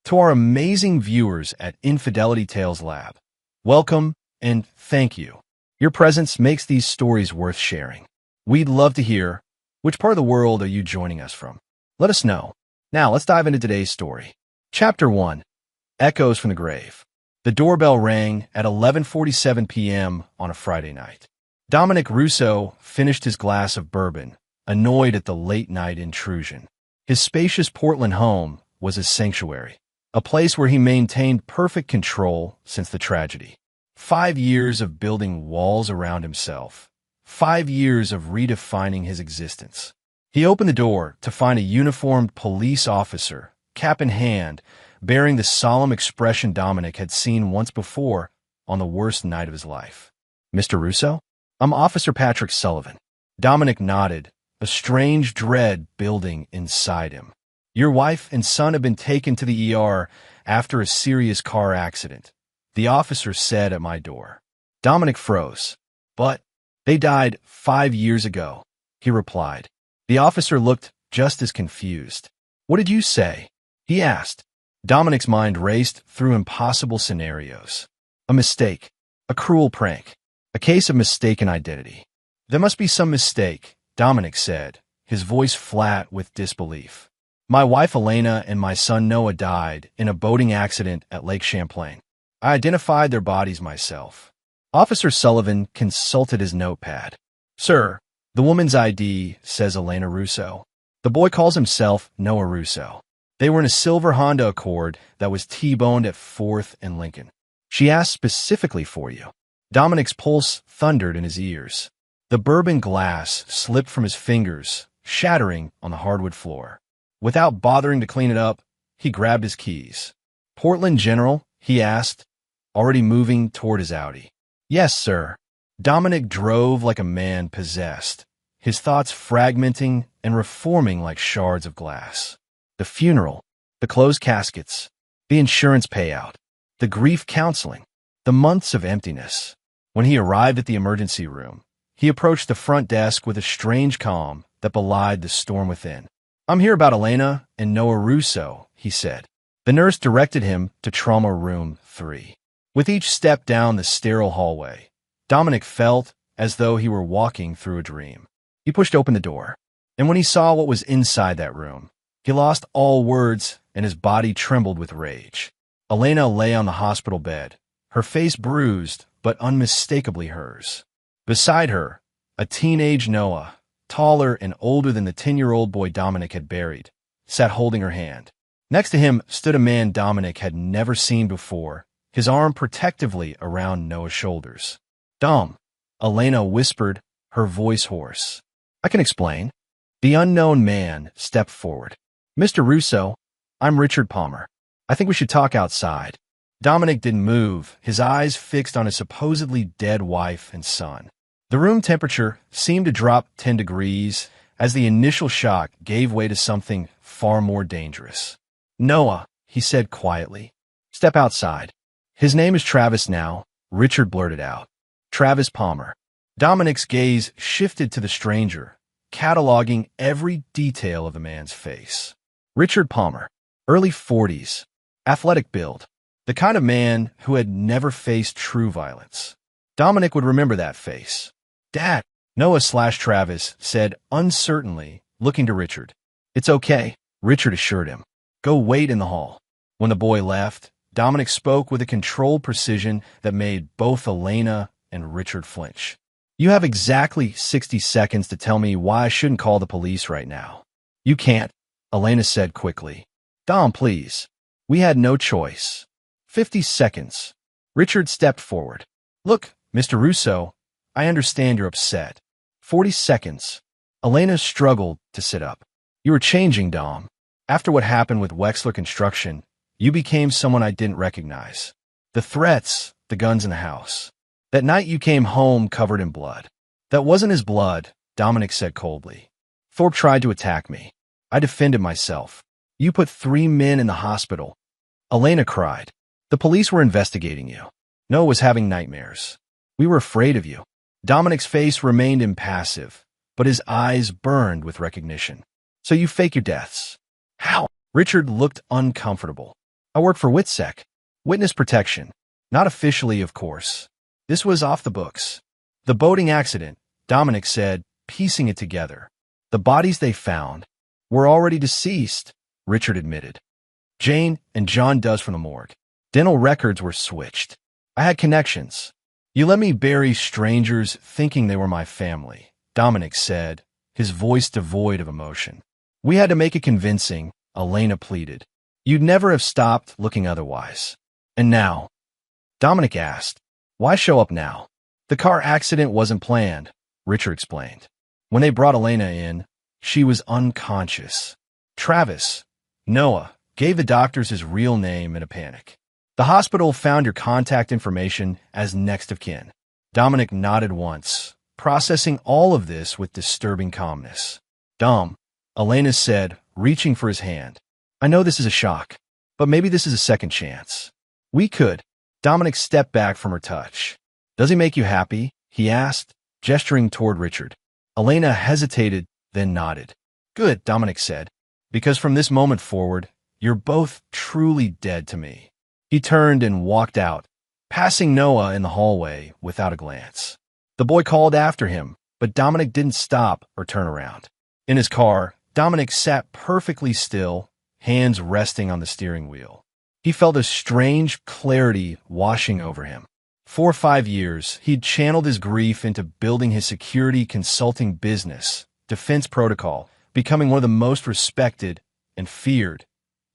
To our amazing viewers at Infidelity Tales Lab, welcome and thank you. Your presence makes these stories worth sharing. We'd love to hear, which part of the world are you joining us from? Let us know. Now, let's dive into today's story. Chapter 1. Echoes from the Grave. The doorbell rang at 11:47 p.m. on a Friday night. Dominic Russo finished his glass of bourbon, annoyed at the late-night intrusion. His spacious Portland home was his sanctuary, a place where he maintained perfect control since the tragedy. 5 years of building walls around himself. 5 years of redefining his existence. He opened the door to find a uniformed police officer, cap in hand, bearing the solemn expression Dominic had seen once before on the worst night of his life. "Mr. Russo? I'm Officer Patrick Sullivan." Dominic nodded, a strange dread building inside him. "Your wife and son have been taken to the ER after a serious car accident," the officer said at my door. Dominic froze. "But they died 5 years ago," he replied. The officer looked just as confused. "What did you say?" he asked. Dominic's mind raced through impossible scenarios. A mistake, a cruel prank, a case of mistaken identity. "There must be some mistake," Dominic said, his voice flat with disbelief. "My wife Elena and my son Noah died in a boating accident at Lake Champlain. I identified their bodies myself." Officer Sullivan consulted his notepad. "Sir, the woman's ID says Elena Russo. The boy calls himself Noah Russo. They were in a silver Honda Accord that was T-boned at 4th and Lincoln. She asked specifically for you." Dominic's pulse thundered in his ears. The bourbon glass slipped from his fingers, shattering on the hardwood floor. Without bothering to clean it up, he grabbed his keys. "Portland General?" he asked, already moving toward his Audi. "Yes, sir." Dominic drove like a man possessed, his thoughts fragmenting and reforming like shards of glass. The funeral, the closed caskets, the insurance payout, the grief counseling, the months of emptiness. When he arrived at the emergency room, he approached the front desk with a strange calm that belied the storm within. "I'm here about Elena and Noah Russo," he said. The nurse directed him to trauma room 3. With each step down the sterile hallway, Dominic felt as though he were walking through a dream. He pushed open the door, and when he saw what was inside that room, he lost all words and his body trembled with rage. Elena lay on the hospital bed, her face bruised but unmistakably hers. Beside her, a teenage Noah, taller and older than the 10-year-old boy Dominic had buried, sat holding her hand. Next to him stood a man Dominic had never seen before, his arm protectively around Noah's shoulders. "Dom," Elena whispered, her voice hoarse. "I can explain." The unknown man stepped forward. "Mr. Russo, I'm Richard Palmer. I think we should talk outside." Dominic didn't move, his eyes fixed on his supposedly dead wife and son. The room temperature seemed to drop 10 degrees as the initial shock gave way to something far more dangerous. "Noah," he said quietly, "step outside." "His name is Travis now," Richard blurted out. "Travis Palmer." Dominic's gaze shifted to the stranger, cataloging every detail of the man's face. Richard Palmer, early 40s, athletic build, the kind of man who had never faced true violence. Dominic would remember that face. "Dad," Noah/Travis said uncertainly, looking to Richard. "It's okay," Richard assured him. "Go wait in the hall." When the boy left, Dominic spoke with a controlled precision that made both Elena and Richard flinch. "You have exactly 60 seconds to tell me why I shouldn't call the police right now." "You can't," Elena said quickly. "Dom, please. We had no choice." 50 seconds. Richard stepped forward. "Look, Mr. Russo, I understand you're upset." 40 seconds. Elena struggled to sit up. "You were changing, Dom. After what happened with Wexler Construction, you became someone I didn't recognize. The threats, the guns in the house. That night you came home covered in blood." "That wasn't his blood," Dominic said coldly. "Thorpe tried to attack me. I defended myself. You put 3 men in the hospital." Elena cried. "The police were investigating you. Noah was having nightmares. We were afraid of you." Dominic's face remained impassive, but his eyes burned with recognition. "So you fake your deaths." "How?" Richard looked uncomfortable. I work for WITSEC, Witness Protection. Not officially, of course. This was off the books. The boating accident, Dominic said, piecing it together. The bodies they found were already deceased, Richard admitted. Jane and John Does from the morgue. Dental records were switched. I had connections. You let me bury strangers thinking they were my family, Dominic said, his voice devoid of emotion. We had to make it convincing, Elena pleaded. You'd never have stopped looking otherwise. And now? Dominic asked. Why show up now? The car accident wasn't planned, Richard explained. When they brought Elena in, she was unconscious. Travis, Noah, gave the doctors his real name in a panic. The hospital found your contact information as next of kin. Dominic nodded once, processing all of this with disturbing calmness. Dom, Elena said, reaching for his hand. I know this is a shock, but maybe this is a second chance. We could. Dominic stepped back from her touch. Does he make you happy? He asked, gesturing toward Richard. Elena hesitated, then nodded. Good, Dominic said, because from this moment forward, you're both truly dead to me. He turned and walked out, passing Noah in the hallway without a glance. The boy called after him, but Dominic didn't stop or turn around. In his car, Dominic sat perfectly still, hands resting on the steering wheel. He felt a strange clarity washing over him. For 5 years, he'd channeled his grief into building his security consulting business, Defense Protocol, becoming one of the most respected and feared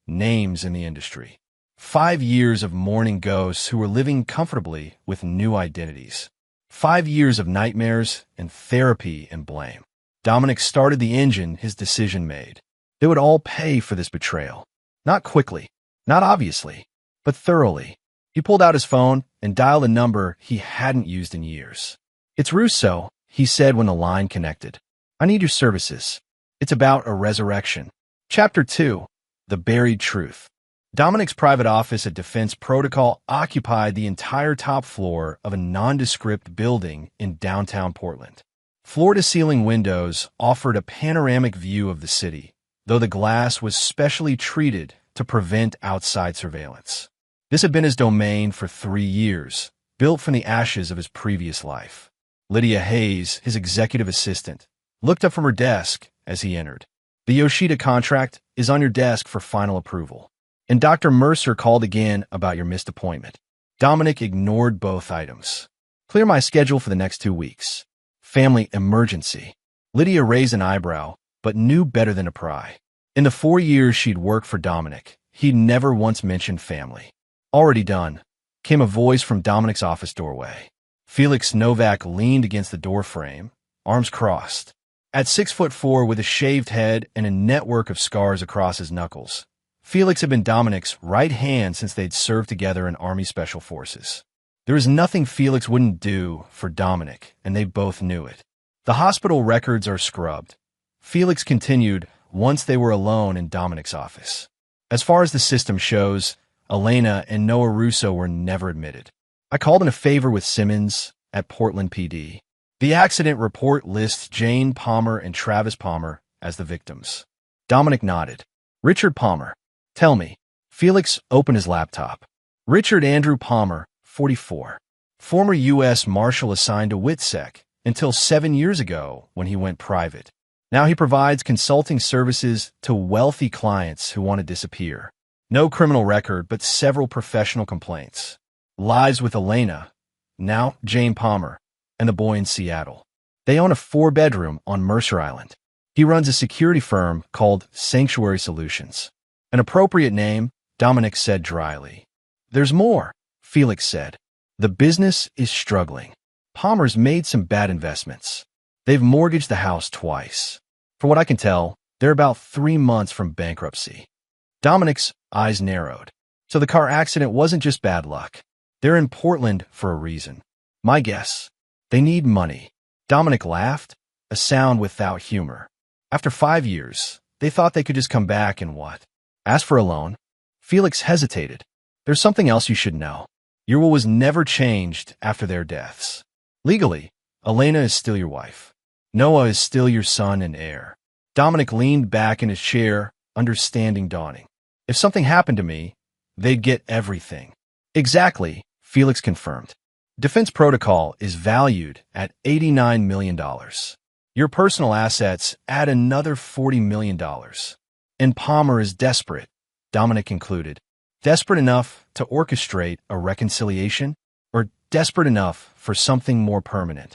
names in the industry. 5 years of mourning ghosts who were living comfortably with new identities. 5 years of nightmares and therapy and blame. Dominic started the engine his decision made. They would all pay for this betrayal. Not quickly, not obviously, but thoroughly. He pulled out his phone and dialed a number he hadn't used in years. It's Russo, he said when the line connected. I need your services. It's about a resurrection. Chapter 2, The Buried Truth. Dominic's private office at Defense Protocol occupied the entire top floor of a nondescript building in downtown Portland. Floor-to-ceiling windows offered a panoramic view of the city, though the glass was specially treated to prevent outside surveillance. This had been his domain for 3 years, built from the ashes of his previous life. Lydia Hayes, his executive assistant, looked up from her desk as he entered. The Yoshida contract is on your desk for final approval. And Dr. Mercer called again about your missed appointment. Dominic ignored both items. Clear my schedule for the next 2 weeks. Family emergency. Lydia raised an eyebrow, but knew better than to pry. In the 4 years she'd worked for Dominic, he'd never once mentioned family. Already done, came a voice from Dominic's office doorway. Felix Novak leaned against the doorframe, arms crossed. At 6'4" with a shaved head and a network of scars across his knuckles, Felix had been Dominic's right hand since they'd served together in Army Special Forces. There was nothing Felix wouldn't do for Dominic, and they both knew it. The hospital records are scrubbed. Felix continued once they were alone in Dominic's office. As far as the system shows, Elena and Noah Russo were never admitted. I called in a favor with Simmons at Portland PD. The accident report lists Jane Palmer and Travis Palmer as the victims. Dominic nodded. Richard Palmer. Tell me. Felix opened his laptop. Richard Andrew Palmer, 44. Former U.S. Marshal assigned to WITSEC until 7 years ago when he went private. Now he provides consulting services to wealthy clients who want to disappear. No criminal record, but several professional complaints. Lives with Elena, now Jane Palmer, and the boy in Seattle. They own a 4-bedroom on Mercer Island. He runs a security firm called Sanctuary Solutions. An appropriate name, Dominic said dryly. There's more, Felix said. The business is struggling. Palmer's made some bad investments. They've mortgaged the house twice. For what I can tell, they're about 3 months from bankruptcy. Dominic's eyes narrowed. So the car accident wasn't just bad luck. They're in Portland for a reason. My guess, they need money. Dominic laughed, a sound without humor. After 5 years, they thought they could just come back and what? Ask for a loan? Felix hesitated. There's something else you should know. Your will was never changed after their deaths. Legally, Elena is still your wife. Noah is still your son and heir. Dominic leaned back in his chair, understanding dawning. If something happened to me, they'd get everything. Exactly, Felix confirmed. Defense protocol is valued at $89 million. Your personal assets add another $40 million. And Palmer is desperate, Dominic concluded. Desperate enough to orchestrate a reconciliation, or desperate enough for something more permanent?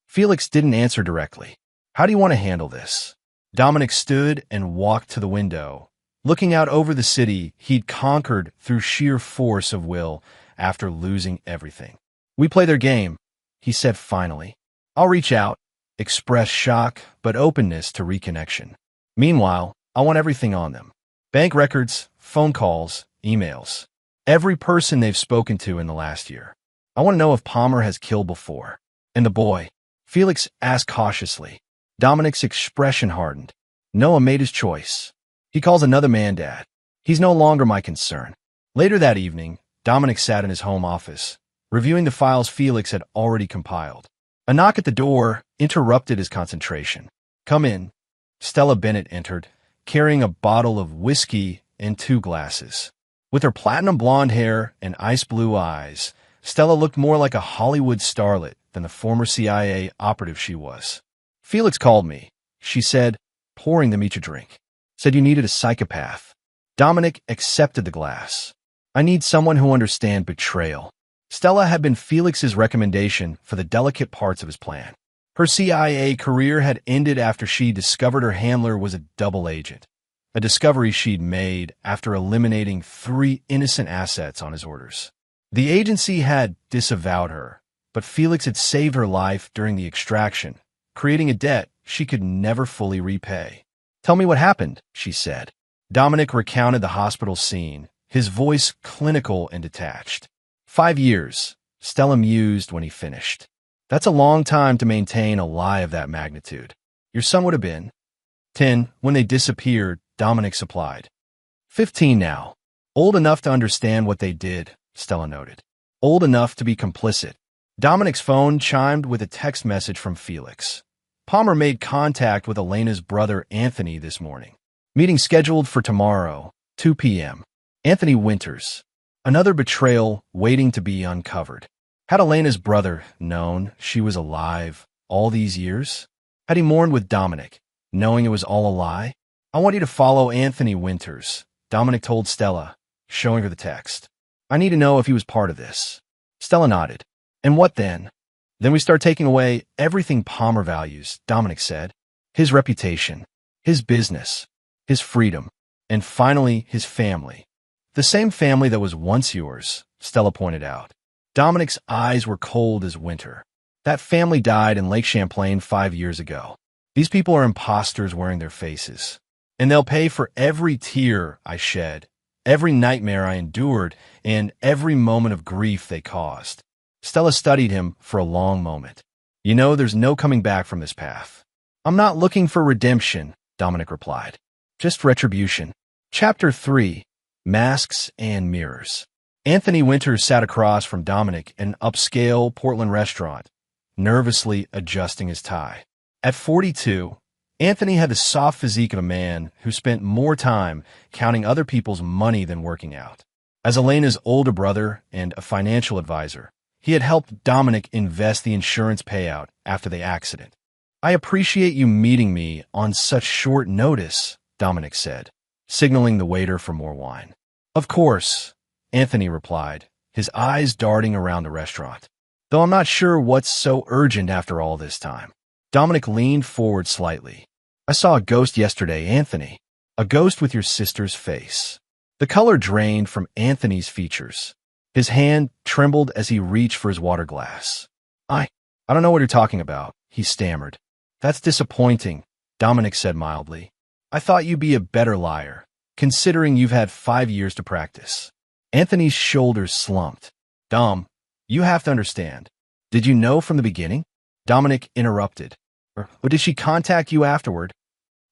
Felix didn't answer directly. How do you want to handle this? Dominic stood and walked to the window, looking out over the city he'd conquered through sheer force of will after losing everything. We play their game, he said finally. I'll reach out, express shock but openness to reconnection. Meanwhile, I want everything on them. Bank records, phone calls, emails. Every person they've spoken to in the last year. I want to know if Palmer has killed before. And the boy? Felix asked cautiously. Dominic's expression hardened. Noah made his choice. He calls another man dad. He's no longer my concern. Later that evening, Dominic sat in his home office, reviewing the files Felix had already compiled. A knock at the door interrupted his concentration. Come in. Stella Bennett entered, carrying a bottle of whiskey and 2 glasses. With her platinum blonde hair and ice blue eyes, Stella looked more like a Hollywood starlet than the former CIA operative she was. Felix called me, she said, pouring them each a drink. Said you needed a psychopath. Dominic accepted the glass. I need someone who understands betrayal. Stella had been Felix's recommendation for the delicate parts of his plan. Her CIA career had ended after she discovered her handler was a double agent, a discovery she'd made after eliminating 3 innocent assets on his orders. The agency had disavowed her, but Felix had saved her life during the extraction, creating a debt she could never fully repay. Tell me what happened, she said. Dominic recounted the hospital scene, his voice clinical and detached. 5 years, Stella mused when he finished. That's a long time to maintain a lie of that magnitude. Your son would have been 10 when they disappeared, Dominic supplied. 15 now. Old enough to understand what they did, Stella noted. Old enough to be complicit. Dominic's phone chimed with a text message from Felix. Palmer made contact with Elena's brother Anthony this morning. Meeting scheduled for tomorrow, 2 p.m. Anthony Winters. Another betrayal waiting to be uncovered. Had Elena's brother known she was alive all these years? Had he mourned with Dominic, knowing it was all a lie? I want you to follow Anthony Winters, Dominic told Stella, showing her the text. I need to know if he was part of this. Stella nodded. And what then? Then we start taking away everything Palmer values, Dominic said. His reputation, his business, his freedom, and finally his family. The same family that was once yours, Stella pointed out. Dominic's eyes were cold as winter. That family died in Lake Champlain 5 years ago. These people are imposters wearing their faces. And they'll pay for every tear I shed, every nightmare I endured, and every moment of grief they caused. Stella studied him for a long moment. You know, there's no coming back from this path. I'm not looking for redemption, Dominic replied. Just retribution. Chapter 3. Masks and Mirrors. Anthony Winters sat across from Dominic in an upscale Portland restaurant, nervously adjusting his tie. At 42, Anthony had the soft physique of a man who spent more time counting other people's money than working out. As Elena's older brother and a financial advisor, he had helped Dominic invest the insurance payout after the accident. I appreciate you meeting me on such short notice, Dominic said, signaling the waiter for more wine. Of course, Anthony replied, his eyes darting around the restaurant. Though I'm not sure what's so urgent after all this time. Dominic leaned forward slightly. I saw a ghost yesterday, Anthony. A ghost with your sister's face. The color drained from Anthony's features. His hand trembled as he reached for his water glass. I don't know what you're talking about, he stammered. That's disappointing, Dominic said mildly. I thought you'd be a better liar, considering you've had 5 years to practice. Anthony's shoulders slumped. Dom, you have to understand. Did you know from the beginning? Dominic interrupted. Or did she contact you afterward?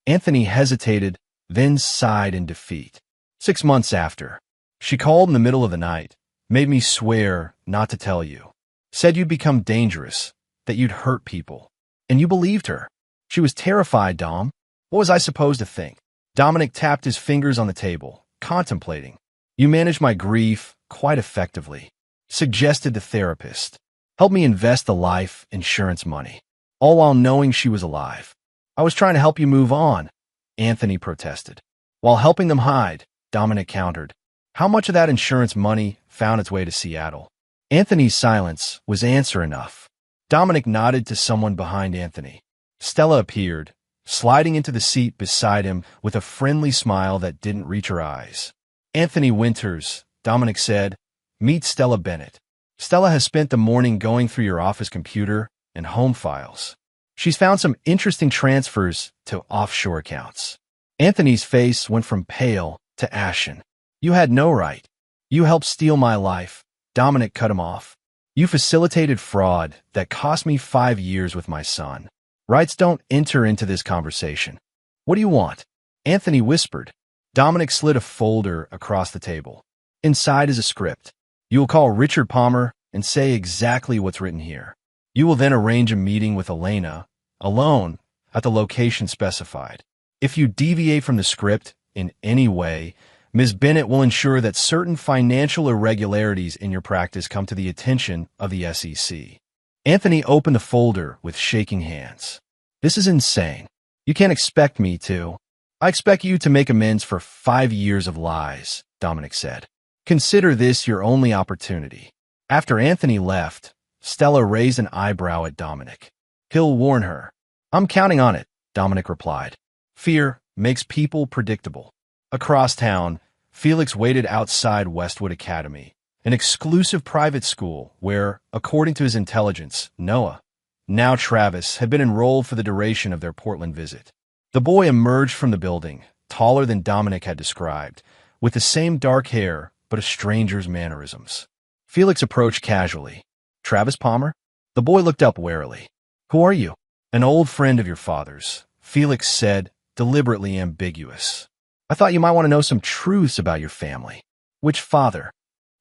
Anthony hesitated, then sighed in defeat. 6 months after. She called in the middle of the night, made me swear not to tell you. Said you'd become dangerous, that you'd hurt people. And you believed her. She was terrified, Dom. What was I supposed to think? Dominic tapped his fingers on the table, contemplating. You managed my grief quite effectively, suggested the therapist. Helped me invest the life insurance money, all while knowing she was alive. I was trying to help you move on, Anthony protested. While helping them hide, Dominic countered. How much of that insurance money found its way to Seattle? Anthony's silence was answer enough. Dominic nodded to someone behind Anthony. Stella appeared, sliding into the seat beside him with a friendly smile that didn't reach her eyes. Anthony Winters, Dominic said, meet Stella Bennett. Stella has spent the morning going through your office computer and home files. She's found some interesting transfers to offshore accounts. Anthony's face went from pale to ashen. You had no right. You helped steal my life. Dominic cut him off. You facilitated fraud that cost me 5 years with my son. Rights don't enter into this conversation. What do you want? Anthony whispered. Dominic slid a folder across the table. Inside is a script. You will call Richard Palmer and say exactly what's written here. You will then arrange a meeting with Elena, alone, at the location specified. If you deviate from the script in any way, Ms. Bennett will ensure that certain financial irregularities in your practice come to the attention of the SEC. Anthony opened the folder with shaking hands. This is insane. You can't expect me to. I expect you to make amends for 5 years of lies, Dominic said. Consider this your only opportunity. After Anthony left, Stella raised an eyebrow at Dominic. He'll warn her. I'm counting on it, Dominic replied. Fear makes people predictable. Across town, Felix waited outside Westwood Academy, an exclusive private school where, according to his intelligence, Noah, now Travis, had been enrolled for the duration of their Portland visit. The boy emerged from the building, taller than Dominic had described, with the same dark hair but a stranger's mannerisms. Felix approached casually. Travis Palmer? The boy looked up warily. Who are you? An old friend of your father's, Felix said, deliberately ambiguous. I thought you might want to know some truths about your family. Which father?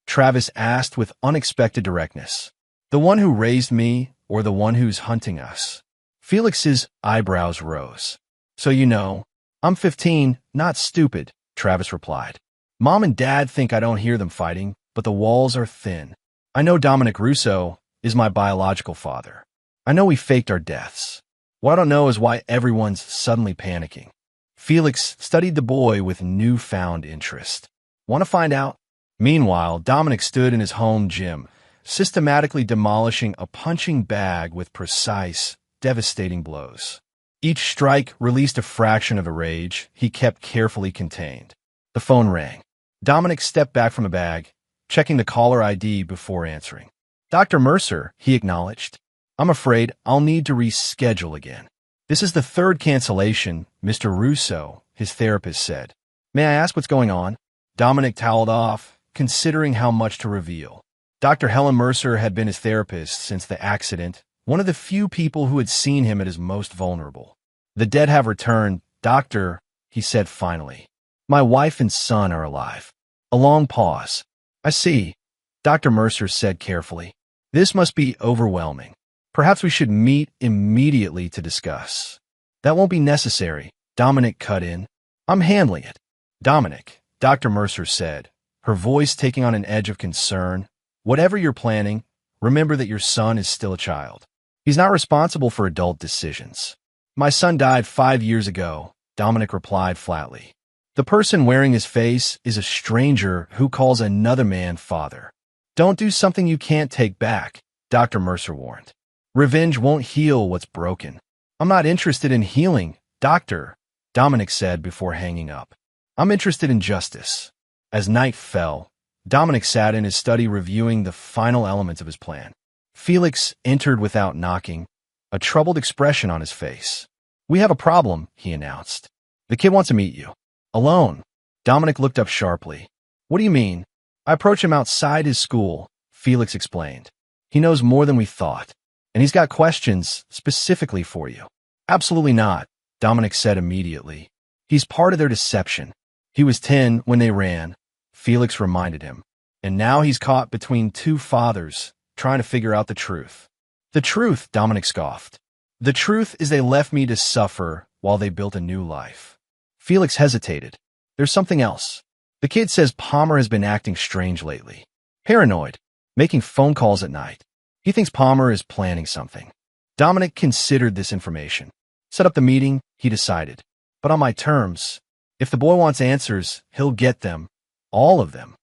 Travis asked with unexpected directness. The one who raised me or the one who's hunting us? Felix's eyebrows rose. So you know, I'm 15, not stupid, Travis replied. Mom and Dad think I don't hear them fighting, but the walls are thin. I know Dominic Russo is my biological father. I know we faked our deaths. What I don't know is why everyone's suddenly panicking. Felix studied the boy with newfound interest. Want to find out? Meanwhile, Dominic stood in his home gym, systematically demolishing a punching bag with precise, devastating blows. Each strike released a fraction of a rage he kept carefully contained. The phone rang. Dominic stepped back from the bag, checking the caller ID before answering. Dr. Mercer, he acknowledged. I'm afraid I'll need to reschedule again. This is the third cancellation, Mr. Russo, his therapist said. May I ask what's going on? Dominic toweled off, considering how much to reveal. Dr. Helen Mercer had been his therapist since the accident, one of the few people who had seen him at his most vulnerable. The dead have returned, Doctor, he said finally. My wife and son are alive. A long pause. I see, Dr. Mercer said carefully. This must be overwhelming. Perhaps we should meet immediately to discuss. That won't be necessary, Dominic cut in. I'm handling it. Dominic, Dr. Mercer said, her voice taking on an edge of concern. Whatever you're planning, remember that your son is still a child. He's not responsible for adult decisions. My son died 5 years ago, Dominic replied flatly. The person wearing his face is a stranger who calls another man father. Don't do something you can't take back, Dr. Mercer warned. Revenge won't heal what's broken. I'm not interested in healing, Doctor, Dominic said before hanging up. I'm interested in justice. As night fell, Dominic sat in his study reviewing the final elements of his plan. Felix entered without knocking, a troubled expression on his face. We have a problem, he announced. The kid wants to meet you. Alone. Dominic looked up sharply. What do you mean? I approached him outside his school, Felix explained. He knows more than we thought, and he's got questions specifically for you. Absolutely not, Dominic said immediately. He's part of their deception. He was 10 when they ran, Felix reminded him. And now he's caught between two fathers, trying to figure out the truth. The truth, Dominic scoffed. The truth is they left me to suffer while they built a new life. Felix hesitated. There's something else. The kid says Palmer has been acting strange lately. Paranoid, making phone calls at night. He thinks Palmer is planning something. Dominic considered this information. Set up the meeting, he decided. But on my terms. If the boy wants answers, he'll get them. All of them.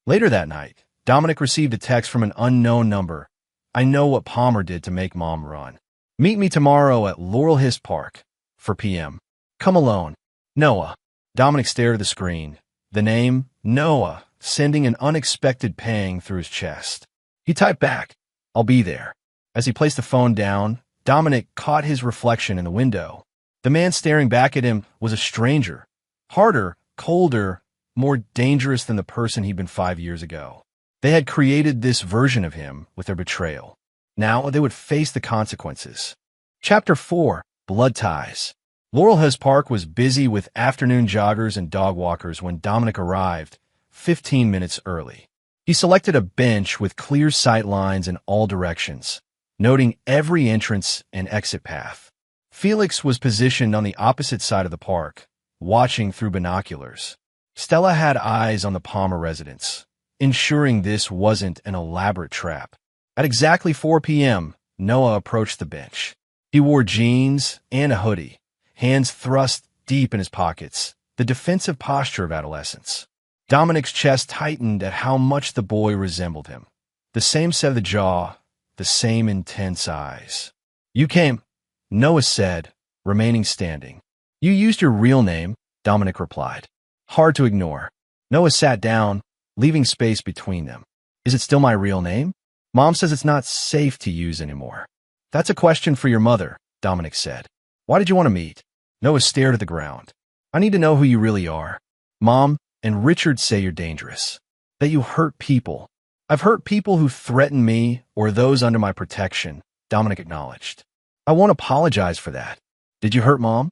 Later that night, Dominic received a text from an unknown number. I know what Palmer did to make Mom run. Meet me tomorrow at Laurel His Park. 4 p.m. Come alone. Noah. Dominic stared at the screen. The name, Noah, sending an unexpected pang through his chest. He typed back, I'll be there. As he placed the phone down, Dominic caught his reflection in the window. The man staring back at him was a stranger. Harder, colder, more dangerous than the person he'd been 5 years ago. They had created this version of him with their betrayal. Now they would face the consequences. Chapter 4. Blood Ties. Laurel His Park was busy with afternoon joggers and dog walkers when Dominic arrived, 15 minutes early. He selected a bench with clear sight lines in all directions, noting every entrance and exit path. Felix was positioned on the opposite side of the park, watching through binoculars. Stella had eyes on the Palmer residence, ensuring this wasn't an elaborate trap. At exactly 4 p.m., Noah approached the bench. He wore jeans and a hoodie, hands thrust deep in his pockets, the defensive posture of adolescence. Dominic's chest tightened at how much the boy resembled him. The same set of the jaw, the same intense eyes. You came, Noah said, remaining standing. You used your real name, Dominic replied. Hard to ignore. Noah sat down, leaving space between them. Is it still my real name? Mom says it's not safe to use anymore. That's a question for your mother, Dominic said. Why did you want to meet? Noah stared at the ground. I need to know who you really are. Mom and Richard say you're dangerous, that you hurt people. I've hurt people who threaten me or those under my protection, Dominic acknowledged. I won't apologize for that. Did you hurt Mom?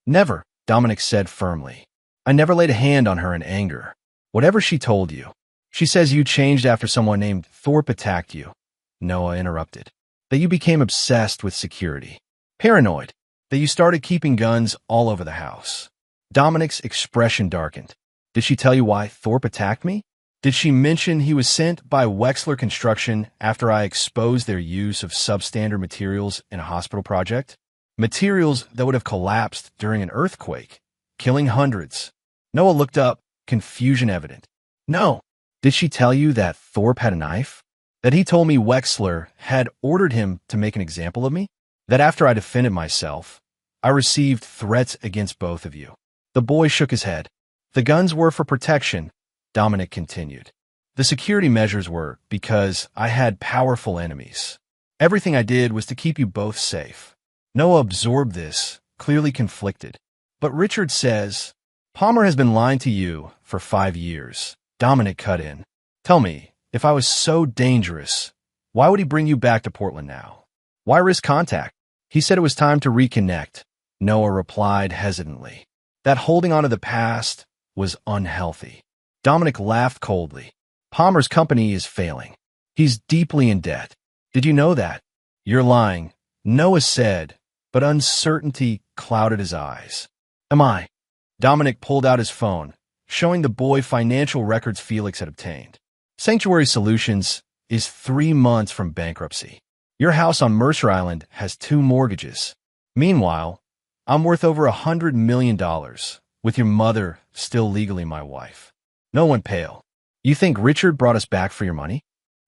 Never, Dominic said firmly. I never laid a hand on her in anger. Whatever she told you. She says you changed after someone named Thorpe attacked you. Noah interrupted. That you became obsessed with security. Paranoid. That you started keeping guns all over the house. Dominic's expression darkened. Did she tell you why Thorpe attacked me? Did she mention he was sent by Wexler Construction after I exposed their use of substandard materials in a hospital project? Materials that would have collapsed during an earthquake, killing hundreds. Noah looked up, confusion evident. No. Did she tell you that Thorpe had a knife? That he told me Wexler had ordered him to make an example of me? That after I defended myself, I received threats against both of you? The boy shook his head. The guns were for protection, Dominic continued. The security measures were because I had powerful enemies. Everything I did was to keep you both safe. Noah absorbed this, clearly conflicted. But Richard says, Palmer has been lying to you for 5 years. Dominic cut in. Tell me, if I was so dangerous, why would he bring you back to Portland now? Why risk contact? He said it was time to reconnect, Noah replied hesitantly. That holding on to the past was unhealthy. Dominic laughed coldly. Palmer's company is failing. He's deeply in debt. Did you know that? You're lying, Noah said, but uncertainty clouded his eyes. Am I? Dominic pulled out his phone, showing the boy financial records Felix had obtained. Sanctuary Solutions is 3 months from bankruptcy. Your house on Mercer Island has 2 mortgages. Meanwhile, I'm worth over $100 million, with your mother still legally my wife. No one pale. You think Richard brought us back for your money?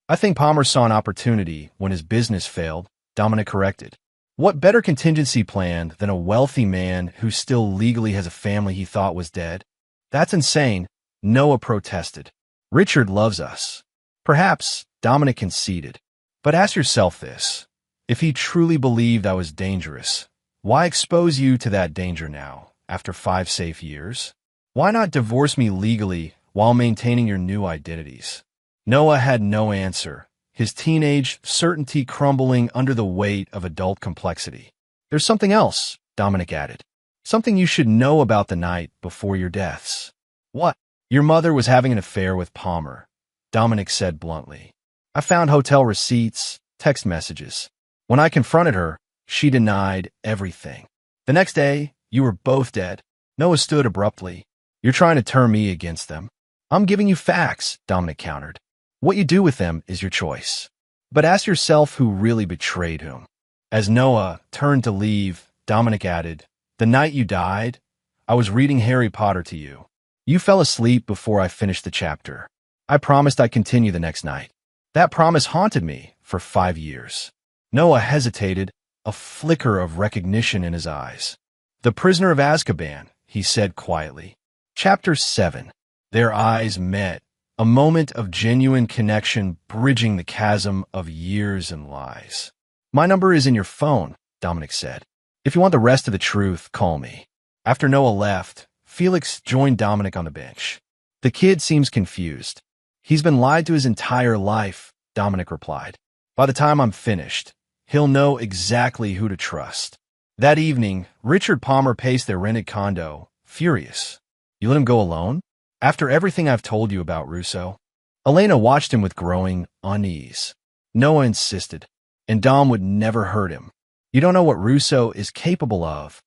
I think Palmer saw an opportunity when his business failed, Dominic corrected. What better contingency plan than a wealthy man who still legally has a family he thought was dead? That's insane, Noah protested. Richard loves us. Perhaps, Dominic conceded. But ask yourself this. If he truly believed I was dangerous, why expose you to that danger now, after 5 safe years? Why not divorce me legally while maintaining your new identities? Noah had no answer, his teenage certainty crumbling under the weight of adult complexity. There's something else, Dominic added. Something you should know about the night before your deaths. What? Your mother was having an affair with Palmer, Dominic said bluntly. I found hotel receipts, text messages. When I confronted her, she denied everything. The next day, you were both dead. Noah stood abruptly. You're trying to turn me against them. I'm giving you facts, Dominic countered. What you do with them is your choice. But ask yourself who really betrayed whom. As Noah turned to leave, Dominic added, "The night you died, I was reading Harry Potter to you. You fell asleep before I finished the chapter. I promised I'd continue the next night. That promise haunted me for 5 years." Noah hesitated, a flicker of recognition in his eyes. "The Prisoner of Azkaban," he said quietly. Chapter 7. Their eyes met, a moment of genuine connection bridging the chasm of years and lies. "My number is in your phone," Dominic said. "If you want the rest of the truth, call me." After Noah left, Felix joined Dominic on the bench. "The kid seems confused. He's been lied to his entire life," Dominic replied. "By the time I'm finished, he'll know exactly who to trust." That evening, Richard Palmer paced their rented condo, furious. "You let him go alone? After everything I've told you about Russo?" Elena watched him with growing unease. Noah insisted, and Dom would never hurt him. "You don't know what Russo is capable of."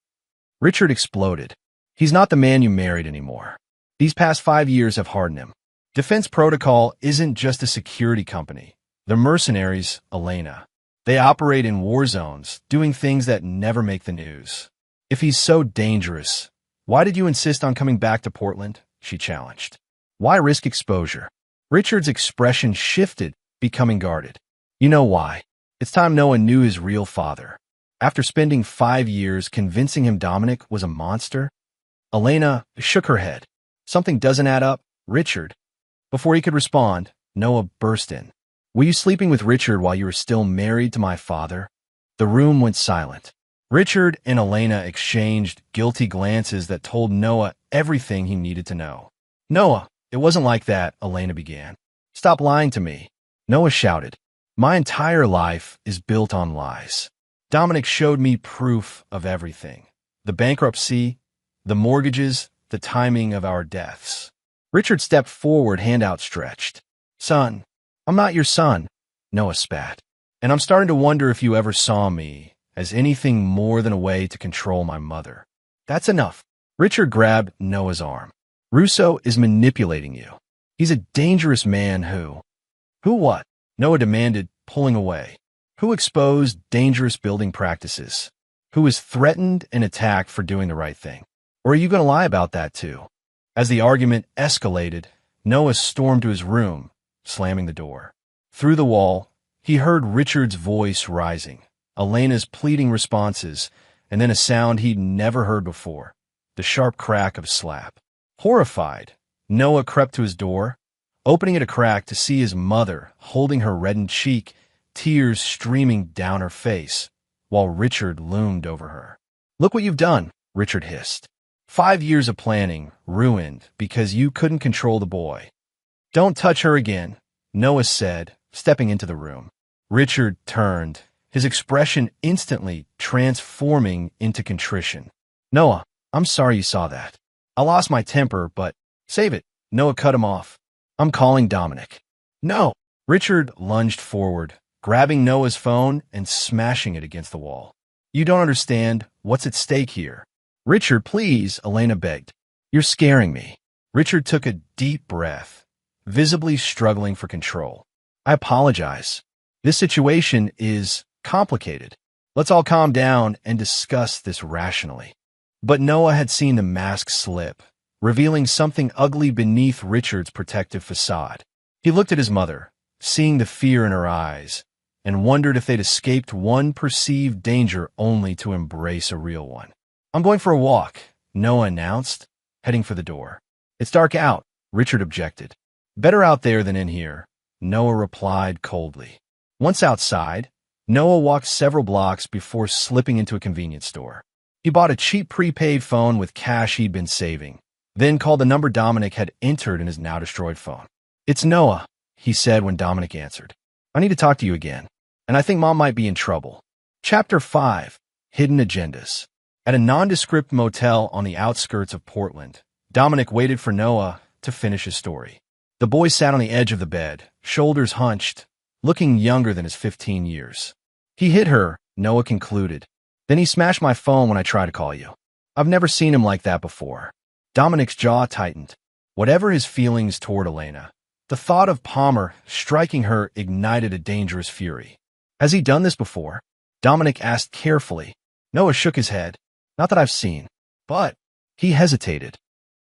Richard exploded. "He's not the man you married anymore. These past 5 years have hardened him. Defense Protocol isn't just a security company. They're mercenaries, Elena. They operate in war zones, doing things that never make the news. If he's so dangerous, why did you insist on coming back to Portland?" she challenged. "Why risk exposure?" Richard's expression shifted, becoming guarded. "You know why. It's time Noah knew his real father. After spending 5 years convincing him Dominic was a monster." Elena shook her head. "Something doesn't add up, Richard." Before he could respond, Noah burst in. "Were you sleeping with Richard while you were still married to my father?" The room went silent. Richard and Elena exchanged guilty glances that told Noah everything he needed to know. "Noah, it wasn't like that," Elena began. "Stop lying to me." Noah shouted. "My entire life is built on lies. Dominic showed me proof of everything. The bankruptcy, the mortgages, the timing of our deaths." Richard stepped forward, hand outstretched. "Son, I'm not your son," Noah spat. "And I'm starting to wonder if you ever saw me as anything more than a way to control my mother." "That's enough." Richard grabbed Noah's arm. "Russo is manipulating you. He's a dangerous man who—" "Who what?" Noah demanded, pulling away. "Who exposed dangerous building practices? Who is threatened and attacked for doing the right thing? Or are you going to lie about that too?" As the argument escalated, Noah stormed to his room, slamming the door. Through the wall, he heard Richard's voice rising, Elena's pleading responses, and then a sound he'd never heard before, the sharp crack of a slap. Horrified, Noah crept to his door, opening it a crack to see his mother holding her reddened cheek, tears streaming down her face, while Richard loomed over her. "Look what you've done," Richard hissed. 5 years of planning, ruined because you couldn't control the boy. "Don't touch her again," Noah said, stepping into the room. Richard turned, his expression instantly transforming into contrition. "Noah, I'm sorry you saw that. I lost my temper, but—" "Save it," Noah cut him off. "I'm calling Dominic." "No!" Richard lunged forward, grabbing Noah's phone and smashing it against the wall. "You don't understand what's at stake here." "Richard, please," Elena begged. "You're scaring me." Richard took a deep breath, visibly struggling for control. "I apologize. This situation is complicated. Let's all calm down and discuss this rationally." But Noah had seen the mask slip, revealing something ugly beneath Richard's protective facade. He looked at his mother, seeing the fear in her eyes, and wondered if they'd escaped one perceived danger only to embrace a real one. "I'm going for a walk," Noah announced, heading for the door. "It's dark out," Richard objected. "Better out there than in here," Noah replied coldly. Once outside, Noah walked several blocks before slipping into a convenience store. He bought a cheap prepaid phone with cash he'd been saving, then called the number Dominic had entered in his now-destroyed phone. "It's Noah," he said when Dominic answered. "I need to talk to you again, and I think Mom might be in trouble." Chapter 5. Hidden Agendas. At a nondescript motel on the outskirts of Portland, Dominic waited for Noah to finish his story. The boy sat on the edge of the bed, shoulders hunched, looking younger than his 15 years. "He hit her," Noah concluded. "Then he smashed my phone when I tried to call you. I've never seen him like that before." Dominic's jaw tightened. Whatever his feelings toward Elena, the thought of Palmer striking her ignited a dangerous fury. Has he done this before? Dominic asked carefully. Noah shook his head. Not that I've seen. But he hesitated.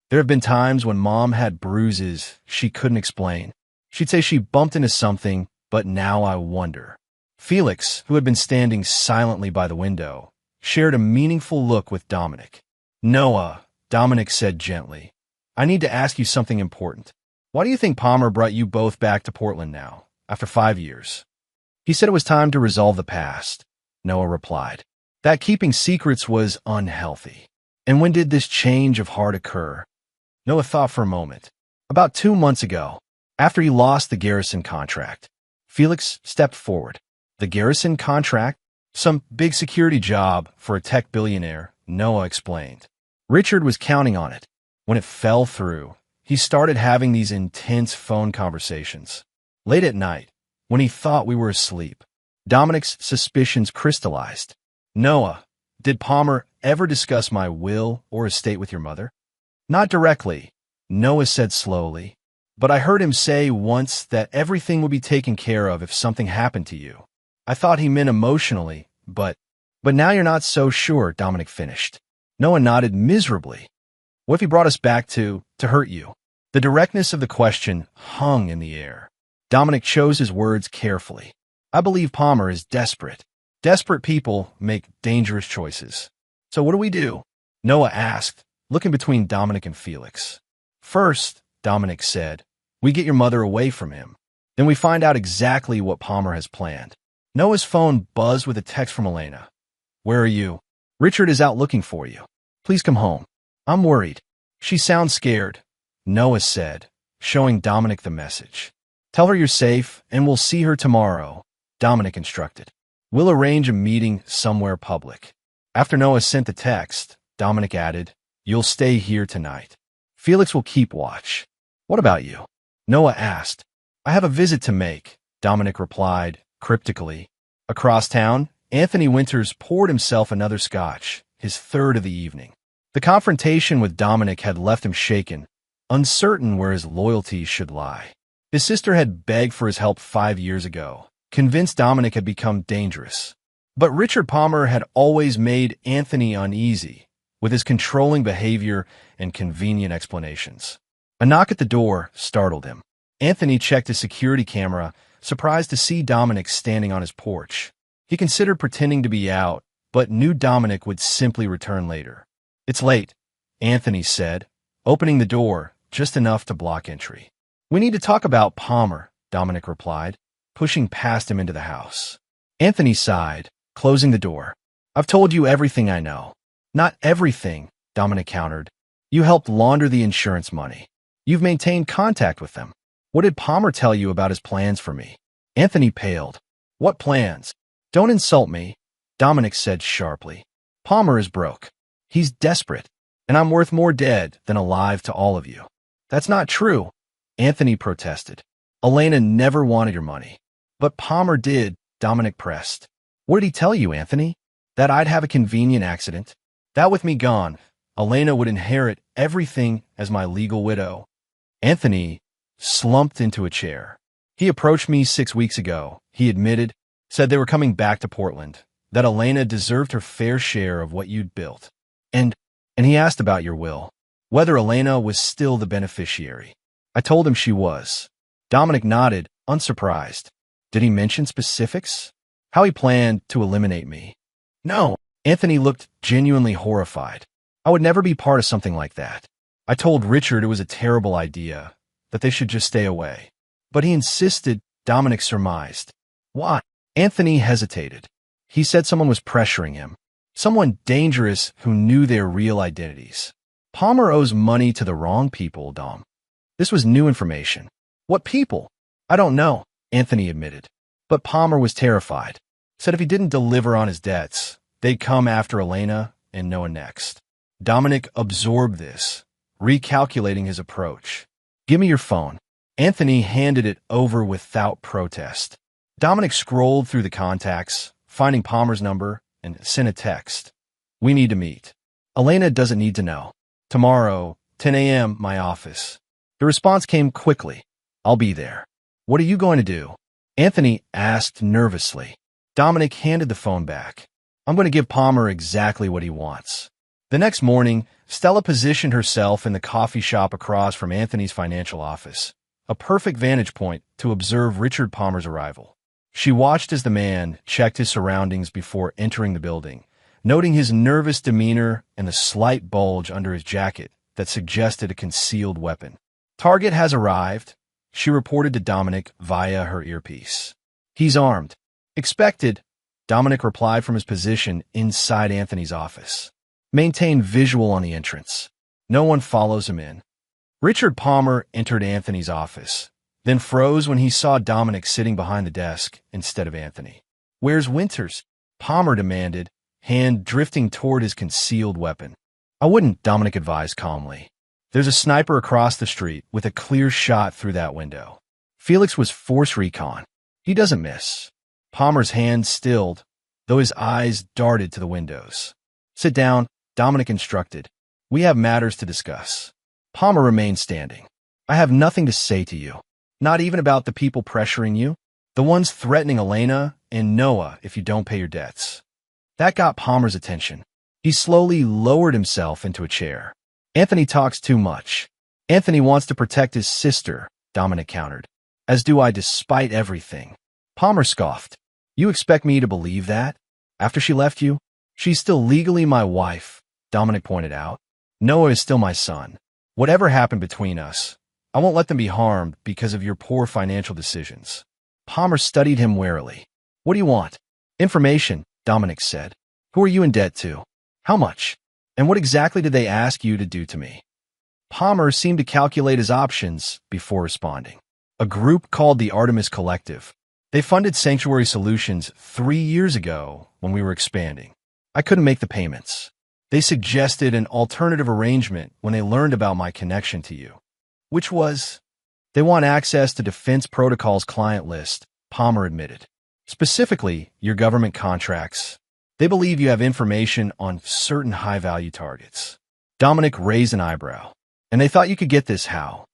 There have been times when Mom had bruises she couldn't explain. She'd say she bumped into something, but now I wonder. Felix, who had been standing silently by the window, shared a meaningful look with Dominic. Noah, Dominic said gently, I need to ask you something important. Why do you think Palmer brought you both back to Portland now, after 5 years? He said it was time to resolve the past, Noah replied. That keeping secrets was unhealthy. And when did this change of heart occur? Noah thought for a moment. About 2 months ago, after he lost the Garrison contract. Felix stepped forward. The Garrison contract? Some big security job for a tech billionaire, Noah explained. Richard was counting on it. When it fell through, he started having these intense phone conversations. Late at night, when he thought we were asleep, Dominic's suspicions crystallized. Noah, did Palmer ever discuss my will or estate with your mother? Not directly, Noah said slowly, but I heard him say once that everything would be taken care of if something happened to you. I thought he meant emotionally, but now you're not so sure, Dominic finished. Noah nodded miserably. What if he brought us back to hurt you? The directness of the question hung in the air. Dominic chose his words carefully. I believe Palmer is desperate. Desperate people make dangerous choices. So what do we do? Noah asked, looking between Dominic and Felix. First, Dominic said, we get your mother away from him. Then we find out exactly what Palmer has planned. Noah's phone buzzed with a text from Elena. Where are you? Richard is out looking for you. Please come home. I'm worried. She sounds scared, Noah said, showing Dominic the message. Tell her you're safe and we'll see her tomorrow, Dominic instructed. We'll arrange a meeting somewhere public. After Noah sent the text, Dominic added, you'll stay here tonight. Felix will keep watch. What about you? Noah asked. I have a visit to make, Dominic replied, cryptically. Across town, Anthony Winters poured himself another scotch, his third of the evening. The confrontation with Dominic had left him shaken, uncertain where his loyalties should lie. His sister had begged for his help 5 years ago, convinced Dominic had become dangerous. But Richard Palmer had always made Anthony uneasy, with his controlling behavior and convenient explanations. A knock at the door startled him. Anthony checked his security camera, surprised to see Dominic standing on his porch. He considered pretending to be out, but knew Dominic would simply return later. It's late, Anthony said, opening the door just enough to block entry. We need to talk about Palmer, Dominic replied, pushing past him into the house. Anthony sighed, closing the door. I've told you everything I know. Not everything, Dominic countered. You helped launder the insurance money. You've maintained contact with them. What did Palmer tell you about his plans for me? Anthony paled. What plans? Don't insult me, Dominic said sharply. Palmer is broke. He's desperate, and I'm worth more dead than alive to all of you. That's not true, Anthony protested. Elena never wanted your money. But Palmer did, Dominic pressed. What did he tell you, Anthony? That I'd have a convenient accident? That with me gone, Elena would inherit everything as my legal widow. Anthony slumped into a chair. He approached me 6 weeks ago, he admitted, said they were coming back to Portland, that Elena deserved her fair share of what you'd built. And he asked about your will, whether Elena was still the beneficiary. I told him she was. Dominic nodded, unsurprised. Did he mention specifics? How he planned to eliminate me? No. Anthony looked genuinely horrified. I would never be part of something like that. I told Richard it was a terrible idea, that they should just stay away. But he insisted, Dominic surmised. Why? Anthony hesitated. He said someone was pressuring him. Someone dangerous who knew their real identities. Palmer owes money to the wrong people, Dom. This was new information. What people? I don't know, Anthony admitted. But Palmer was terrified. Said if he didn't deliver on his debts, they'd come after Elena and Noah next. Dominic absorbed this, recalculating his approach. Give me your phone. Anthony handed it over without protest. Dominic scrolled through the contacts, finding Palmer's number, and sent a text. We need to meet. Elena doesn't need to know. Tomorrow, 10 a.m., my office. The response came quickly. I'll be there. What are you going to do? Anthony asked nervously. Dominic handed the phone back. I'm going to give Palmer exactly what he wants. The next morning, Stella positioned herself in the coffee shop across from Anthony's financial office, a perfect vantage point to observe Richard Palmer's arrival. She watched as the man checked his surroundings before entering the building, noting his nervous demeanor and the slight bulge under his jacket that suggested a concealed weapon. Target has arrived, she reported to Dominic via her earpiece. He's armed. Expected, Dominic replied from his position inside Anthony's office. Maintain visual on the entrance. No one follows him in. Richard Palmer entered Anthony's office, then froze when he saw Dominic sitting behind the desk instead of Anthony. Where's Winters? Palmer demanded, hand drifting toward his concealed weapon. I wouldn't, Dominic advised calmly. There's a sniper across the street with a clear shot through that window. Felix was force recon. He doesn't miss. Palmer's hand stilled, though his eyes darted to the windows. Sit down, Dominic instructed. We have matters to discuss. Palmer remained standing. I have nothing to say to you. Not even about the people pressuring you. The ones threatening Elena and Noah if you don't pay your debts. That got Palmer's attention. He slowly lowered himself into a chair. Anthony talks too much. Anthony wants to protect his sister, Dominic countered. As do I, despite everything. Palmer scoffed. You expect me to believe that? After she left you? She's still legally my wife, Dominic pointed out. Noah is still my son. Whatever happened between us, I won't let them be harmed because of your poor financial decisions. Palmer studied him warily. What do you want? Information, Dominic said. Who are you in debt to? How much? And what exactly did they ask you to do to me? Palmer seemed to calculate his options before responding. A group called the Artemis Collective. They funded Sanctuary Solutions 3 years ago when we were expanding. I couldn't make the payments. They suggested an alternative arrangement when they learned about my connection to you. Which was? They want access to Defense Protocol's client list, Palmer admitted. Specifically, your government contracts. They believe you have information on certain high-value targets. Dominic raised an eyebrow. And they thought you could get this how?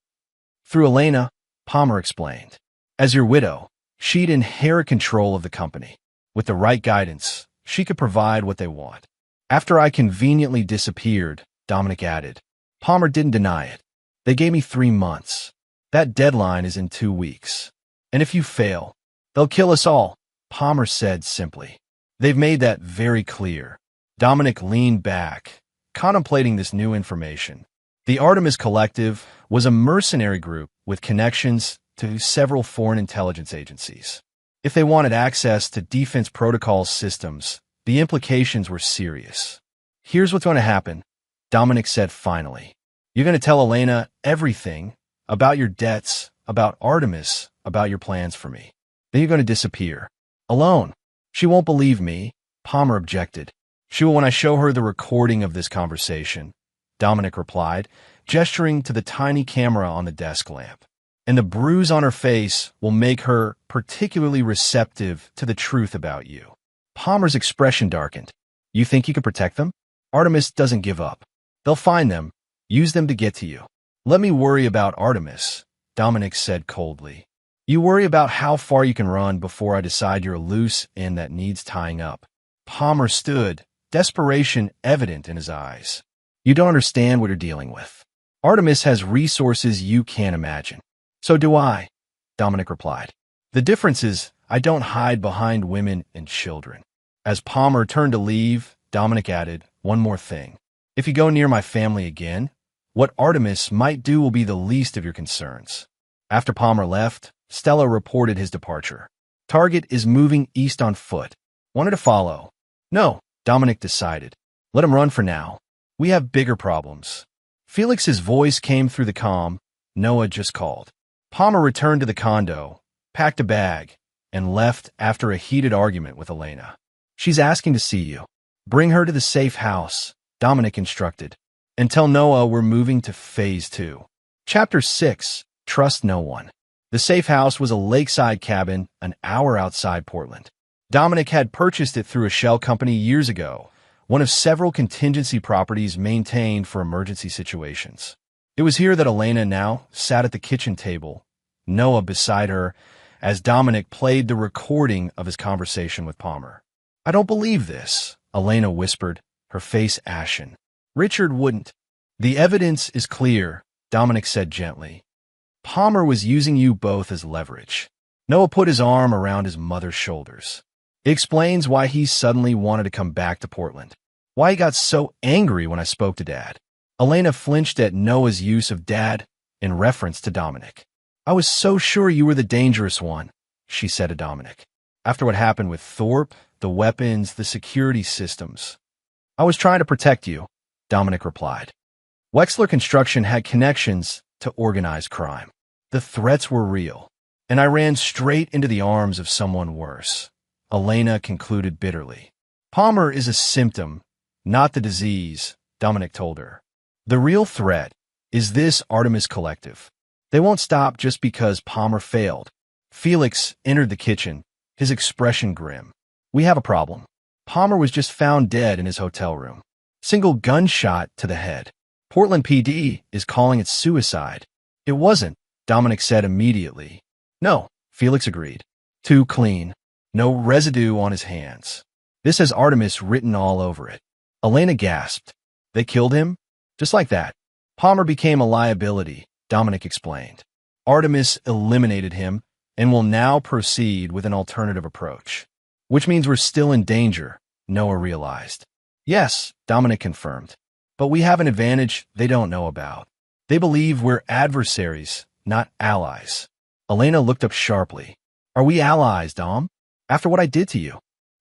Through Elena, Palmer explained. As your widow, she'd inherit control of the company. With the right guidance, she could provide what they want. After I conveniently disappeared, Dominic added. Palmer didn't deny it. They gave me 3 months. That deadline is in 2 weeks. And if you fail, they'll kill us all, Palmer said simply. They've made that very clear. Dominic leaned back, contemplating this new information. The Artemis Collective was a mercenary group with connections to several foreign intelligence agencies. If they wanted access to Defense Protocol systems, the implications were serious. Here's what's going to happen, Dominic said finally. You're going to tell Elena everything about your debts, about Artemis, about your plans for me. Then you're going to disappear. Alone. She won't believe me, Palmer objected. She will when I show her the recording of this conversation, Dominic replied, gesturing to the tiny camera on the desk lamp. And the bruise on her face will make her particularly receptive to the truth about you. Palmer's expression darkened. You think you can protect them? Artemis doesn't give up. They'll find them, use them to get to you. Let me worry about Artemis, Dominic said coldly. You worry about how far you can run before I decide you're a loose end that needs tying up. Palmer stood, desperation evident in his eyes. You don't understand what you're dealing with. Artemis has resources you can't imagine. So do I, Dominic replied. The difference is I don't hide behind women and children. As Palmer turned to leave, Dominic added, one more thing. If you go near my family again, what Artemis might do will be the least of your concerns. After Palmer left, Stella reported his departure. Target is moving east on foot. Wanted to follow. No, Dominic decided. Let him run for now. We have bigger problems. Felix's voice came through the comm. Noah just called. Palmer returned to the condo, packed a bag, and left after a heated argument with Elena. She's asking to see you. Bring her to the safe house, Dominic instructed. And tell Noah we're moving to Phase 2. Chapter 6, Trust No One. The safe house was a lakeside cabin an hour outside Portland. Dominic had purchased it through a shell company years ago, one of several contingency properties maintained for emergency situations. It was here that Elena now sat at the kitchen table, Noah beside her, as Dominic played the recording of his conversation with Palmer. "I don't believe this," Elena whispered, her face ashen. "Richard wouldn't." "The evidence is clear," Dominic said gently. "Palmer was using you both as leverage." Noah put his arm around his mother's shoulders. "It explains why he suddenly wanted to come back to Portland. Why he got so angry when I spoke to Dad." Elena flinched at Noah's use of Dad in reference to Dominic. "I was so sure you were the dangerous one," she said to Dominic. "After what happened with Thorpe, the weapons, the security systems. I was trying to protect you," Dominic replied. Wexler Construction had connections to organized crime. The threats were real, and I ran straight into the arms of someone worse, Elena concluded bitterly. "Palmer is a symptom, not the disease," Dominic told her. "The real threat is this Artemis Collective. They won't stop just because Palmer failed." Felix entered the kitchen, his expression grim. "We have a problem. Palmer was just found dead in his hotel room. Single gunshot to the head. Portland PD is calling it suicide." "It wasn't," Dominic said immediately. "No," Felix agreed. "Too clean. No residue on his hands. This has Artemis written all over it." Elena gasped. "They killed him? Just like that?" "Palmer became a liability," Dominic explained. "Artemis eliminated him and will now proceed with an alternative approach." "Which means we're still in danger," Noah realized. "Yes," Dominic confirmed. "But we have an advantage they don't know about. They believe we're adversaries, not allies." Elena looked up sharply. "Are we allies, Dom? After what I did to you?"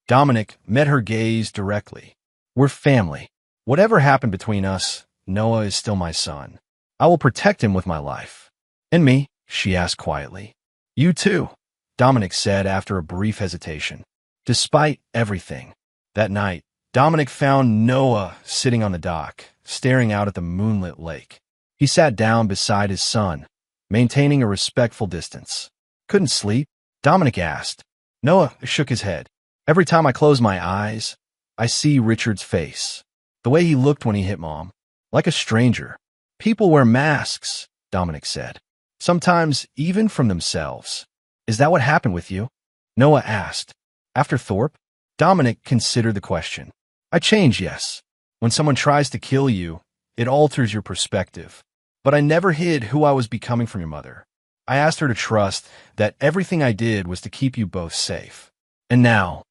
Dominic met her gaze directly. "We're family. Whatever happened between us, Noah is still my son. I will protect him with my life." "And me?" she asked quietly. "You too," Dominic said after a brief hesitation. "Despite everything." That night, Dominic found Noah sitting on the dock, staring out at the moonlit lake. He sat down beside his son, maintaining a respectful distance. "Couldn't sleep?" Dominic asked. Noah shook his head. "Every time I close my eyes, I see Richard's face. The way he looked when he hit Mom. Like a stranger." "People wear masks," Dominic said. "Sometimes even from themselves." "Is that what happened with you?" Noah asked. "After Thorpe?" Dominic considered the question. "I changed, yes. When someone tries to kill you, it alters your perspective. But I never hid who I was becoming from your mother. I asked her to trust that everything I did was to keep you both safe. And now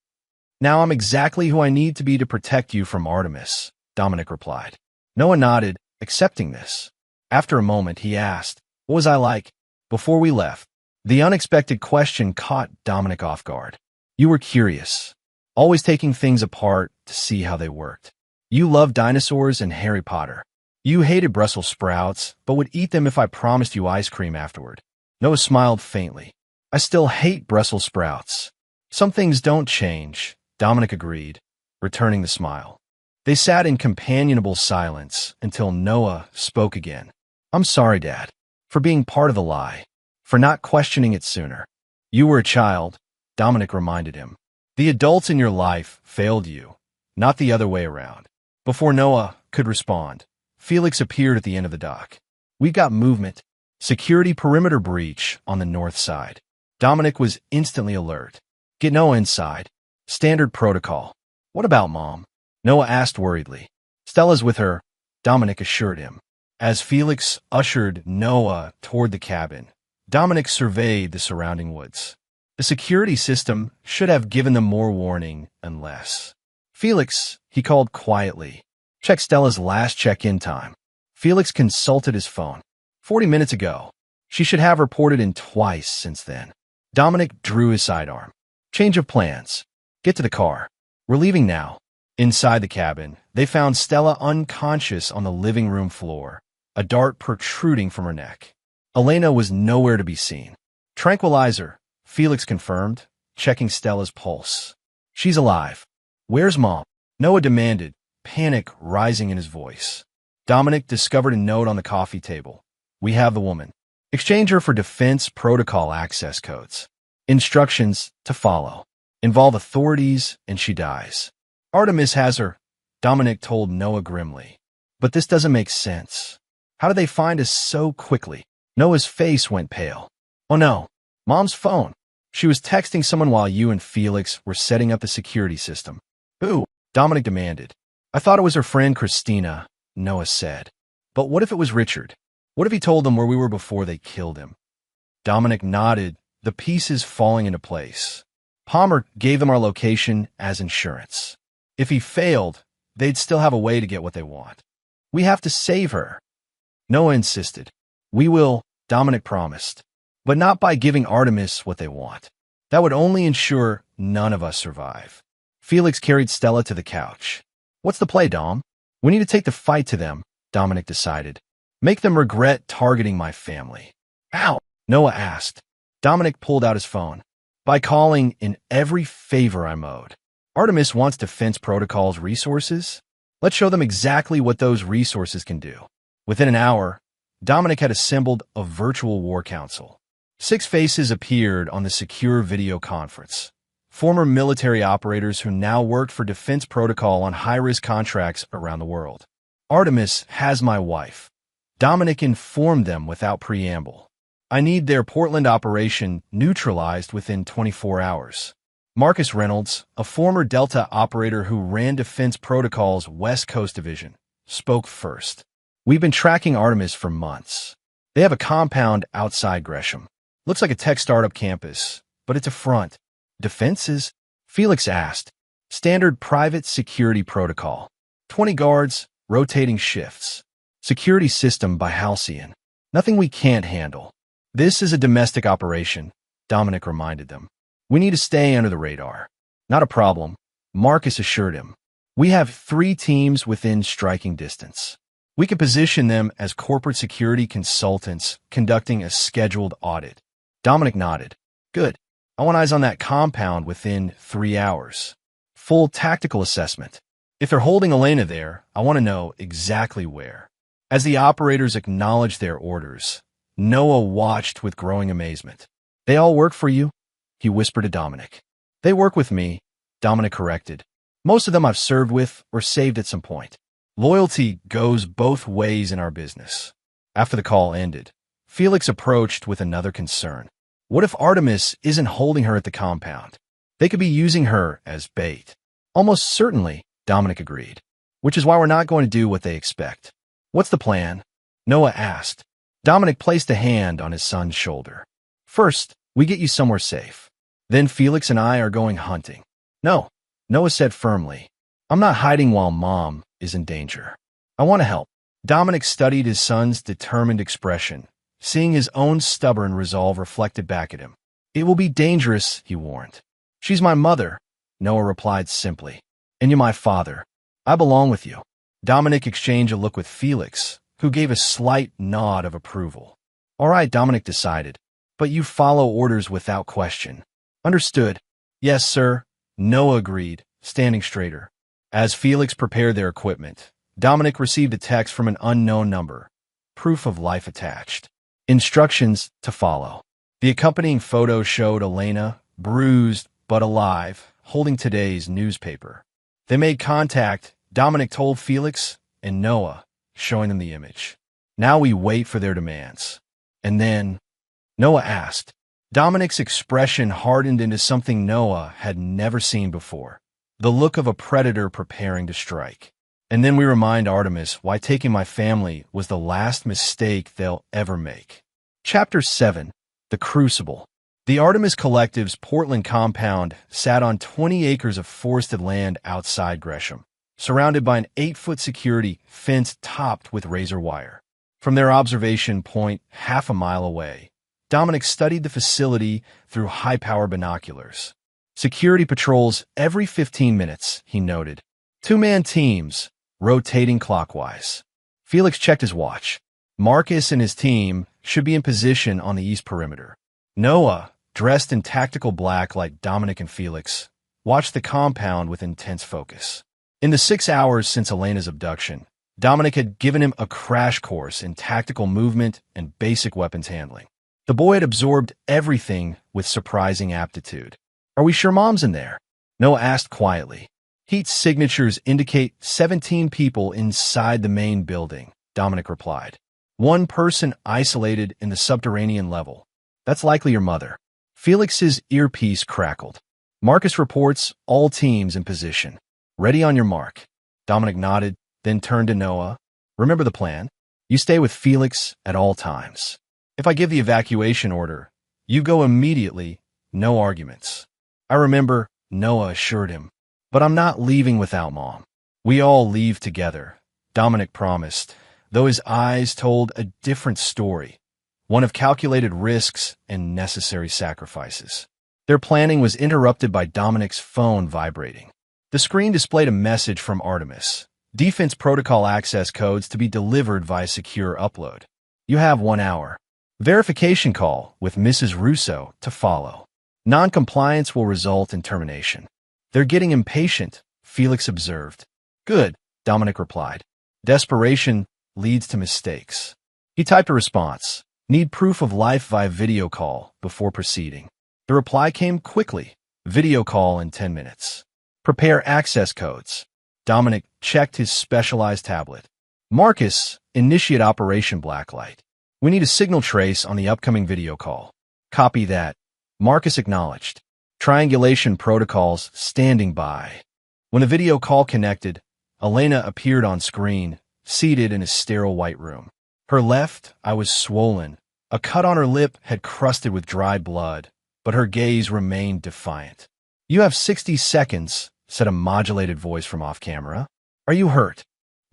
I'm exactly who I need to be to protect you from Artemis," Dominic replied. Noah nodded, accepting this. After a moment, he asked, "What was I like before we left?" The unexpected question caught Dominic off guard. "You were curious, always taking things apart to see how they worked. You loved dinosaurs and Harry Potter. You hated Brussels sprouts, but would eat them if I promised you ice cream afterward." Noah smiled faintly. "I still hate Brussels sprouts." "Some things don't change," Dominic agreed, returning the smile. They sat in companionable silence until Noah spoke again. "I'm sorry, Dad, for being part of the lie, for not questioning it sooner." "You were a child," Dominic reminded him. "The adults in your life failed you, not the other way around." Before Noah could respond, Felix appeared at the end of the dock. "We've got movement. Security perimeter breach on the north side." Dominic was instantly alert. "Get Noah inside. Standard protocol." "What about Mom?" Noah asked worriedly. "Stella's with her," Dominic assured him. As Felix ushered Noah toward the cabin, Dominic surveyed the surrounding woods. The security system should have given them more warning unless. "Felix," he called quietly, "check Stella's last check-in time." Felix consulted his phone. 40 minutes ago. She should have reported in twice since then. Dominic drew his sidearm. "Change of plans. Get to the car. We're leaving now." Inside the cabin, they found Stella unconscious on the living room floor, a dart protruding from her neck. Elena was nowhere to be seen. "Tranquilizer," Felix confirmed, checking Stella's pulse. "She's alive." "Where's Mom?" Noah demanded, panic rising in his voice. Dominic discovered a note on the coffee table. "We have the woman. Exchange her for defense protocol access codes. Instructions to follow. Involve authorities and she dies." "Artemis has her," Dominic told Noah grimly. "But this doesn't make sense. How did they find us so quickly? Noah's face went pale. Oh no, Mom's phone. She was texting someone while you and Felix were setting up the security system. Who? Dominic demanded. I thought it was her friend Christina, Noah said. But what if it was Richard? What if he told them where we were before they killed him? Dominic nodded, the pieces falling into place. Palmer gave them our location as insurance. If he failed, they'd still have a way to get what they want. We have to save her. Noah insisted. We will, Dominic promised. But not by giving Artemis what they want. That would only ensure none of us survive. Felix carried Stella to the couch. What's the play, Dom? We need to take the fight to them, Dominic decided. Make them regret targeting my family. How? Noah asked. Dominic pulled out his phone. By calling in every favor I'm owed. Artemis wants Defense Protocol's resources. Let's show them exactly what those resources can do. Within an hour, Dominic had assembled a virtual war council. 6 faces appeared on the secure video conference. Former military operators who now worked for Defense Protocol on high-risk contracts around the world. Artemis has my wife. Dominic informed them without preamble. I need their Portland operation neutralized within 24 hours. Marcus Reynolds, a former Delta operator who ran Defense Protocol's West Coast Division, spoke first. We've been tracking Artemis for months. They have a compound outside Gresham. Looks like a tech startup campus, but it's a front. Defenses? Felix asked. Standard private security protocol. 20 guards, rotating shifts. Security system by Halcyon. Nothing we can't handle. This is a domestic operation, Dominic reminded them. We need to stay under the radar. Not a problem, Marcus assured him. We have 3 teams within striking distance. We can position them as corporate security consultants conducting a scheduled audit. Dominic nodded. Good. I want eyes on that compound within 3 hours. Full tactical assessment. If they're holding Elena there, I want to know exactly where. As the operators acknowledged their orders, Noah watched with growing amazement. They all work for you? He whispered to Dominic. They work with me, Dominic corrected. Most of them I've served with or saved at some point. Loyalty goes both ways in our business. After the call ended, Felix approached with another concern. What if Artemis isn't holding her at the compound? They could be using her as bait. Almost certainly, Dominic agreed. Which is why we're not going to do what they expect. What's the plan? Noah asked. Dominic placed a hand on his son's shoulder. First, we get you somewhere safe. Then Felix and I are going hunting. No, Noah said firmly. I'm not hiding while Mom is in danger. I want to help. Dominic studied his son's determined expression, seeing his own stubborn resolve reflected back at him. It will be dangerous, he warned. She's my mother, Noah replied simply. And you're my father. I belong with you. Dominic exchanged a look with Felix, who gave a slight nod of approval. All right, Dominic decided, but you follow orders without question. Understood. Yes, sir, Noah agreed, standing straighter. As Felix prepared their equipment, Dominic received a text from an unknown number, proof of life attached. Instructions to follow. The accompanying photo showed Elena, bruised but alive, holding today's newspaper. They made contact, Dominic told Felix and Noah, showing them the image. Now we wait for their demands. And then, Noah asked. Dominic's expression hardened into something Noah had never seen before. The look of a predator preparing to strike. And then we remind Artemis why taking my family was the last mistake they'll ever make. Chapter 7. The Crucible. The Artemis Collective's Portland compound sat on 20 acres of forested land outside Gresham, surrounded by an 8-foot security fence topped with razor wire. From their observation point half a mile away, Dominic studied the facility through high-power binoculars. Security patrols every 15 minutes, he noted. 2-man teams, rotating clockwise. Felix checked his watch. Marcus and his team should be in position on the east perimeter. Noah, dressed in tactical black like Dominic and Felix, watched the compound with intense focus. In the 6 hours since Elena's abduction, Dominic had given him a crash course in tactical movement and basic weapons handling. The boy had absorbed everything with surprising aptitude. Are we sure Mom's in there? Noah asked quietly. Heat signatures indicate 17 people inside the main building, Dominic replied. One person isolated in the subterranean level. That's likely your mother. Felix's earpiece crackled. Marcus reports all teams in position. Ready on your mark. Dominic nodded, then turned to Noah. Remember the plan? You stay with Felix at all times. If I give the evacuation order, you go immediately, no arguments. I remember, Noah assured him. But I'm not leaving without Mom. We all leave together, Dominic promised, though his eyes told a different story, one of calculated risks and necessary sacrifices. Their planning was interrupted by Dominic's phone vibrating. The screen displayed a message from Artemis. Defense protocol access codes to be delivered via secure upload. You have 1 hour. Verification call with Mrs. Russo to follow. Non-compliance will result in termination. They're getting impatient, Felix observed. Good, Dominic replied. Desperation leads to mistakes. He typed a response. Need proof of life via video call before proceeding. The reply came quickly. Video call in 10 minutes. Prepare access codes. Dominic checked his specialized tablet. Marcus, initiate Operation Blacklight. We need a signal trace on the upcoming video call. Copy that. Marcus acknowledged. Triangulation protocols standing by. When the video call connected, Elena appeared on screen, seated in a sterile white room. Her left eye was swollen. A cut on her lip had crusted with dried blood, but her gaze remained defiant. You have 60 seconds, said a modulated voice from off-camera. Are you hurt?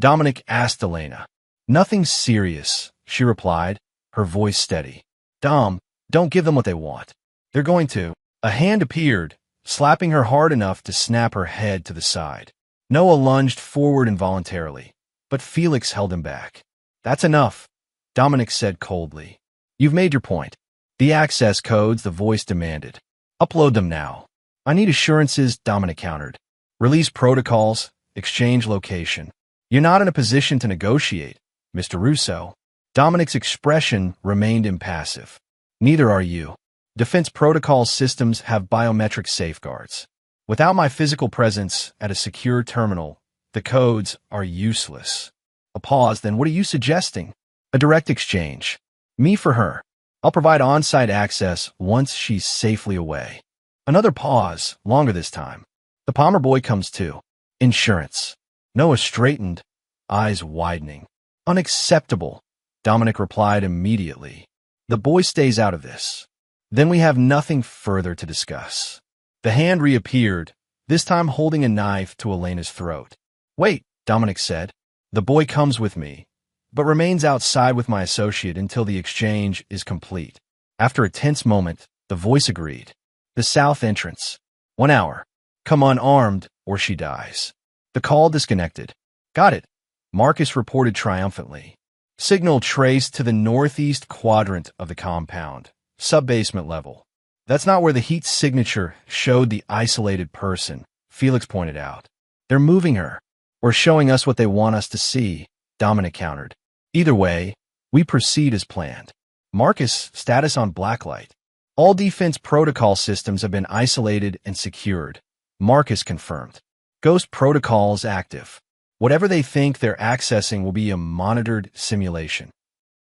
Dominic asked Elena. Nothing serious, she replied, her voice steady. Dom, don't give them what they want. They're going to. A hand appeared, slapping her hard enough to snap her head to the side. Noah lunged forward involuntarily, but Felix held him back. That's enough, Dominic said coldly. You've made your point. The access codes, the voice demanded. Upload them now. I need assurances, Dominic countered. Release protocols, exchange location. You're not in a position to negotiate, Mr. Russo. Dominic's expression remained impassive. Neither are you. Defense protocol systems have biometric safeguards. Without my physical presence at a secure terminal, the codes are useless. A pause, then what are you suggesting? A direct exchange. Me for her. I'll provide on-site access once she's safely away. Another pause, longer this time. The Palmer boy comes too. Insurance. Noah straightened, eyes widening. Unacceptable, Dominic replied immediately. The boy stays out of this. Then we have nothing further to discuss. The hand reappeared, this time holding a knife to Elena's throat. Wait, Dominic said. The boy comes with me, but remains outside with my associate until the exchange is complete. After a tense moment, the voice agreed. The south entrance. 1 hour. Come unarmed, or she dies. The call disconnected. Got it, Marcus reported triumphantly. Signal traced to the northeast quadrant of the compound, sub-basement level. That's not where the heat signature showed the isolated person, Felix pointed out. They're moving her, or showing us what they want us to see, Dominic countered. Either way, we proceed as planned. Marcus, status on Blacklight. All defense protocol systems have been isolated and secured, Marcus confirmed. Ghost protocols active. Whatever they think they're accessing will be a monitored simulation.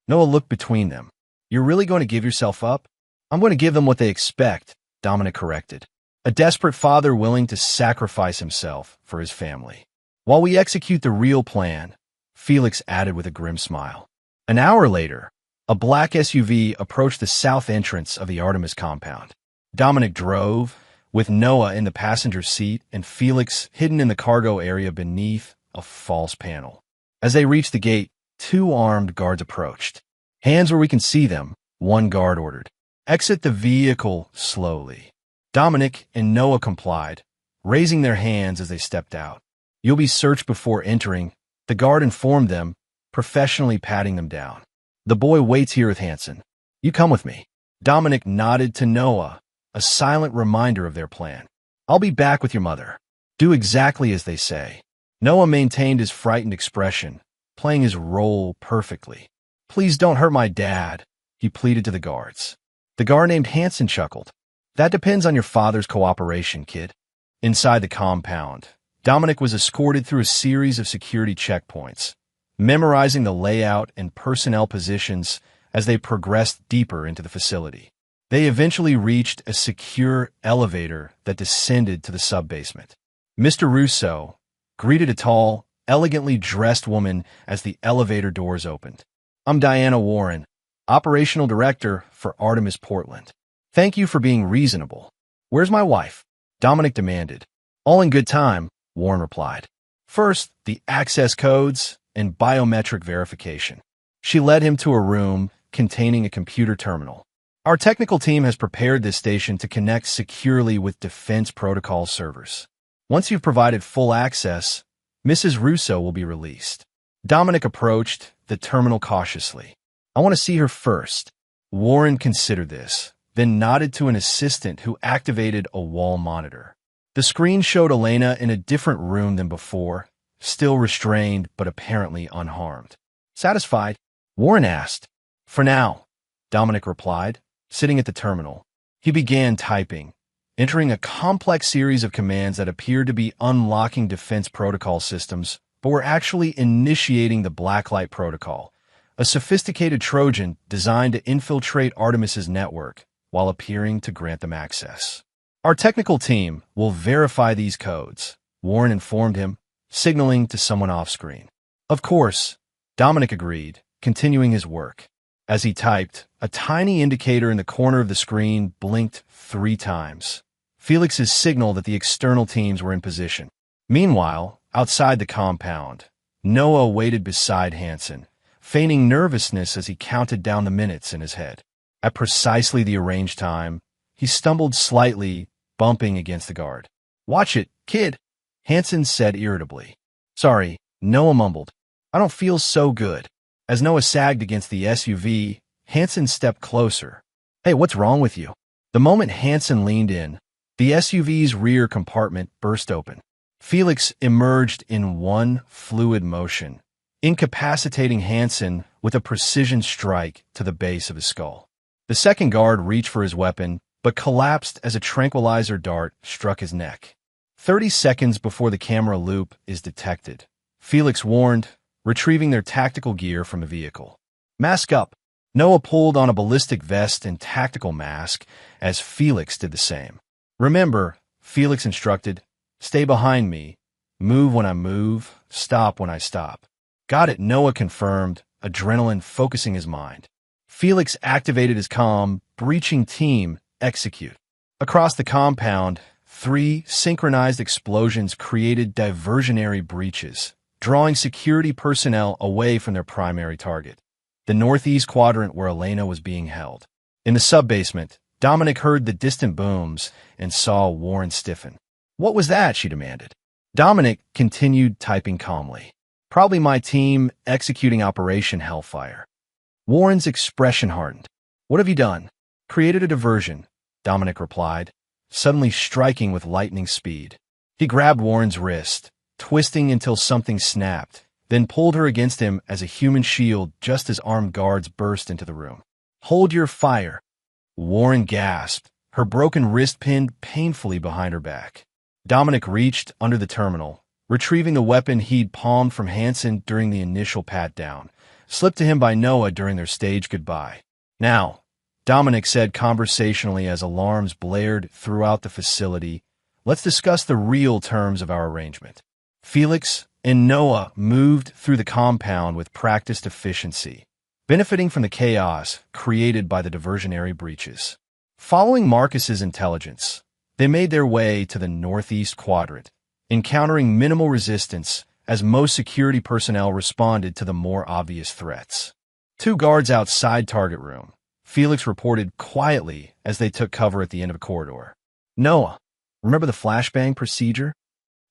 Noah looked between them. You're really going to give yourself up? I'm going to give them what they expect, Dominic corrected. A desperate father willing to sacrifice himself for his family. While we execute the real plan, Felix added with a grim smile. An hour later, a black SUV approached the south entrance of the Artemis compound. Dominic drove, with Noah in the passenger seat and Felix hidden in the cargo area beneath a false panel. As they reached the gate, 2 armed guards approached. Hands where we can see them, one guard ordered. Exit the vehicle slowly. Dominic and Noah complied, raising their hands as they stepped out. You'll be searched before entering, the guard informed them, professionally patting them down. The boy waits here with Hansen. You come with me. Dominic nodded to Noah, a silent reminder of their plan. I'll be back with your mother. Do exactly as they say. Noah maintained his frightened expression, playing his role perfectly. Please don't hurt my dad, he pleaded to the guards. The guard named Hansen chuckled. That depends on your father's cooperation, kid. Inside the compound, Dominic was escorted through a series of security checkpoints. memorizing the layout and personnel positions as they progressed deeper into the facility. They eventually reached a secure elevator that descended to the sub-basement. Mr. Russo greeted a tall, elegantly dressed woman as the elevator doors opened. "I'm Diana Warren, Operational Director for Artemis Portland. Thank you for being reasonable. Where's my wife?" Dominic demanded. "All in good time," Warren replied. "First, the access codes and biometric verification." She led him to a room containing a computer terminal. "Our technical team has prepared this station to connect securely with defense protocol servers. Once you've provided full access, Mrs. Russo will be released." Dominic approached the terminal cautiously. "I want to see her first." Warren considered this, then nodded to an assistant who activated a wall monitor. The screen showed Elena in a different room than before, still restrained but apparently unharmed. "Satisfied?" Warren asked. "For now," Dominic replied, sitting at the terminal. He began typing, entering a complex series of commands that appeared to be unlocking defense protocol systems, but were actually initiating the Blacklight Protocol, a sophisticated Trojan designed to infiltrate Artemis's network while appearing to grant them access. "Our technical team will verify these codes," Warren informed him, signaling to someone off-screen. "Of course," Dominic agreed, continuing his work. As he typed, a tiny indicator in the corner of the screen blinked 3 times. Felix's signal that the external teams were in position. Meanwhile, outside the compound, Noah waited beside Hansen, feigning nervousness as he counted down the minutes in his head. At precisely the arranged time, he stumbled slightly, bumping against the guard. "Watch it, kid," Hansen said irritably. "Sorry," Noah mumbled. "I don't feel so good." As Noah sagged against the SUV, Hansen stepped closer. "Hey, what's wrong with you?" The moment Hansen leaned in, the SUV's rear compartment burst open. Felix emerged in one fluid motion, incapacitating Hansen with a precision strike to the base of his skull. The second guard reached for his weapon, but collapsed as a tranquilizer dart struck his neck. 30 seconds before the camera loop is detected, Felix warned, retrieving their tactical gear from a vehicle. "Mask up." Noah pulled on a ballistic vest and tactical mask as Felix did the same. "Remember," Felix instructed, "stay behind me. Move when I move, stop when I stop." "Got it," Noah confirmed, adrenaline focusing his mind. Felix activated his comm, breaching team, execute. Across the compound, 3 synchronized explosions created diversionary breaches, drawing security personnel away from their primary target, the northeast quadrant where Elena was being held. In the sub-basement, Dominic heard the distant booms and saw Warren stiffen. "What was that?" she demanded. Dominic continued typing calmly. "Probably my team executing Operation Hellfire." Warren's expression hardened. "What have you done?" "Created a diversion," Dominic replied, suddenly striking with lightning speed. He grabbed Warren's wrist, twisting until something snapped, then pulled her against him as a human shield just as armed guards burst into the room. "Hold your fire." Warren gasped, her broken wrist pinned painfully behind her back. Dominic reached under the terminal, retrieving the weapon he'd palmed from Hansen during the initial pat-down, slipped to him by Noah during their stage goodbye. "Now," Dominic said conversationally as alarms blared throughout the facility, "let's discuss the real terms of our arrangement." Felix and Noah moved through the compound with practiced efficiency, benefiting from the chaos created by the diversionary breaches. Following Marcus's intelligence, they made their way to the northeast quadrant, encountering minimal resistance as most security personnel responded to the more obvious threats. 2 guards outside target room, Felix reported quietly as they took cover at the end of a corridor. "Noah, remember the flashbang procedure?"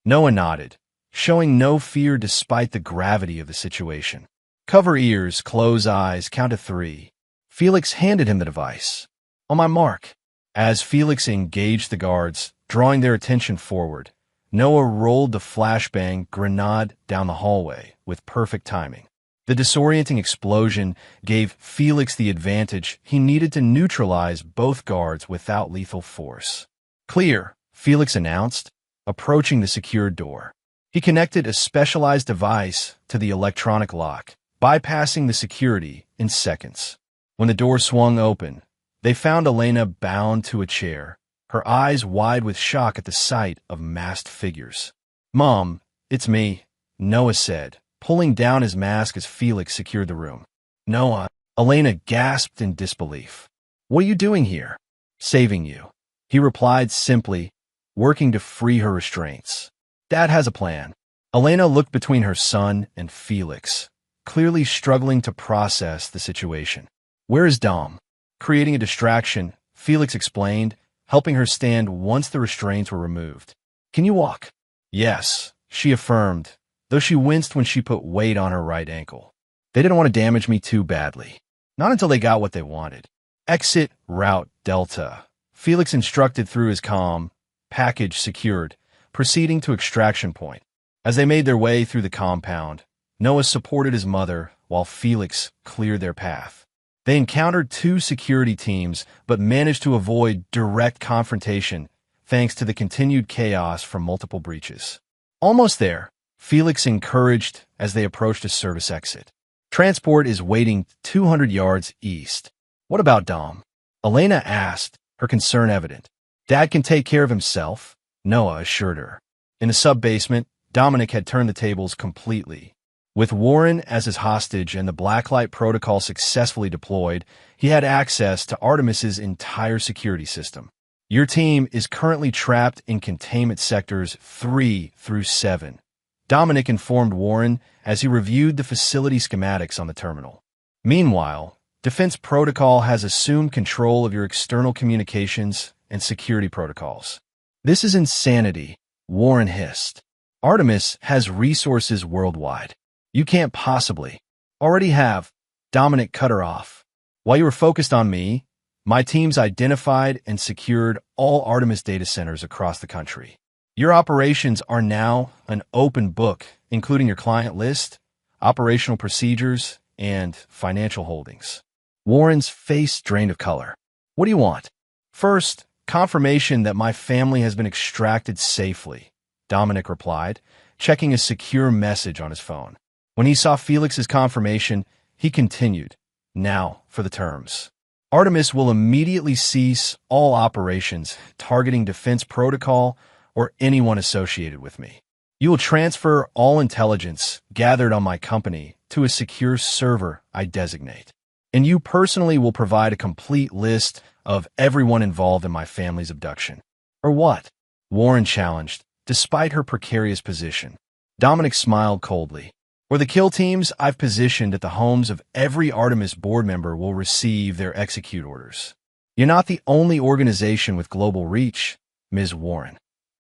Noah nodded, showing no fear despite the gravity of the situation. "Cover ears, close eyes, count to 3. Felix handed him the device. "On my mark." As Felix engaged the guards, drawing their attention forward, Noah rolled the flashbang grenade down the hallway with perfect timing. The disorienting explosion gave Felix the advantage he needed to neutralize both guards without lethal force. "Clear," Felix announced, approaching the secured door. He connected a specialized device to the electronic lock, bypassing the security in seconds. When the door swung open, they found Elena bound to a chair, her eyes wide with shock at the sight of masked figures. "Mom, it's me," Noah said, pulling down his mask as Felix secured the room. "Noah," Elena gasped in disbelief. "What are you doing here?" "Saving you," he replied simply, working to free her restraints. "Dad has a plan." Elena looked between her son and Felix, clearly struggling to process the situation. "Where is Dom?" Creating a distraction, Felix explained, helping her stand once the restraints were removed. "Can you walk?" "Yes," she affirmed, though she winced when she put weight on her right ankle. "They didn't want to damage me too badly. Not until they got what they wanted." "Exit Route Delta," Felix instructed through his comm, package secured, proceeding to extraction point. As they made their way through the compound, Noah supported his mother while Felix cleared their path. They encountered two security teams but managed to avoid direct confrontation thanks to the continued chaos from multiple breaches. Almost there, Felix encouraged as they approached a service exit. "Transport is waiting 200 yards east." "What about Dom?" Elena asked, her concern evident. "Dad can take care of himself," Noah assured her. In the sub-basement, Dominic had turned the tables completely. With Warren as his hostage and the Blacklight protocol successfully deployed, he had access to Artemis's entire security system. "Your team is currently trapped in containment sectors 3 through 7, Dominic informed Warren as he reviewed the facility schematics on the terminal. "Meanwhile, Defense Protocol has assumed control of your external communications and security protocols." "This is insanity," Warren hissed. "Artemis has resources worldwide. You can't possibly." "Already have," Dominic cut her off. "While you were focused on me, my teams identified and secured all Artemis data centers across the country. Your operations are now an open book, including your client list, operational procedures, and financial holdings." Warren's face drained of color. "What do you want?" "First, confirmation that my family has been extracted safely," Dominic replied, checking a secure message on his phone. When he saw Felix's confirmation, he continued, "Now for the terms. Artemis will immediately cease all operations targeting Defense Protocol or anyone associated with me. You will transfer all intelligence gathered on my company to a secure server I designate. And you personally will provide a complete list of everyone involved in my family's abduction." "Or what?" Warren challenged, despite her precarious position. Dominic smiled coldly. "Or the kill teams I've positioned at the homes of every Artemis board member will receive their execute orders. You're not the only organization with global reach, Ms. Warren."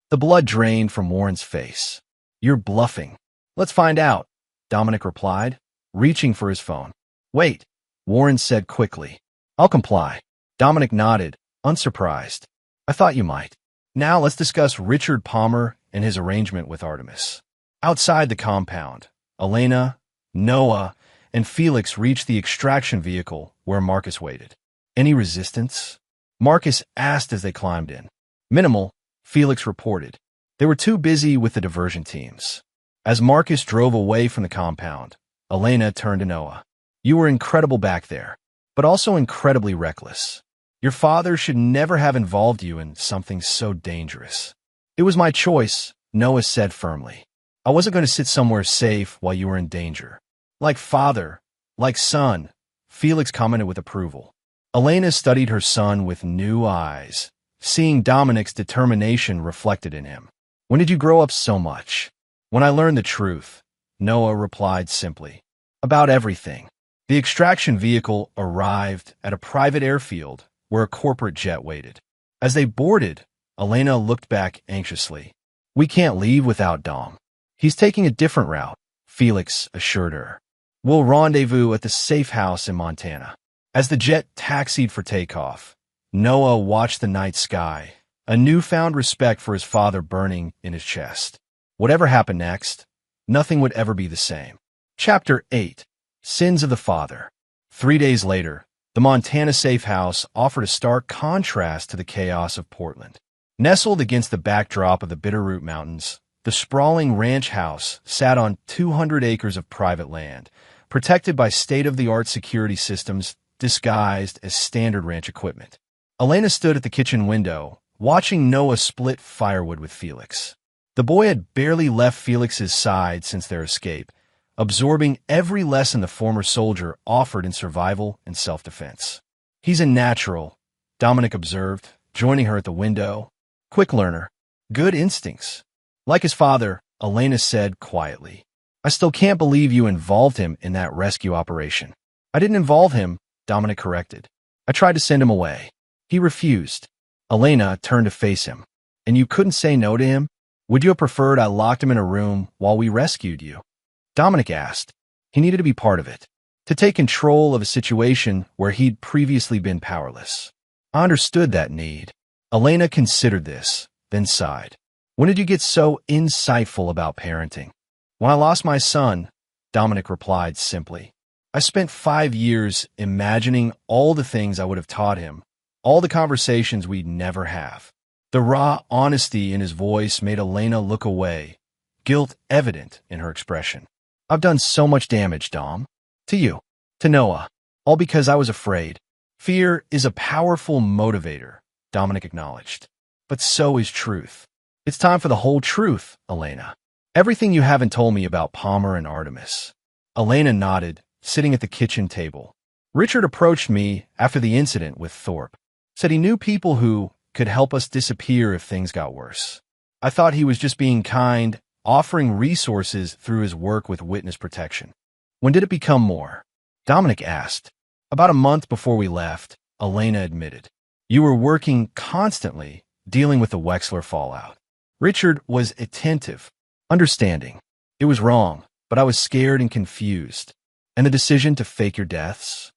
The blood drained from Warren's face. "You're bluffing." "Let's find out," Dominic replied, reaching for his phone. "Wait," Warren said quickly. "I'll comply." Dominic nodded, unsurprised. "I thought you might. Now let's discuss Richard Palmer and his arrangement with Artemis." Outside the compound, Elena, Noah, and Felix reached the extraction vehicle where Marcus waited. "Any resistance?" Marcus asked as they climbed in. "Minimal," Felix reported. They were too busy with the diversion teams. As Marcus drove away from the compound, Elena turned to Noah. "You were incredible back there, but also incredibly reckless. Your father should never have involved you in something so dangerous." "It was my choice," Noah said firmly. "I wasn't going to sit somewhere safe while you were in danger." "Like father, like son," Felix commented with approval. Elena studied her son with new eyes, seeing Dominic's determination reflected in him. "When did you grow up so much?" "When I learned the truth," Noah replied simply. "About everything." The extraction vehicle arrived at a private airfield where a corporate jet waited. As they boarded, Elena looked back anxiously. "We can't leave without Dom. He's taking a different route," Felix assured her. "We'll rendezvous at the safe house in Montana." As the jet taxied for takeoff, Noah watched the night sky, a newfound respect for his father burning in his chest. Whatever happened next, nothing would ever be the same. Chapter 8. Sins of the Father. 3 days later, the Montana safe house offered a stark contrast to the chaos of Portland. Nestled against the backdrop of the Bitterroot Mountains, The sprawling ranch house sat on 200 acres of private land, protected by state-of-the-art security systems disguised as standard ranch equipment. Elena stood at the kitchen window, watching Noah split firewood with Felix. The boy had barely left Felix's side since their escape, absorbing every lesson the former soldier offered in survival and self-defense. "He's a natural," Dominic observed, joining her at the window. "Quick learner. Good instincts." Like his father, Elena said quietly. "I still can't believe you involved him in that rescue operation." "I didn't involve him," Dominic corrected. "I tried to send him away. He refused." Elena turned to face him. "And you couldn't say no to him? Would you have preferred I locked him in a room while we rescued you?" Dominic asked. He needed to be part of it, to take control of a situation where he'd previously been powerless. I understood that need. Elena considered this, then sighed. "When did you get so insightful about parenting?" "When I lost my son," Dominic replied simply. "I spent 5 years imagining all the things I would have taught him, all the conversations we'd never have." The raw honesty in his voice made Elena look away, guilt evident in her expression. "I've done so much damage, Dom. To you. To Noah. All because I was afraid." "Fear is a powerful motivator," Dominic acknowledged. "But so is truth." "It's time for the whole truth, Elena. Everything you haven't told me about Palmer and Artemis." Elena nodded, sitting at the kitchen table. "Richard approached me after the incident with Thorpe. Said he knew people who could help us disappear if things got worse. I thought he was just being kind, offering resources through his work with witness protection." "When did it become more?" Dominic asked. "About a month before we left," Elena admitted. "You were working constantly, dealing with the Wexler fallout. Richard was attentive, understanding. It was wrong, but I was scared and confused. And the decision to fake your deaths?"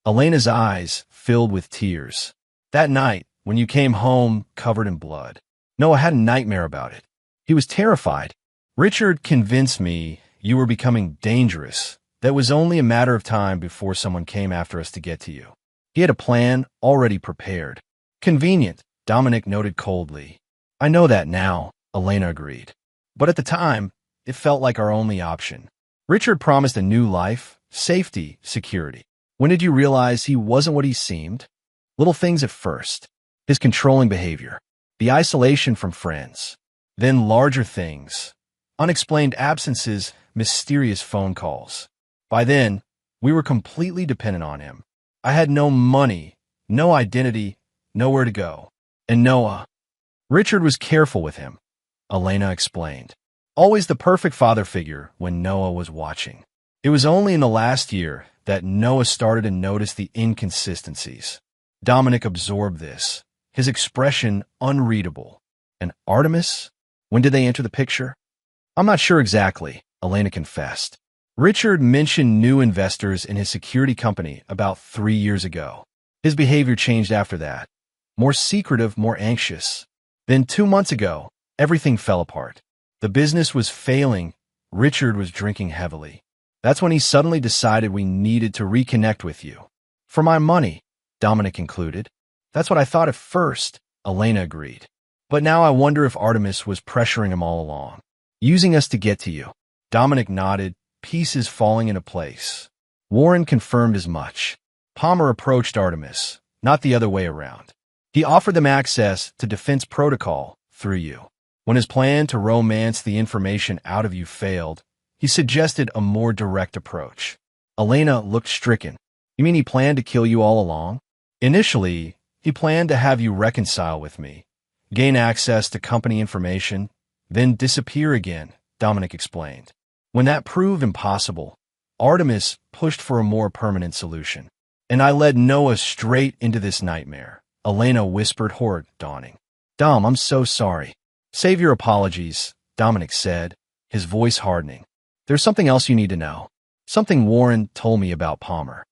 Elena's eyes filled with tears. "That night, when you came home covered in blood, Noah had a nightmare about it. He was terrified. Richard convinced me you were becoming dangerous. That was only a matter of time before someone came after us to get to you. He had a plan already prepared." "Convenient," Dominic noted coldly. "I know that now," Elena agreed. "But at the time, it felt like our only option. Richard promised a new life, safety, security. When did you realize he wasn't what he seemed?" "Little things at first. His controlling behavior, the isolation from friends. Then larger things. Unexplained absences, mysterious phone calls. By then, we were completely dependent on him. I had no money, no identity, nowhere to go. And Noah. Richard was careful with him," Elena explained. "Always the perfect father figure when Noah was watching. It was only in the last year that Noah started to notice the inconsistencies." Dominic absorbed this, his expression unreadable. "And Artemis? When did they enter the picture?" "I'm not sure exactly," Elena confessed. "Richard mentioned new investors in his security company about 3 years ago. His behavior changed after that. More secretive, more anxious. Then 2 months ago, everything fell apart. The business was failing. Richard was drinking heavily. That's when he suddenly decided we needed to reconnect with you." "For my money," Dominic concluded. "That's what I thought at first," Elena agreed. "But now I wonder if Artemis was pressuring him all along, using us to get to you." Dominic nodded, pieces falling into place. Warren confirmed as much. Palmer approached Artemis, not the other way around. He offered them access to defense protocol through you. When his plan to romance the information out of you failed, he suggested a more direct approach. Elena looked stricken. "You mean he planned to kill you all along?" "Initially, he planned to have you reconcile with me, gain access to company information, then disappear again," Dominic explained. "When that proved impossible, Artemis pushed for a more permanent solution. And I led Noah straight into this nightmare," Elena whispered, horror dawning. "Dom, I'm so sorry." "Save your apologies," Dominic said, his voice hardening. "There's something else you need to know. Something Warren told me about Palmer."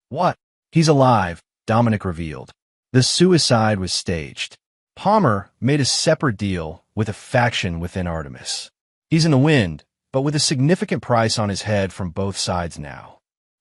"What?" "He's alive," Dominic revealed. "The suicide was staged. Palmer made a separate deal with a faction within Artemis. He's in the wind, but with a significant price on his head from both sides now."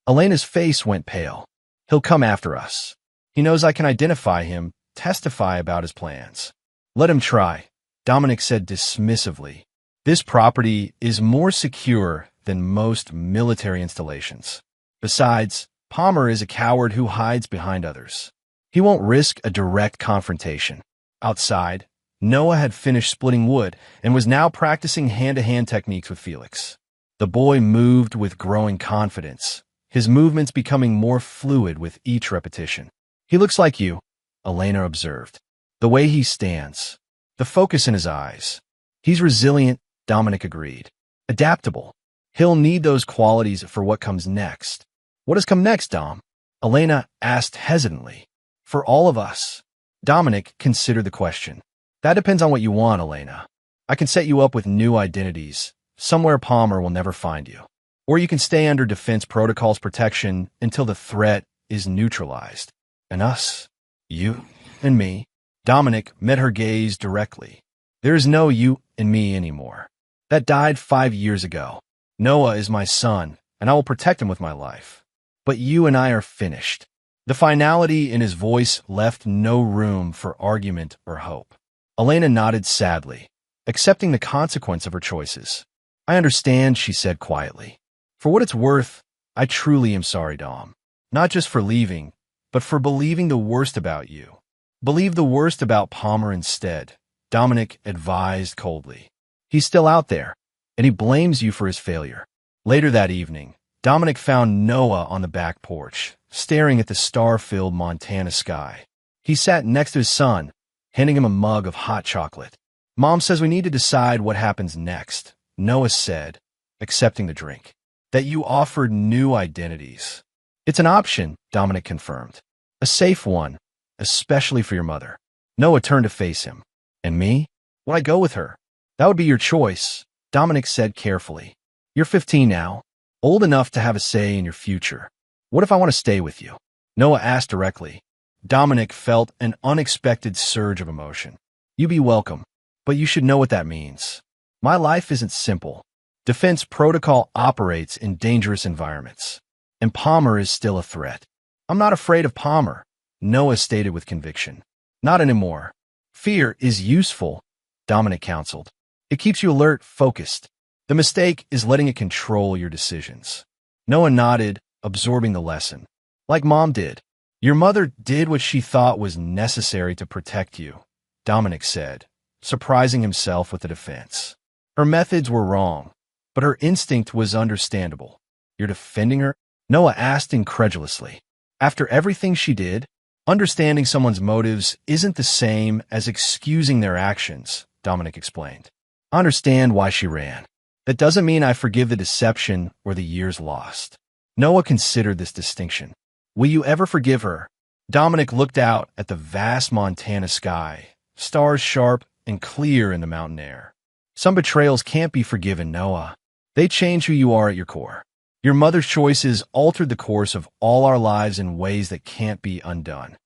Elena's face went pale. "He'll come after us. He knows I can identify him, testify about his plans." "Let him try," Dominic said dismissively. This property is more secure than most military installations. Besides, Palmer is a coward who hides behind others. He won't risk a direct confrontation. Outside, Noah had finished splitting wood and was now practicing hand-to-hand techniques with Felix. The boy moved with growing confidence, his movements becoming more fluid with each repetition. "He looks like you," Elena observed. "The way he stands, the focus in his eyes. He's resilient," Dominic agreed. "Adaptable. He'll need those qualities for what comes next." "What has come next, Dom?" Elena asked hesitantly. "For all of us." Dominic considered the question. "That depends on what you want, Elena. I can set you up with new identities, somewhere Palmer will never find you. Or you can stay under defense protocols protection until the threat is neutralized. And us, you and me." Dominic met her gaze directly. "There is no you and me anymore. That died 5 years ago. Noah is my son, and I will protect him with my life. But you and I are finished." The finality in his voice left no room for argument or hope. Elena nodded sadly, accepting the consequence of her choices. "I understand," she said quietly. "For what it's worth, I truly am sorry, Dom. Not just for leaving, but for believing the worst about you." "Believe the worst about Palmer instead," Dominic advised coldly. "He's still out there, and he blames you for his failure." Later that evening, Dominic found Noah on the back porch, staring at the star-filled Montana sky. He sat next to his son, handing him a mug of hot chocolate. "Mom says we need to decide what happens next," Noah said, accepting the drink. "That you offered new identities." "It's an option," Dominic confirmed. "A safe one, especially for your mother." Noah turned to face him. "And me? Would I go with her?" "That would be your choice," Dominic said carefully. "You're 15 now, old enough to have a say in your future. What if I want to stay with you?" Noah asked directly. Dominic felt an unexpected surge of emotion. "You be welcome, but you should know what that means. My life isn't simple. Defense protocol operates in dangerous environments, and Palmer is still a threat." "I'm not afraid of Palmer," Noah stated with conviction. "Not anymore. Fear is useful," Dominic counseled. "It keeps you alert, focused. The mistake is letting it control your decisions." Noah nodded, absorbing the lesson. "Like Mom did. Your mother did what she thought was necessary to protect you," Dominic said, surprising himself with the defense. "Her methods were wrong, but her instinct was understandable." "You're defending her?" Noah asked incredulously. "After everything she did, understanding someone's motives isn't the same as excusing their actions," Dominic explained. "I understand why she ran. That doesn't mean I forgive the deception or the years lost." Noah considered this distinction. "Will you ever forgive her?" Dominic looked out at the vast Montana sky, stars sharp and clear in the mountain air. "Some betrayals can't be forgiven, Noah. They change who you are at your core. Your mother's choices altered the course of all our lives in ways that can't be undone."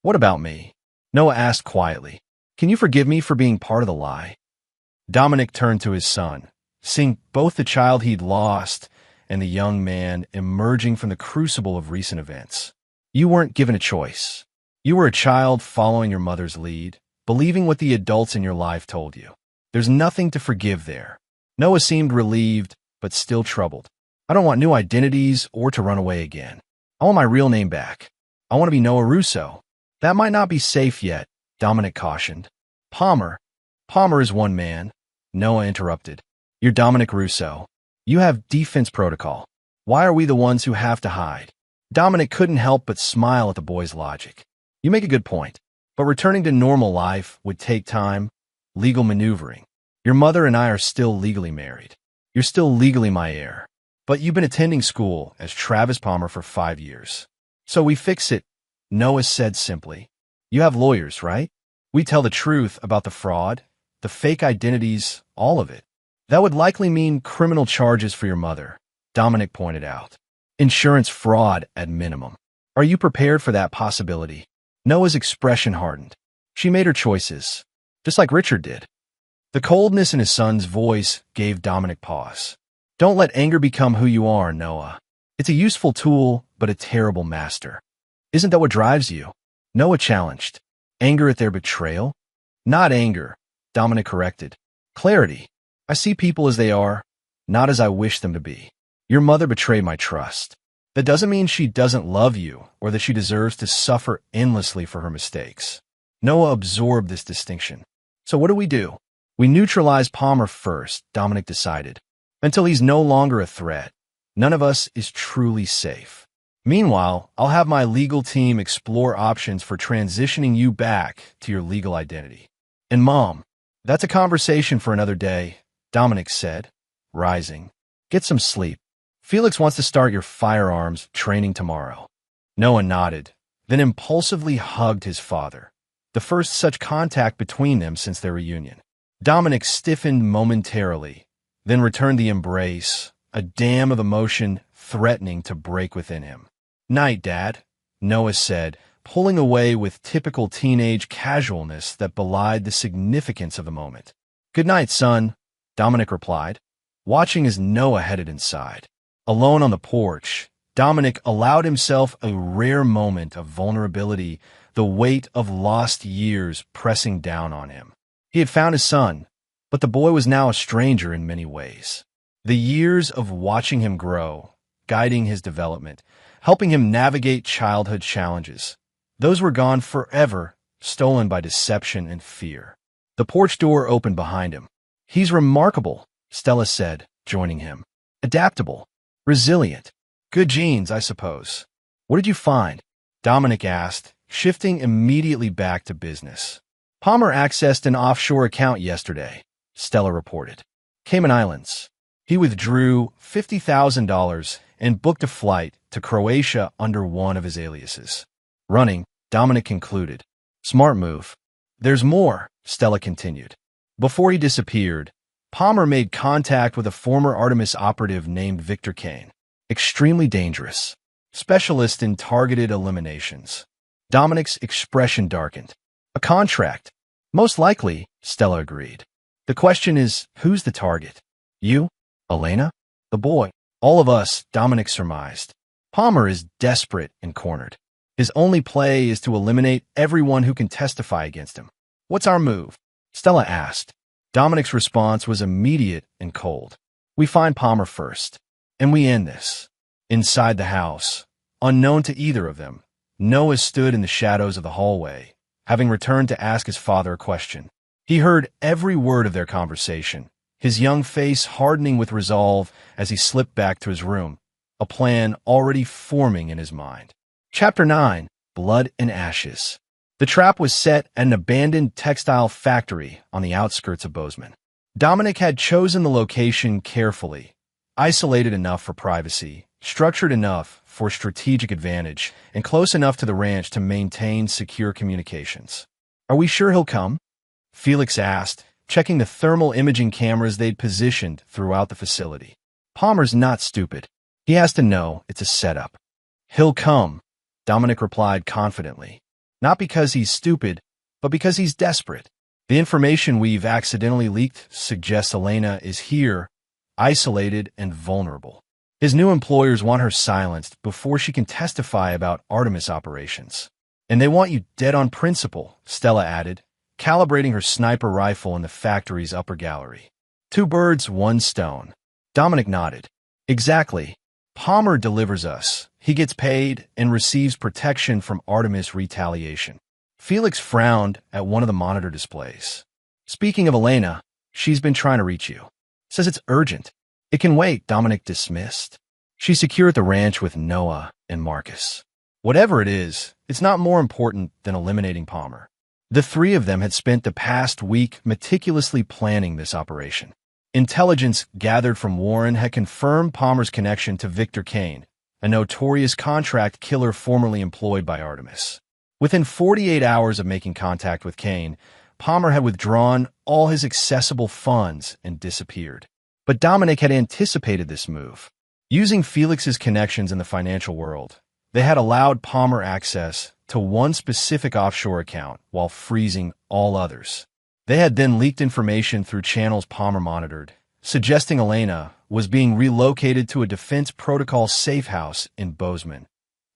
"What about me?" Noah asked quietly. "Can you forgive me for being part of the lie?" Dominic turned to his son, seeing both the child he'd lost and the young man emerging from the crucible of recent events. "You weren't given a choice. You were a child following your mother's lead, believing what the adults in your life told you. There's nothing to forgive there." Noah seemed relieved, but still troubled. "I don't want new identities or to run away again. I want my real name back. I want to be Noah Russo." "That might not be safe yet," Dominic cautioned. Palmer is one man," Noah interrupted. "You're Dominic Russo. You have defense protocol. Why are we the ones who have to hide?" Dominic couldn't help but smile at the boy's logic. "You make a good point, but returning to normal life would take time, legal maneuvering. Your mother and I are still legally married. You're still legally my heir. But you've been attending school as Travis Palmer for 5 years. So we fix it," Noah said simply. "You have lawyers, right? We tell the truth about the fraud, the fake identities, all of it." "That would likely mean criminal charges for your mother," Dominic pointed out. "Insurance fraud at minimum. Are you prepared for that possibility?" Noah's expression hardened. She made her choices, just like Richard did. The coldness in his son's voice gave Dominic pause. "Don't let anger become who you are, Noah. It's a useful tool, but a terrible master." "Isn't that what drives you?" Noah challenged. "Anger at their betrayal?" "Not anger," Dominic corrected. "Clarity. I see people as they are, not as I wish them to be. Your mother betrayed my trust. That doesn't mean she doesn't love you or that she deserves to suffer endlessly for her mistakes. Noah absorbed this distinction. So what do? We neutralize Palmer first, Dominic decided. Until he's no longer a threat, none of us is truly safe. Meanwhile, I'll have my legal team explore options for transitioning you back to your legal identity. And Mom, that's a conversation for another day, Dominic said, rising. Get some sleep. Felix wants to start your firearms training tomorrow. Noah nodded, then impulsively hugged his father, the first such contact between them since their reunion. Dominic stiffened momentarily, then returned the embrace, a dam of emotion threatening to break within him. Night, Dad, Noah said, pulling away with typical teenage casualness that belied the significance of the moment. Good night, son, Dominic replied, watching as Noah headed inside. Alone on the porch, Dominic allowed himself a rare moment of vulnerability, the weight of lost years pressing down on him. He had found his son, but the boy was now a stranger in many ways. The years of watching him grow, guiding his development, helping him navigate childhood challenges, those were gone forever, stolen by deception and fear. The porch door opened behind him. He's remarkable, Stella said, joining him. Adaptable. Resilient. Good genes, I suppose. What did you find? Dominic asked, shifting immediately back to business. Palmer accessed an offshore account yesterday, Stella reported. Cayman Islands. He withdrew $50,000 and booked a flight to Croatia under one of his aliases. Running, Dominic concluded. Smart move. There's more, Stella continued. Before he disappeared, Palmer made contact with a former Artemis operative named Victor Kane. Extremely dangerous. Specialist in targeted eliminations. Dominic's expression darkened. A contract. Most likely, Stella agreed. The question is, who's the target? You? Elena? The boy? All of us, Dominic surmised. Palmer is desperate and cornered. His only play is to eliminate everyone who can testify against him. What's our move? Stella asked. Dominic's response was immediate and cold. We find Palmer first, and we end this. Inside the house, unknown to either of them, Noah stood in the shadows of the hallway, having returned to ask his father a question. He heard every word of their conversation, his young face hardening with resolve as he slipped back to his room, a plan already forming in his mind. Chapter 9, Blood and Ashes. The trap was set at an abandoned textile factory on the outskirts of Bozeman. Dominic had chosen the location carefully, isolated enough for privacy, structured enough for strategic advantage, and close enough to the ranch to maintain secure communications. Are we sure he'll come? Felix asked, checking the thermal imaging cameras they'd positioned throughout the facility. Palmer's not stupid. He has to know it's a setup. He'll come, Dominic replied confidently. Not because he's stupid, but because he's desperate. The information we've accidentally leaked suggests Elena is here, isolated and vulnerable. His new employers want her silenced before she can testify about Artemis operations. And they want you dead on principle, Stella added, calibrating her sniper rifle in the factory's upper gallery. 2 birds, 1 stone. Dominic nodded. Exactly. Palmer delivers us. He gets paid and receives protection from Artemis retaliation. Felix frowned at one of the monitor displays. Speaking of Elena, she's been trying to reach you. Says it's urgent. It can wait, Dominic dismissed. She's secure at the ranch with Noah and Marcus. Whatever it is, it's not more important than eliminating Palmer. The 3 of them had spent the past week meticulously planning this operation. Intelligence gathered from Warren had confirmed Palmer's connection to Victor Kane, a notorious contract killer formerly employed by Artemis. Within 48 hours of making contact with Kane, Palmer had withdrawn all his accessible funds and disappeared. But Dominic had anticipated this move. Using Felix's connections in the financial world, they had allowed Palmer access to one specific offshore account while freezing all others. They had then leaked information through channels Palmer monitored, suggesting Elena was being relocated to a defense protocol safe house in Bozeman,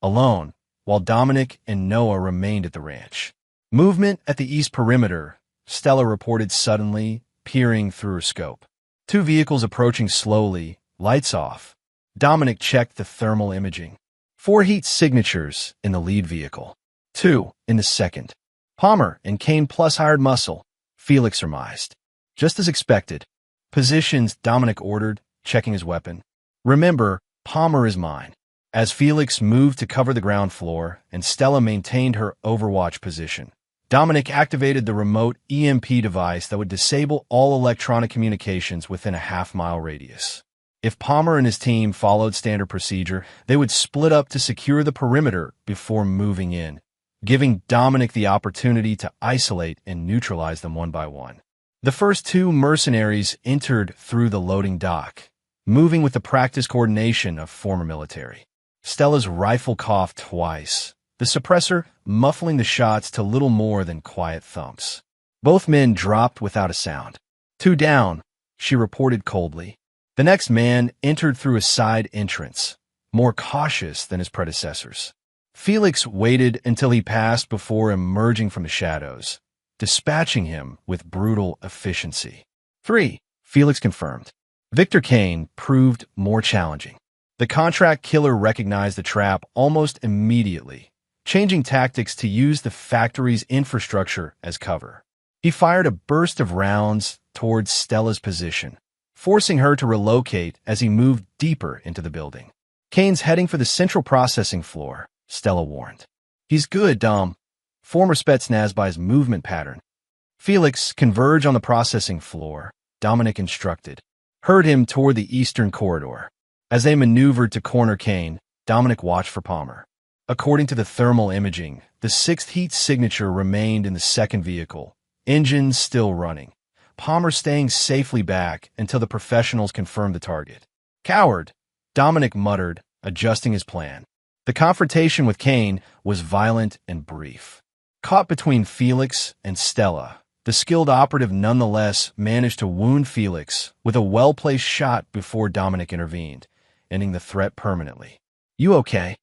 alone, while Dominic and Noah remained at the ranch. Movement at the east perimeter, Stella reported suddenly, peering through her scope. Two vehicles approaching slowly, lights off. Dominic checked the thermal imaging. 4 heat signatures in the lead vehicle. 2 in the second. Palmer and Kane plus hired muscle, Felix surmised. Just as expected. Positions, Dominic ordered, checking his weapon. Remember, Palmer is mine. As Felix moved to cover the ground floor and Stella maintained her overwatch position, Dominic activated the remote EMP device that would disable all electronic communications within a half-mile radius. If Palmer and his team followed standard procedure, they would split up to secure the perimeter before moving in, giving Dominic the opportunity to isolate and neutralize them one by one. The first 2 mercenaries entered through the loading dock, moving with the practice coordination of former military. Stella's rifle coughed twice, the suppressor muffling the shots to little more than quiet thumps. Both men dropped without a sound. 2 down, she reported coldly. The next man entered through a side entrance, more cautious than his predecessors. Felix waited until he passed before emerging from the shadows, dispatching him with brutal efficiency. 3, Felix confirmed. Victor Kane proved more challenging. The contract killer recognized the trap almost immediately, changing tactics to use the factory's infrastructure as cover. He fired a burst of rounds towards Stella's position, forcing her to relocate as he moved deeper into the building. Kane's heading for the central processing floor, Stella warned. He's good, Dom. Former Spetsnaz by his movement pattern. Felix, converge on the processing floor, Dominic instructed. Herd him toward the eastern corridor. As they maneuvered to corner Kane, Dominic watched for Palmer. According to the thermal imaging, the 6th heat signature remained in the second vehicle, engines still running. Palmer staying safely back until the professionals confirmed the target. Coward, Dominic muttered, adjusting his plan. The confrontation with Kane was violent and brief. Caught between Felix and Stella, the skilled operative nonetheless managed to wound Felix with a well-placed shot before Dominic intervened, ending the threat permanently. You okay?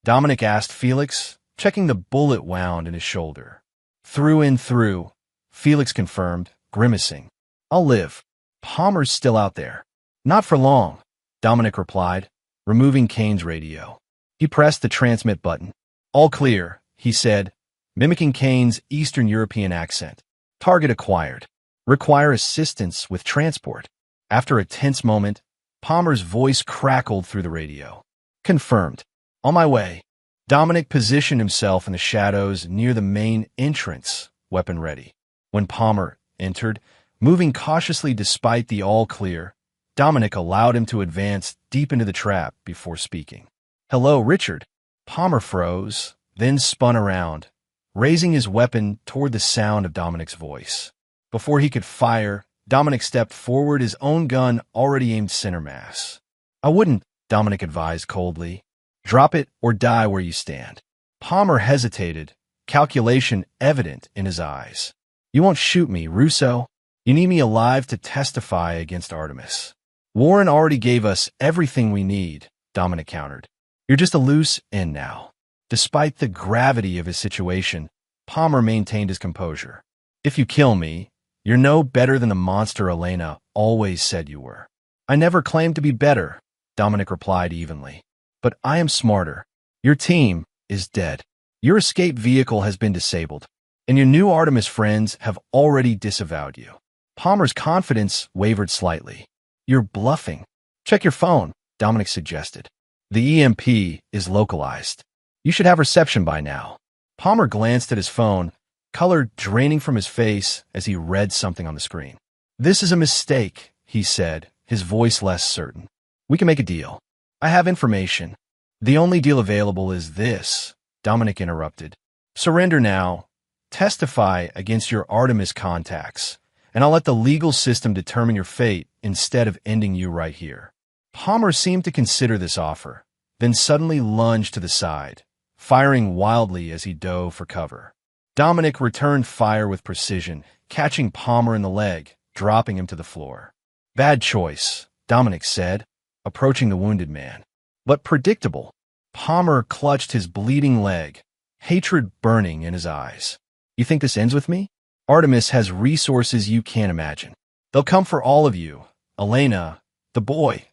Dominic asked Felix, checking the bullet wound in his shoulder. Through and through, Felix confirmed, grimacing. I'll live. Palmer's still out there. Not for long, Dominic replied, removing Kane's radio. He pressed the transmit button. All clear, he said, mimicking Kane's Eastern European accent. Target acquired. Require assistance with transport. After a tense moment, Palmer's voice crackled through the radio. Confirmed. On my way. Dominic positioned himself in the shadows near the main entrance, weapon ready. When Palmer entered, moving cautiously despite the all clear, Dominic allowed him to advance deep into the trap before speaking. Hello, Richard. Palmer froze, then spun around, raising his weapon toward the sound of Dominic's voice. Before he could fire, Dominic stepped forward, his own gun already aimed center mass. I wouldn't, Dominic advised coldly. Drop it or die where you stand. Palmer hesitated, calculation evident in his eyes. You won't shoot me, Russo. You need me alive to testify against Artemis. Warren already gave us everything we need, Dominic countered. You're just a loose end now. Despite the gravity of his situation, Palmer maintained his composure. If you kill me, you're no better than the monster Elena always said you were. I never claimed to be better, Dominic replied evenly. But I am smarter. Your team is dead. Your escape vehicle has been disabled, and your new Artemis friends have already disavowed you. Palmer's confidence wavered slightly. You're bluffing. Check your phone, Dominic suggested. The EMP is localized. You should have reception by now. Palmer glanced at his phone, color draining from his face as he read something on the screen. This is a mistake, he said, his voice less certain. We can make a deal. I have information. The only deal available is this, Dominic interrupted. Surrender now. Testify against your Artemis contacts, and I'll let the legal system determine your fate instead of ending you right here. Palmer seemed to consider this offer, then suddenly lunged to the side, firing wildly as he dove for cover. Dominic returned fire with precision, catching Palmer in the leg, dropping him to the floor. Bad choice, Dominic said, approaching the wounded man. But predictable. Palmer clutched his bleeding leg, hatred burning in his eyes. You think this ends with me? Artemis has resources you can't imagine. They'll come for all of you, Elena, the boy,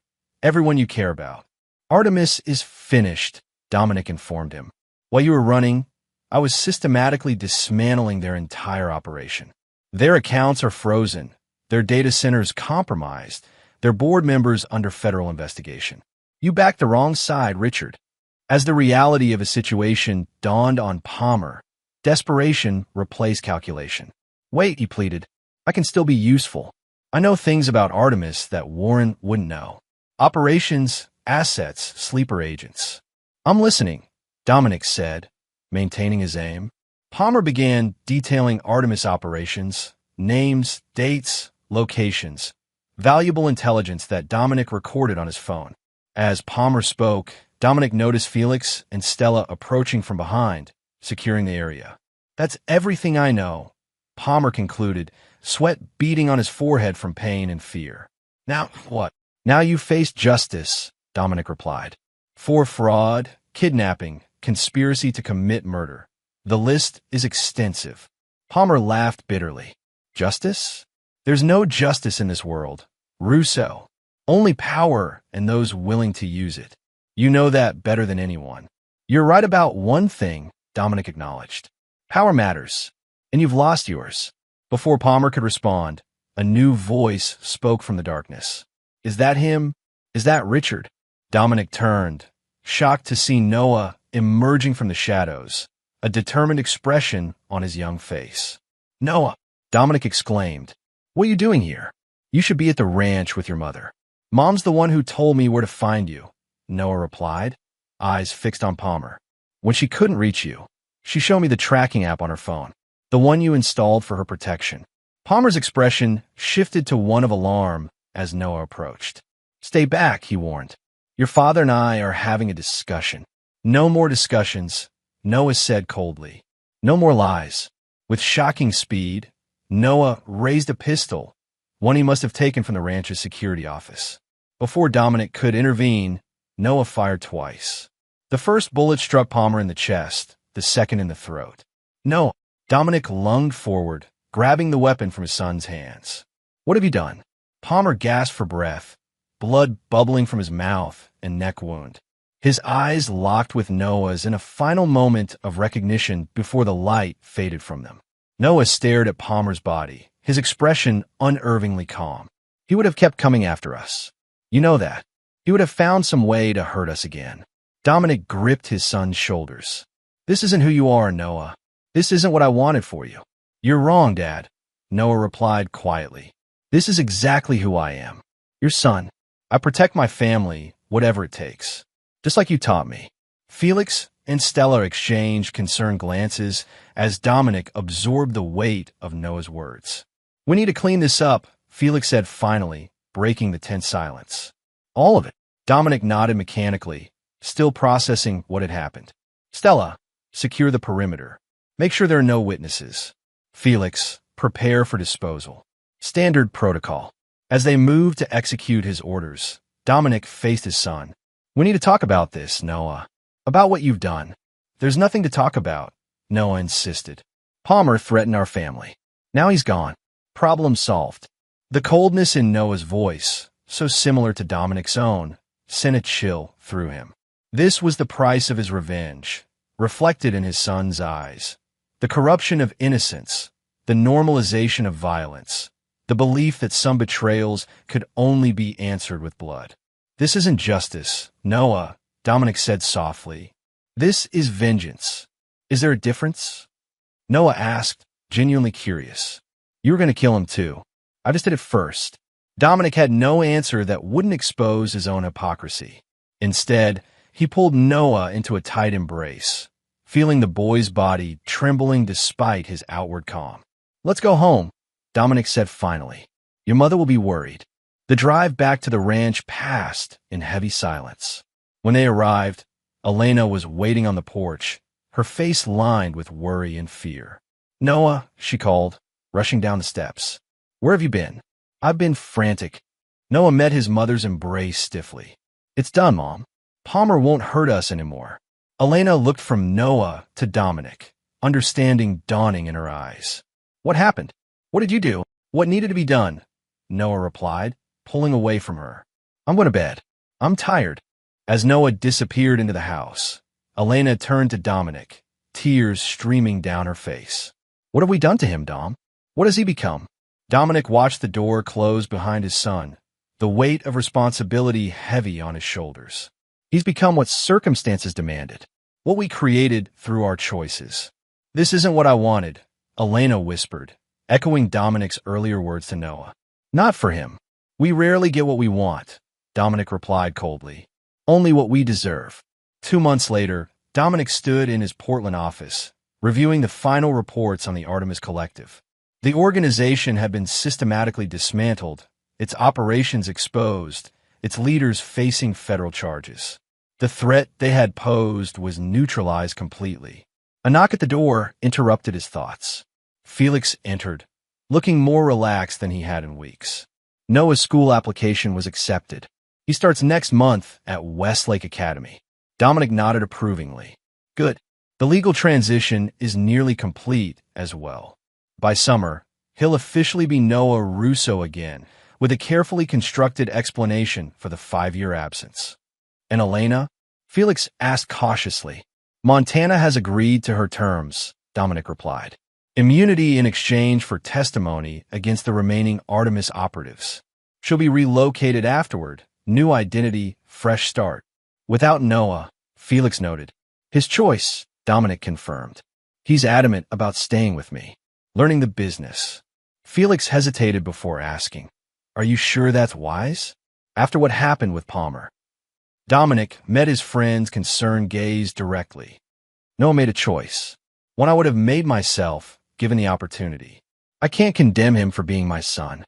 everyone you care about. Artemis is finished, Dominic informed him. While you were running, I was systematically dismantling their entire operation. Their accounts are frozen, their data centers compromised, their board members under federal investigation. You backed the wrong side, Richard. As the reality of a situation dawned on Palmer, desperation replaced calculation. Wait, he pleaded. I can still be useful. I know things about Artemis that Warren wouldn't know. Operations, assets, sleeper agents. I'm listening, Dominic said, maintaining his aim. Palmer began detailing Artemis operations, names, dates, locations, valuable intelligence that Dominic recorded on his phone. As Palmer spoke, Dominic noticed Felix and Stella approaching from behind, securing the area. That's everything I know, Palmer concluded, sweat beading on his forehead from pain and fear. Now what? Now you face justice, Dominic replied. For fraud, kidnapping, conspiracy to commit murder. The list is extensive. Palmer laughed bitterly. Justice? There's no justice in this world. Rousseau. Only power and those willing to use it. You know that better than anyone. You're right about one thing, Dominic acknowledged. Power matters, and you've lost yours. Before Palmer could respond, a new voice spoke from the darkness. Is that him? Is that Richard? Dominic turned, shocked to see Noah emerging from the shadows, a determined expression on his young face. Noah, Dominic exclaimed. What are you doing here? You should be at the ranch with your mother. Mom's the one who told me where to find you, Noah replied, eyes fixed on Palmer. When she couldn't reach you, she showed me the tracking app on her phone, the one you installed for her protection. Palmer's expression shifted to one of alarm as Noah approached. Stay back, he warned. Your father and I are having a discussion. No more discussions, Noah said coldly. No more lies. With shocking speed, Noah raised a pistol, one he must have taken from the ranch's security office. Before Dominic could intervene, Noah fired twice. The first bullet struck Palmer in the chest, the second in the throat. No, Dominic lunged forward, grabbing the weapon from his son's hands. What have you done? Palmer gasped for breath, blood bubbling from his mouth and neck wound. His eyes locked with Noah's in a final moment of recognition before the light faded from them. Noah stared at Palmer's body, his expression unervingly calm. He would have kept coming after us. You know that. He would have found some way to hurt us again. Dominic gripped his son's shoulders. This isn't who you are, Noah. This isn't what I wanted for you. You're wrong, Dad, Noah replied quietly. This is exactly who I am. Your son. I protect my family, whatever it takes. Just like you taught me. Felix and Stella exchanged concerned glances as Dominic absorbed the weight of Noah's words. We need to clean this up, Felix said finally, breaking the tense silence. All of it. Dominic nodded mechanically, still processing what had happened. Stella, secure the perimeter. Make sure there are no witnesses. Felix, prepare for disposal. Standard protocol. As they moved to execute his orders, Dominic faced his son. We need to talk about this, Noah. About what you've done. There's nothing to talk about, Noah insisted. Palmer threatened our family. Now he's gone. Problem solved. The coldness in Noah's voice, so similar to Dominic's own, sent a chill through him. This was the price of his revenge, reflected in his son's eyes. The corruption of innocence, the normalization of violence, the belief that some betrayals could only be answered with blood. This isn't justice, Noah, Dominic said softly. This is vengeance. Is there a difference? Noah asked, genuinely curious. You were going to kill him too. I just did it first. Dominic had no answer that wouldn't expose his own hypocrisy. Instead, he pulled Noah into a tight embrace, feeling the boy's body trembling despite his outward calm. Let's go home, Dominic said finally. Your mother will be worried. The drive back to the ranch passed in heavy silence. When they arrived, Elena was waiting on the porch, her face lined with worry and fear. Noah, she called, rushing down the steps. Where have you been? I've been frantic. Noah met his mother's embrace stiffly. It's done, Mom. Palmer won't hurt us anymore. Elena looked from Noah to Dominic, understanding dawning in her eyes. What happened? What did you do? What needed to be done? Noah replied, pulling away from her. I'm going to bed. I'm tired. As Noah disappeared into the house, Elena turned to Dominic, tears streaming down her face. What have we done to him, Dom? What has he become? Dominic watched the door close behind his son, the weight of responsibility heavy on his shoulders. He's become what circumstances demanded, what we created through our choices. This isn't what I wanted, Elena whispered, echoing Dominic's earlier words to Noah. Not for him. We rarely get what we want, Dominic replied coldly. Only what we deserve. 2 months later, Dominic stood in his Portland office, reviewing the final reports on the Artemis Collective. The organization had been systematically dismantled, its operations exposed, its leaders facing federal charges. The threat they had posed was neutralized completely. A knock at the door interrupted his thoughts. Felix entered, looking more relaxed than he had in weeks. Noah's school application was accepted. He starts next month at Westlake Academy. Dominic nodded approvingly. Good. The legal transition is nearly complete as well. By summer, he'll officially be Noah Russo again, with a carefully constructed explanation for the 5-year absence. And Elena? Felix asked cautiously. Montana has agreed to her terms, Dominic replied. Immunity in exchange for testimony against the remaining Artemis operatives. She'll be relocated afterward. New identity, fresh start. Without Noah, Felix noted. His choice, Dominic confirmed. He's adamant about staying with me, learning the business. Felix hesitated before asking, Are you sure that's wise? After what happened with Palmer. Dominic met his friend's concerned gaze directly. Noah made a choice, one I would have made myself, given the opportunity. I can't condemn him for being my son.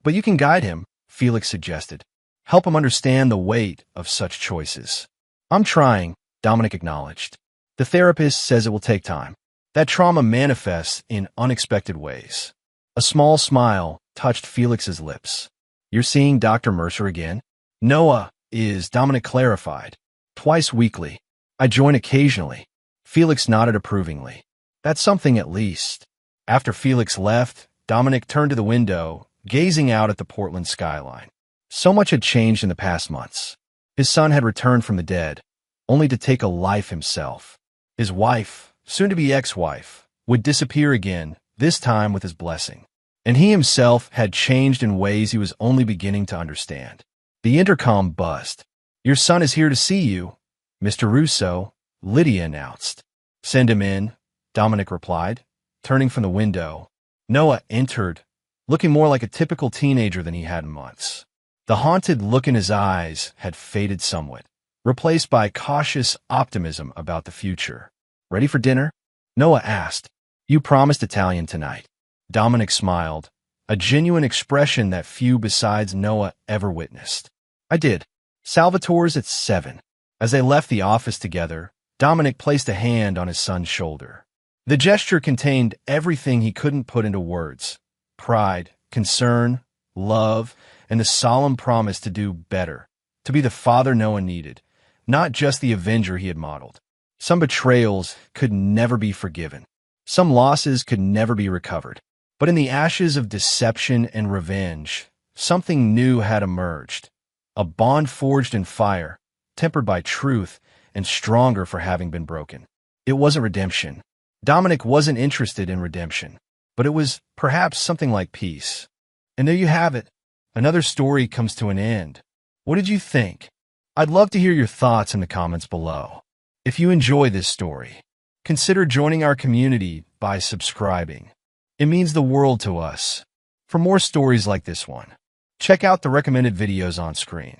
But you can guide him, Felix suggested. Help him understand the weight of such choices. I'm trying, Dominic acknowledged. The therapist says it will take time. That trauma manifests in unexpected ways. A small smile touched Felix's lips. You're seeing Dr. Mercer again? Noah is, Dominic clarified. Twice weekly. I join occasionally. Felix nodded approvingly. That's something at least. After Felix left, Dominic turned to the window, gazing out at the Portland skyline. So much had changed in the past months. His son had returned from the dead, only to take a life himself. His wife, soon-to-be ex-wife, would disappear again, this time with his blessing. And he himself had changed in ways he was only beginning to understand. The intercom buzzed. Your son is here to see you, Mr. Russo, Lydia announced. Send him in, Dominic replied, turning from the window. Noah entered, looking more like a typical teenager than he had in months. The haunted look in his eyes had faded somewhat, replaced by cautious optimism about the future. Ready for dinner? Noah asked. You promised Italian tonight. Dominic smiled, a genuine expression that few besides Noah ever witnessed. I did. Salvatore's at 7. As they left the office together, Dominic placed a hand on his son's shoulder. The gesture contained everything he couldn't put into words. Pride, concern, love, and the solemn promise to do better, to be the father Noah needed, not just the avenger he had modeled. Some betrayals could never be forgiven. Some losses could never be recovered. But in the ashes of deception and revenge, something new had emerged. A bond forged in fire, tempered by truth, and stronger for having been broken. It wasn't redemption. Dominic wasn't interested in redemption, but it was perhaps something like peace. And there you have it. Another story comes to an end. What did you think? I'd love to hear your thoughts in the comments below. If you enjoy this story, consider joining our community by subscribing. It means the world to us. For more stories like this one, check out the recommended videos on screen.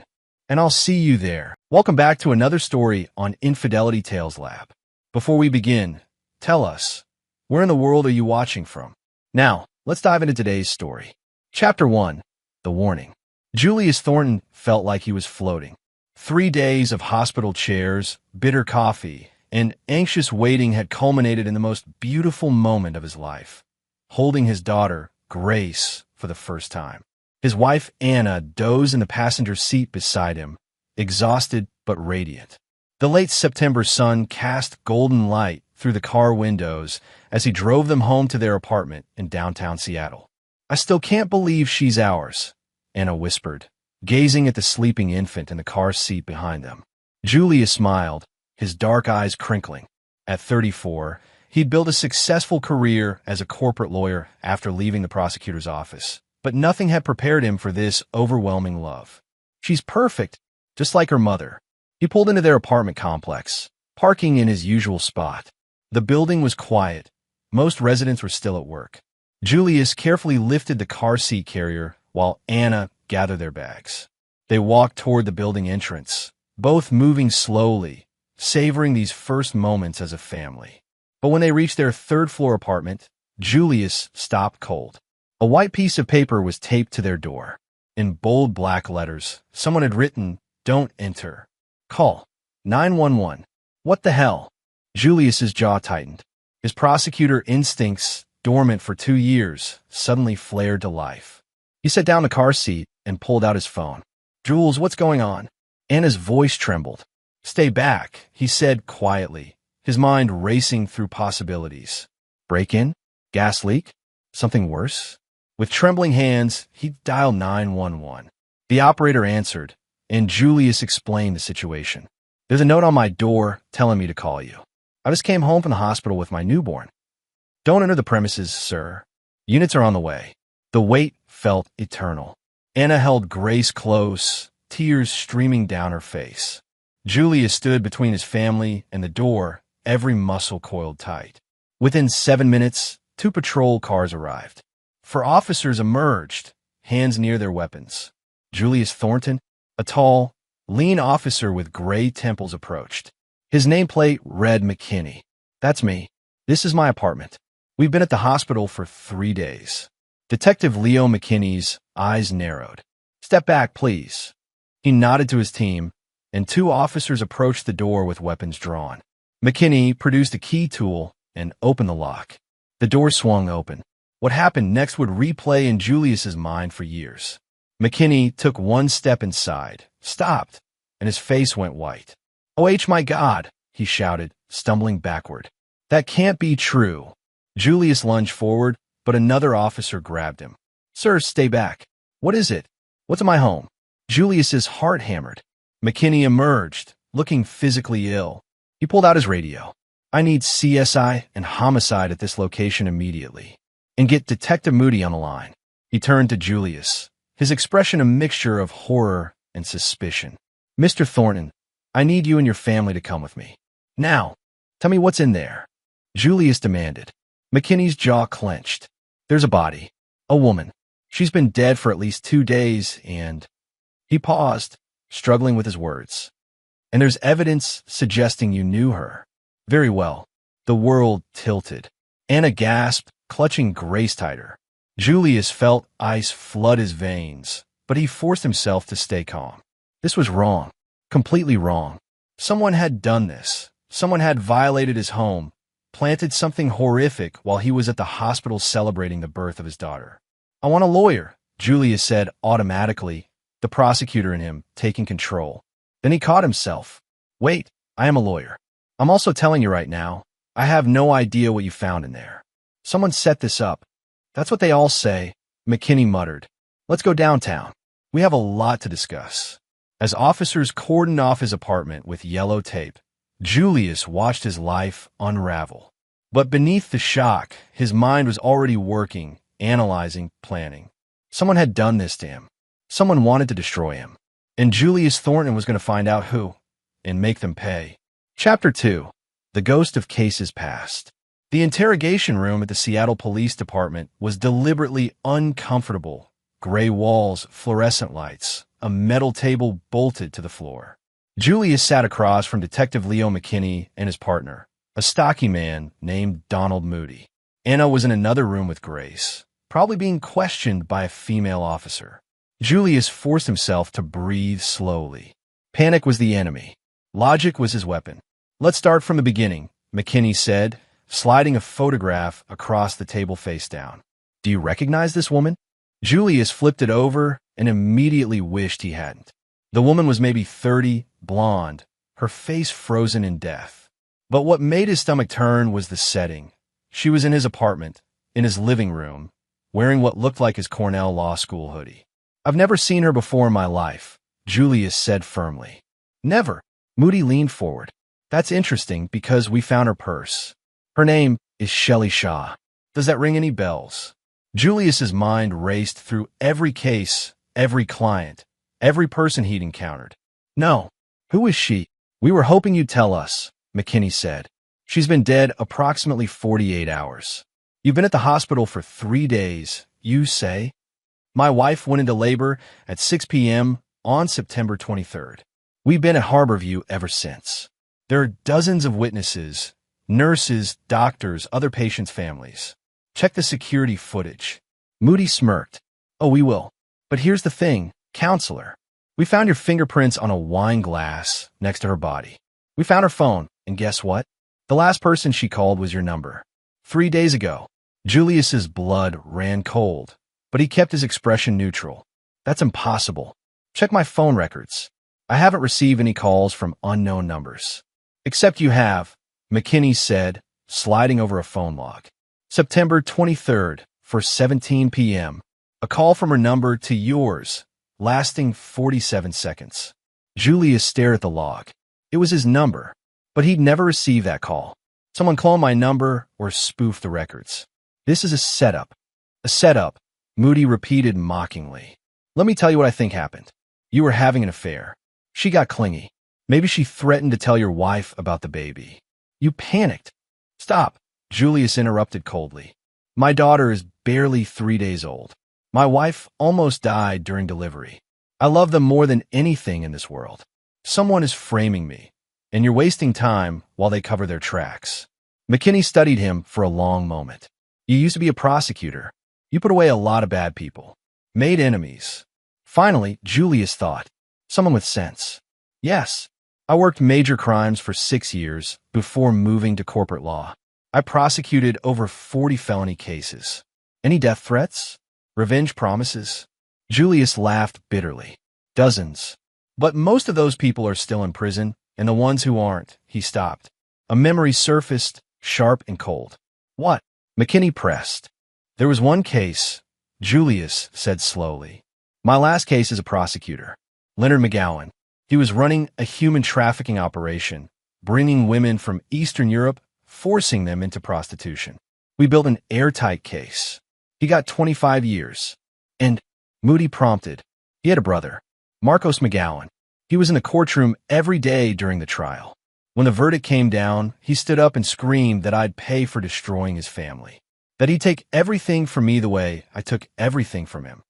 And I'll see you there. Welcome back to another story on Infidelity Tales Lab. Before we begin, tell us, where in the world are you watching from? Now, let's dive into today's story. Chapter 1. The Warning. Julius Thornton felt like he was floating. 3 days of hospital chairs, bitter coffee, and anxious waiting had culminated in the most beautiful moment of his life. Holding his daughter, Grace, for the first time. His wife, Anna, dozed in the passenger seat beside him, exhausted but radiant. The late September sun cast golden light through the car windows as he drove them home to their apartment in downtown Seattle. I still can't believe she's ours, Anna whispered, gazing at the sleeping infant in the car seat behind them. Julius smiled, his dark eyes crinkling. At 34, he'd built a successful career as a corporate lawyer after leaving the prosecutor's office, but nothing had prepared him for this overwhelming love. She's perfect, just like her mother. He pulled into their apartment complex, parking in his usual spot. The building was quiet. Most residents were still at work. Julius carefully lifted the car seat carrier while Anna gathered their bags. They walked toward the building entrance, both moving slowly, savoring these first moments as a family. But when they reached their third-floor apartment, Julius stopped cold. A white piece of paper was taped to their door. In bold black letters, someone had written, "Don't enter. Call 911. What the hell?" Julius's jaw tightened. His prosecutor instincts, dormant for 2 years, suddenly flared to life. He sat down in the car seat and pulled out his phone. "Jules, what's going on?" Anna's voice trembled. "Stay back," he said quietly, his mind racing through possibilities. Break-in? Gas leak? Something worse? With trembling hands, he dialed 911. The operator answered, and Julius explained the situation. "There's a note on my door telling me to call you. I just came home from the hospital with my newborn." "Don't enter the premises, sir. Units are on the way." The wait felt eternal. Anna held Grace close, tears streaming down her face. Julius stood between his family and the door, every muscle coiled tight. Within 7 minutes, 2 patrol cars arrived. 4 officers emerged, hands near their weapons. Julius Thornton, a tall, lean officer with gray temples, approached. His nameplate read McKinney. "That's me. This is my apartment. We've been at the hospital for 3 days." Detective Leo McKinney's eyes narrowed. "Step back, please." He nodded to his team, and 2 officers approached the door with weapons drawn. McKinney produced a key tool and opened the lock. The door swung open. What happened next would replay in Julius's mind for years. McKinney took 1 step inside, stopped, and his face went white. "Oh, my God," he shouted, stumbling backward. "That can't be true." Julius lunged forward, but another officer grabbed him. "Sir, stay back. What is it? What's in my home?" Julius's heart hammered. McKinney emerged, looking physically ill. He pulled out his radio. "I need CSI and homicide at this location immediately. And get Detective Moody on the line." He turned to Julius, his expression a mixture of horror and suspicion. "Mr. Thornton, I need you and your family to come with me. Now, tell me what's in there," Julius demanded. McKinney's jaw clenched. "There's a body. A woman. She's been dead for at least 2 days, and—" He paused, struggling with his words. "And there's evidence suggesting you knew her." "Very well." The world tilted. Anna gasped, clutching Grace tighter. Julius felt ice flood his veins, but he forced himself to stay calm. This was wrong. Completely wrong. Someone had done this. Someone had violated his home, planted something horrific while he was at the hospital celebrating the birth of his daughter. "I want a lawyer," Julius said automatically, the prosecutor in him taking control. Then he caught himself. "Wait, I am a lawyer. I'm also telling you right now, I have no idea what you found in there. Someone set this up." "That's what they all say," McKinney muttered. "Let's go downtown. We have a lot to discuss." As officers cordoned off his apartment with yellow tape, Julius watched his life unravel. But beneath the shock, his mind was already working, analyzing, planning. Someone had done this to him. Someone wanted to destroy him. And Julius Thornton was going to find out who, and make them pay. Chapter 2. The Ghost of Cases Past. The interrogation room at the Seattle Police Department was deliberately uncomfortable. Gray walls, fluorescent lights, a metal table bolted to the floor. Julius sat across from Detective Leo McKinney and his partner, a stocky man named Donald Moody. Anna was in another room with Grace, probably being questioned by a female officer. Julius forced himself to breathe slowly. Panic was the enemy. Logic was his weapon. "Let's start from the beginning," McKinney said, sliding a photograph across the table face down. "Do you recognize this woman?" Julius flipped it over and immediately wished he hadn't. The woman was maybe 30, blonde, her face frozen in death. But what made his stomach turn was the setting. She was in his apartment, in his living room, wearing what looked like his Cornell Law School hoodie. I've never seen her before in my life, Julius said firmly. Never. Moody leaned forward. That's interesting because we found her purse. Her name is Shelley Shaw. Does that ring any bells? Julius's mind raced through every case, every client, every person he'd encountered. No. Who is she? We were hoping you'd tell us, McKinney said. She's been dead approximately 48 hours. You've been at the hospital for 3 days, you say? My wife went into labor at 6 p.m. on September 23rd. We've been at Harborview ever since. There are dozens of witnesses, nurses, doctors, other patients' families. Check the security footage. Moody smirked. Oh, we will. But here's the thing, counselor. We found your fingerprints on a wine glass next to her body. We found her phone, and guess what? The last person she called was your number. 3 days ago. Julius's blood ran cold, but he kept his expression neutral. That's impossible. Check my phone records. I haven't received any calls from unknown numbers. Except you have, McKinney said, sliding over a phone log. September 23rd, for 17 p.m. A call from her number to yours, lasting 47 seconds. Julius stared at the log. It was his number, but he'd never received that call. Someone cloned my number or spoofed the records. This is a setup. A setup, Moody repeated mockingly. Let me tell you what I think happened. You were having an affair. She got clingy. Maybe she threatened to tell your wife about the baby. You panicked. Stop, Julius interrupted coldly. My daughter is barely 3 days old. My wife almost died during delivery. I love them more than anything in this world. Someone is framing me, and you're wasting time while they cover their tracks. McKinney studied him for a long moment. You used to be a prosecutor. You put away a lot of bad people. Made enemies. Finally, Julius thought. Someone with sense. Yes. I worked major crimes for 6 years before moving to corporate law. I prosecuted over 40 felony cases. Any death threats? Revenge promises? Julius laughed bitterly. Dozens. But most of those people are still in prison, and the ones who aren't, he stopped. A memory surfaced, sharp and cold. What? McKinney pressed. There was one case, Julius said slowly. My last case as a prosecutor. Leonard McGowan. He was running a human trafficking operation, bringing women from Eastern Europe, forcing them into prostitution. We built an airtight case. He got 25 years. And, Moody prompted, he had a brother, Marcos McGowan. He was in the courtroom every day during the trial. When the verdict came down, he stood up and screamed that I'd pay for destroying his family. That he'd take everything from me the way I took everything from him.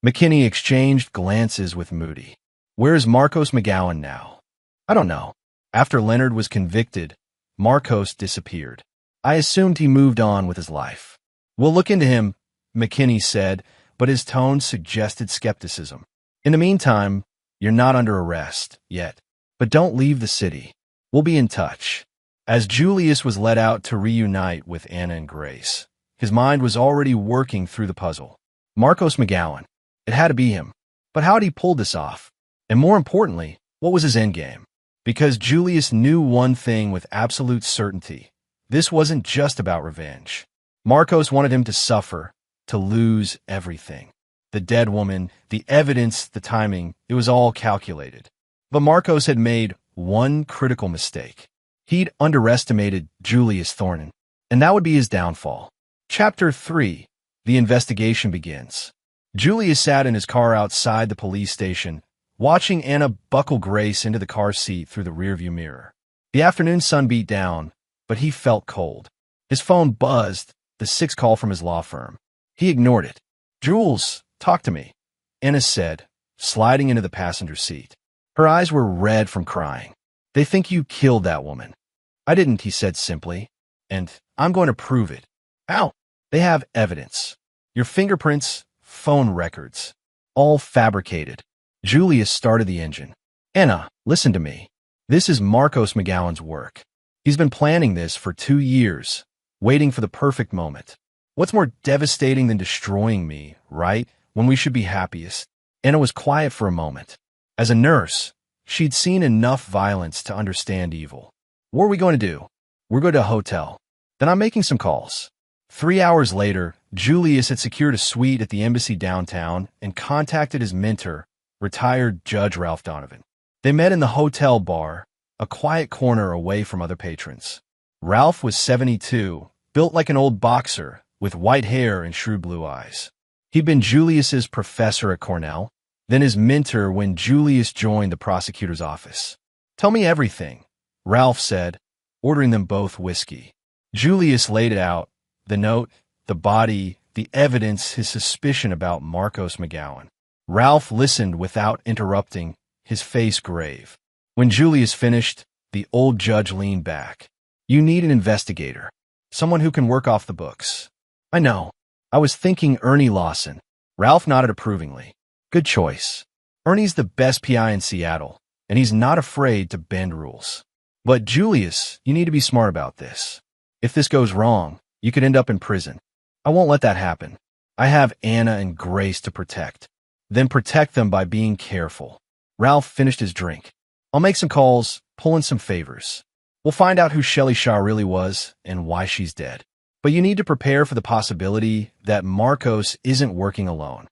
McKinney exchanged glances with Moody. Where's Marcos McGowan now? I don't know. After Leonard was convicted, Marcos disappeared. I assumed he moved on with his life. We'll look into him, McKinney said, but his tone suggested skepticism. In the meantime, you're not under arrest yet, but don't leave the city. We'll be in touch. As Julius was let out to reunite with Anna and Grace, his mind was already working through the puzzle. Marcos McGowan. It had to be him. But how had he pulled this off? And more importantly, what was his endgame? Because Julius knew one thing with absolute certainty. This wasn't just about revenge. Marcos wanted him to suffer, to lose everything. The dead woman, the evidence, the timing, it was all calculated. But Marcos had made one critical mistake. He'd underestimated Julius Thornton, and that would be his downfall. Chapter 3. The investigation begins. Julius sat in his car outside the police station, watching Anna buckle Grace into the car seat through the rearview mirror. The afternoon sun beat down, but he felt cold. His phone buzzed, the 6th call from his law firm. He ignored it. Jules, talk to me, Anna said, sliding into the passenger seat. Her eyes were red from crying. They think you killed that woman. I didn't, he said simply, and I'm going to prove it. How? They have evidence. Your fingerprints, phone records, all fabricated. Julius started the engine. Anna, listen to me. This is Marcos McGowan's work. He's been planning this for 2 years, waiting for the perfect moment. What's more devastating than destroying me, right, when we should be happiest? Anna was quiet for a moment. As a nurse, she'd seen enough violence to understand evil. What are we going to do? We're going to a hotel. Then I'm making some calls. 3 hours later, Julius had secured a suite at the embassy downtown and contacted his mentor, retired Judge Ralph Donovan. They met in the hotel bar, a quiet corner away from other patrons. Ralph was 72, built like an old boxer, with white hair and shrewd blue eyes. He'd been Julius's professor at Cornell, then his mentor when Julius joined the prosecutor's office. "Tell me everything," Ralph said, ordering them both whiskey. Julius laid it out, the note, the body, the evidence, his suspicion about Marcos McGowan. Ralph listened without interrupting, his face grave. When Julius finished, the old judge leaned back. "You need an investigator, someone who can work off the books." "I know. I was thinking Ernie Lawson." Ralph nodded approvingly. "Good choice. Ernie's the best PI in Seattle, and he's not afraid to bend rules. But Julius, you need to be smart about this. If this goes wrong, you could end up in prison. I won't let that happen. I have Anna and Grace to protect. Then protect them by being careful." Ralph finished his drink. "I'll make some calls, pull in some favors. We'll find out who Shelley Shaw really was and why she's dead. But you need to prepare for the possibility that Marcos isn't working alone."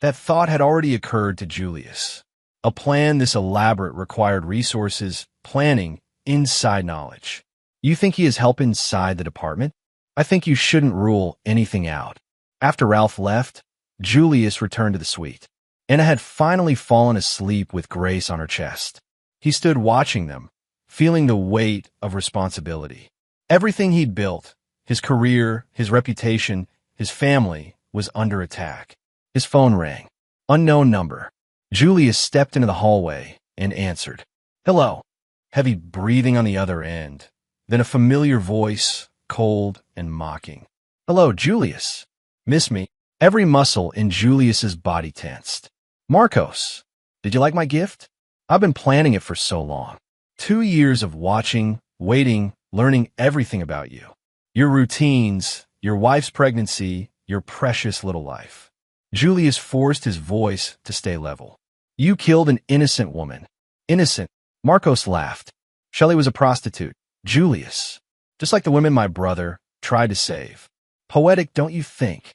That thought had already occurred to Julius. A plan this elaborate required resources, planning, inside knowledge. "You think he is help inside the department? I think you shouldn't rule anything out." After Ralph left, Julius returned to the suite. Anna had finally fallen asleep with Grace on her chest. He stood watching them, feeling the weight of responsibility. Everything he'd built, his career, his reputation, his family, was under attack. His phone rang. Unknown number. Julius stepped into the hallway and answered. "Hello." Heavy breathing on the other end. Then a familiar voice, cold and mocking. "Hello, Julius. Miss me?" Every muscle in Julius's body tensed. "Marcos, did you like my gift? I've been planning it for so long. 2 years of watching, waiting, learning everything about you. Your routines, your wife's pregnancy, your precious little life." Julius forced his voice to stay level. "You killed an innocent woman." "Innocent?" Marcos laughed. "Shelley was a prostitute, Julius. Just like the women my brother tried to save. Poetic, don't you think?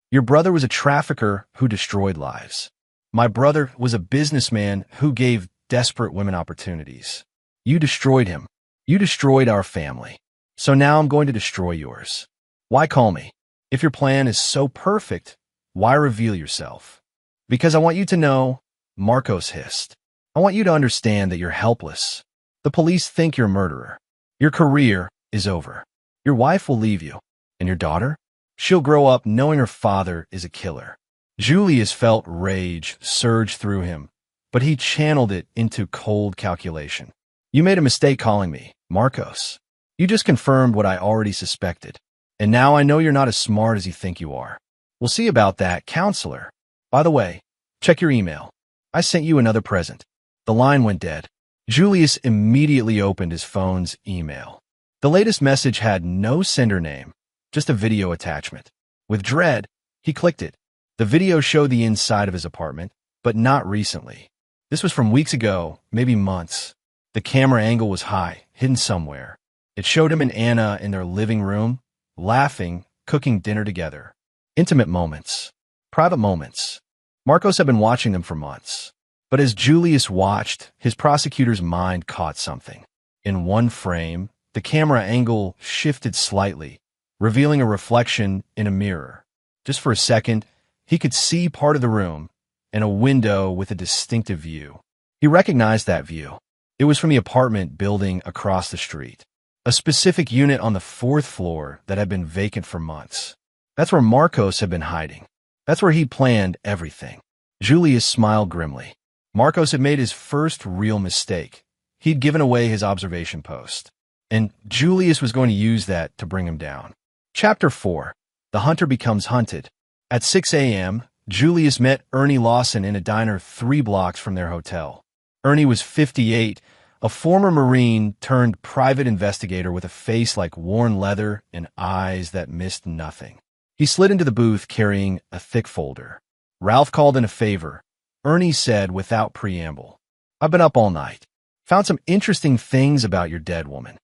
Your brother was a trafficker who destroyed lives. My brother was a businessman who gave desperate women opportunities. You destroyed him. You destroyed our family. So now I'm going to destroy yours. Why call me? If your plan is so perfect, why reveal yourself?" "Because I want you to know," Marcos hissed. "I want you to understand that you're helpless. The police think you're a murderer. Your career is over. Your wife will leave you. And your daughter? She'll grow up knowing her father is a killer." Julius felt rage surge through him, but he channeled it into cold calculation. "You made a mistake calling me, Marcos. You just confirmed what I already suspected. And now I know you're not as smart as you think you are. We'll see about that, counselor. By the way, check your email. I sent you another present." The line went dead. Julius immediately opened his phone's email. The latest message had no sender name, just a video attachment. With dread, he clicked it. The video showed the inside of his apartment, but not recently. This was from weeks ago, maybe months. The camera angle was high, hidden somewhere. It showed him and Anna in their living room, laughing, cooking dinner together. Intimate moments. Private moments. Marcos had been watching them for months. But as Julius watched, his prosecutor's mind caught something. In one frame, the camera angle shifted slightly, revealing a reflection in a mirror. Just for a second, he could see part of the room and a window with a distinctive view. He recognized that view. It was from the apartment building across the street. A specific unit on the 4th floor that had been vacant for months. That's where Marcos had been hiding. That's where he planned everything. Julius smiled grimly. Marcos had made his first real mistake. He'd given away his observation post. And Julius was going to use that to bring him down. Chapter 4. The Hunter Becomes Hunted. At 6 a.m., Julius met Ernie Lawson in a diner 3 blocks from their hotel. Ernie was 58, a former Marine turned private investigator with a face like worn leather and eyes that missed nothing. He slid into the booth carrying a thick folder. "Ralph called in a favor," Ernie said without preamble. "I've been up all night. Found some interesting things about your dead woman."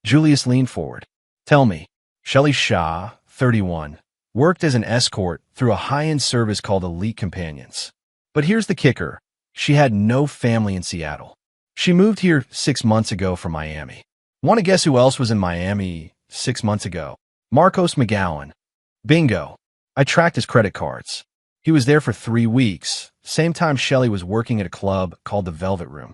Julius leaned forward. "Tell me." Shelley Shaw, 31, worked as an escort through a high-end service called Elite Companions. But here's the kicker. She had no family in Seattle. She moved here 6 months ago from Miami. Want to guess who else was in Miami 6 months ago? Marcos McGowan. Bingo. I tracked his credit cards. He was there for 3 weeks, same time Shelley was working at a club called the Velvet Room.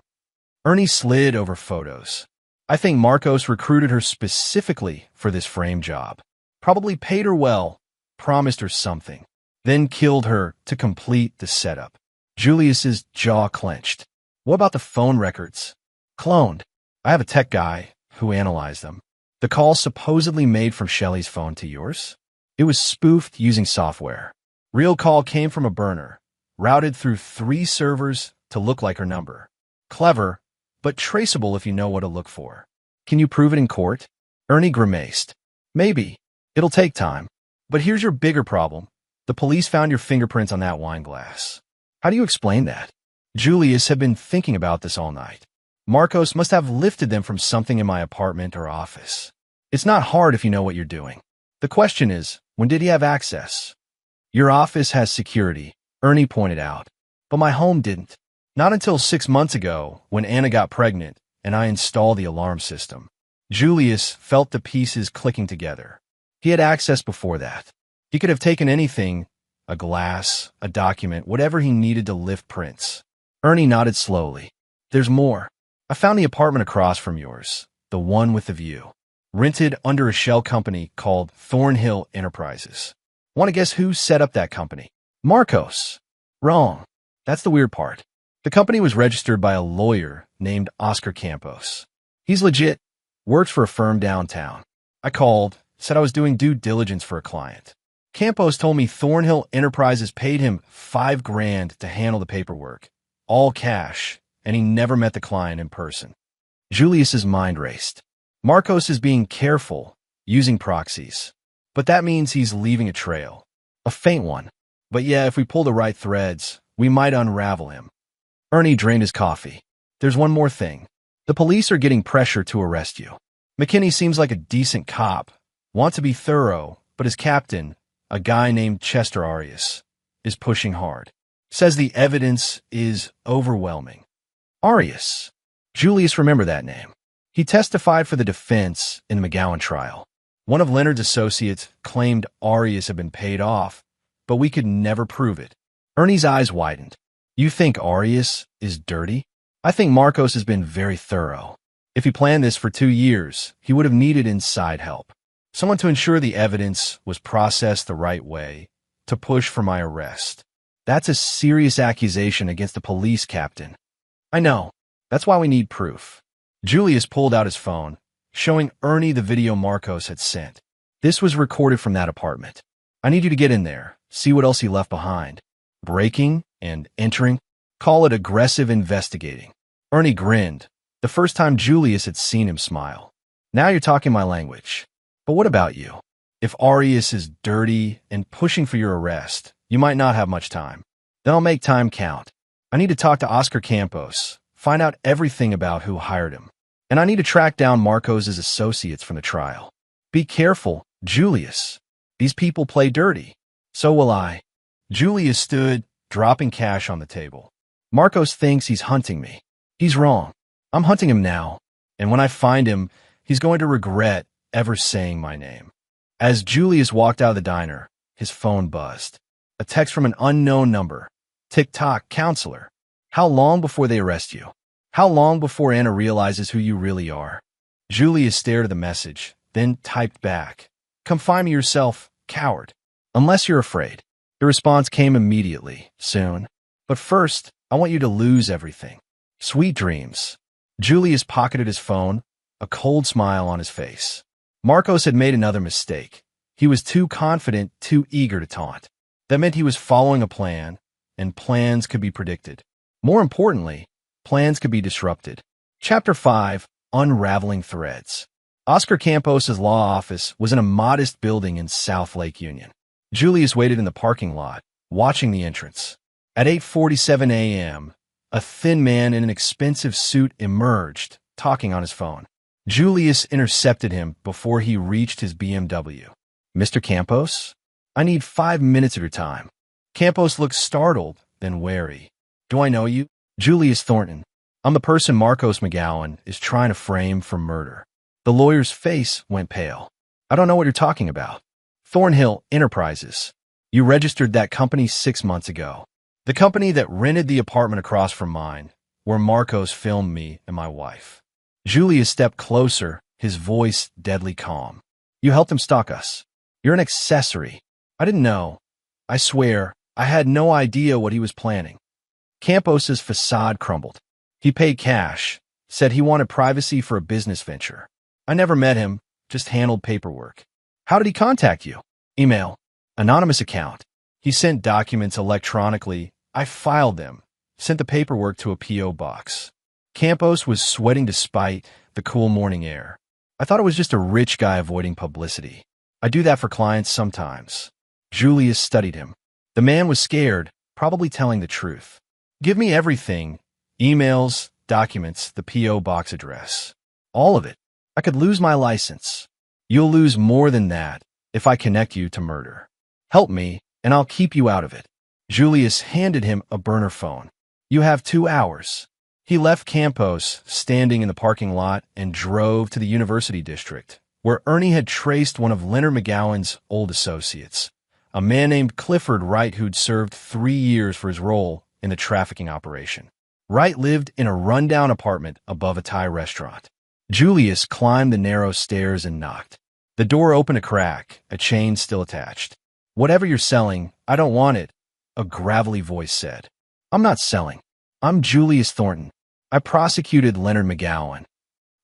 Ernie slid over photos. I think Marcos recruited her specifically for this frame job. Probably paid her well, promised her something, then killed her to complete the setup. Julius's jaw clenched. What about the phone records? Cloned. I have a tech guy who analyzed them. The call supposedly made from Shelley's phone to yours? It was spoofed using software. Real call came from a burner, routed through 3 servers to look like her number. Clever, but traceable if you know what to look for. Can you prove it in court? Ernie grimaced. Maybe. It'll take time. But here's your bigger problem. The police found your fingerprints on that wine glass. How do you explain that? Julius had been thinking about this all night. Marcos must have lifted them from something in my apartment or office. It's not hard if you know what you're doing. The question is, when did he have access? Your office has security, Ernie pointed out, but my home didn't. Not until 6 months ago when Anna got pregnant and I installed the alarm system. Julius felt the pieces clicking together. He had access before that. He could have taken anything, a glass, a document, whatever he needed to lift prints. Ernie nodded slowly. There's more. I found the apartment across from yours, the one with the view. Rented under a shell company called Thornhill Enterprises. Want to guess who set up that company? Marcos. Wrong. That's the weird part. The company was registered by a lawyer named Oscar Campos. He's legit, works for a firm downtown. I called, said I was doing due diligence for a client. Campos told me Thornhill Enterprises paid him $5,000 to handle the paperwork, all cash, and he never met the client in person. Julius's mind raced. Marcos is being careful, using proxies. But that means he's leaving a trail. A faint one. But yeah, if we pull the right threads, we might unravel him. Ernie drained his coffee. There's one more thing. The police are getting pressure to arrest you. McKinney seems like a decent cop, wants to be thorough, but his captain, a guy named Chester Arias, is pushing hard. Says the evidence is overwhelming. Arias. Julius remembered that name. He testified for the defense in the McGowan trial. One of Leonard's associates claimed Arias had been paid off, but we could never prove it. Ernie's eyes widened. You think Arias is dirty? I think Marcos has been very thorough. If he planned this for 2 years, he would have needed inside help. Someone to ensure the evidence was processed the right way, to push for my arrest. That's a serious accusation against the police captain. I know. That's why we need proof. Julius pulled out his phone, showing Ernie the video Marcos had sent. This was recorded from that apartment. I need you to get in there, see what else he left behind. Breaking and entering, call it aggressive investigating. Ernie grinned, the first time Julius had seen him smile. Now you're talking my language. But what about you? If Arias is dirty and pushing for your arrest, you might not have much time. Then I'll make time count. I need to talk to Oscar Campos, find out everything about who hired him. And I need to track down Marcos' associates from the trial. Be careful, Julius. These people play dirty. So will I. Julius stood, dropping cash on the table. Marcos thinks he's hunting me. He's wrong. I'm hunting him now. And when I find him, he's going to regret ever saying my name. As Julius walked out of the diner, his phone buzzed. A text from an unknown number. Tick-tock, counselor. How long before they arrest you? How long before Anna realizes who you really are? Julius stared at the message, then typed back. Come find me yourself, coward. Unless you're afraid. The response came immediately, soon. But first, I want you to lose everything. Sweet dreams. Julius pocketed his phone, a cold smile on his face. Marcos had made another mistake. He was too confident, too eager to taunt. That meant he was following a plan, and plans could be predicted. More importantly, plans could be disrupted. Chapter 5, Unraveling Threads. Oscar Campos' law office was in a modest building in South Lake Union. Julius waited in the parking lot, watching the entrance. At 8:47 a.m., a thin man in an expensive suit emerged, talking on his phone. Julius intercepted him before he reached his BMW. Mr. Campos? I need 5 minutes of your time. Campos looked startled, then wary. Do I know you? Julius Thornton. I'm the person Marcos McGowan is trying to frame for murder. The lawyer's face went pale. I don't know what you're talking about. Thornhill Enterprises. You registered that company 6 months ago. The company that rented the apartment across from mine, where Marcos filmed me and my wife. Julius stepped closer, his voice deadly calm. You helped him stalk us. You're an accessory. I didn't know. I swear, I had no idea what he was planning. Campos's facade crumbled. He paid cash, said he wanted privacy for a business venture. I never met him, just handled paperwork. How did he contact you? Email. Anonymous account. He sent documents electronically. I filed them, sent the paperwork to a P.O. box. Campos was sweating despite the cool morning air. I thought it was just a rich guy avoiding publicity. I do that for clients sometimes. Julius studied him. The man was scared, probably telling the truth. Give me everything. Emails, documents, the P.O. box address. All of it. I could lose my license. You'll lose more than that if I connect you to murder. Help me, and I'll keep you out of it. Julius handed him a burner phone. You have 2 hours. He left Campos standing in the parking lot and drove to the University District, where Ernie had traced one of Leonard McGowan's old associates, a man named Clifford Wright who'd served 3 years for his role in the trafficking operation. Wright lived in a rundown apartment above a Thai restaurant. Julius climbed the narrow stairs and knocked. The door opened a crack, a chain still attached. Whatever you're selling, I don't want it, a gravelly voice said. I'm not selling. I'm Julius Thornton. I prosecuted Leonard McGowan.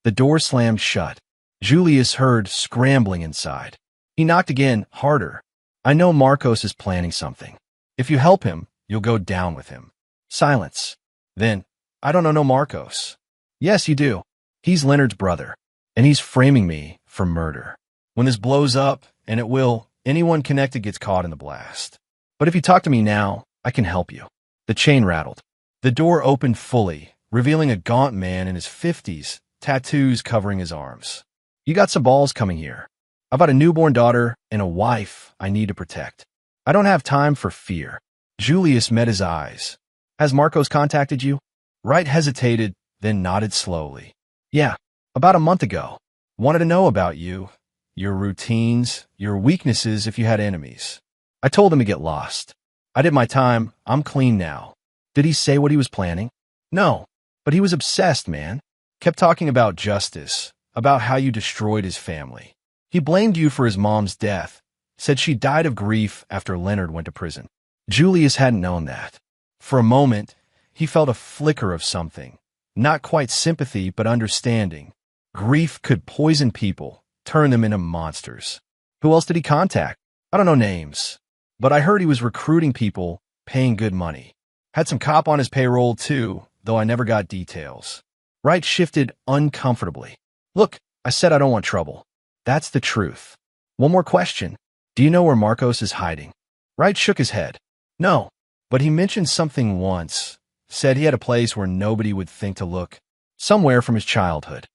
The door slammed shut. Julius heard scrambling inside. He knocked again, harder. I know Marcos is planning something. If you help him, you'll go down with him. Silence. Then, I don't know Marcos. Yes, you do. He's Leonard's brother, and he's framing me for murder. When this blows up, and it will, anyone connected gets caught in the blast. But if you talk to me now, I can help you. The chain rattled. The door opened fully, revealing a gaunt man in his 50s, tattoos covering his arms. You got some balls coming here. I've got a newborn daughter and a wife I need to protect. I don't have time for fear. Julius met his eyes. Has Marcos contacted you? Wright hesitated, then nodded slowly. Yeah, about a month ago. Wanted to know about you, your routines, your weaknesses if you had enemies. I told him to get lost. I did my time. I'm clean now. Did he say what he was planning? No, but he was obsessed, man. Kept talking about justice, about how you destroyed his family. He blamed you for his mom's death, said she died of grief after Leonard went to prison. Julius hadn't known that. For a moment, he felt a flicker of something. Not quite sympathy, but understanding. Grief could poison people, turn them into monsters. Who else did he contact? I don't know names, but I heard he was recruiting people, paying good money. Had some cop on his payroll too, though I never got details. Wright shifted uncomfortably. Look, I said I don't want trouble. That's the truth. One more question. Do you know where Marcos is hiding? Wright shook his head. No, but he mentioned something once. Said he had a place where nobody would think to look. Somewhere from his childhood.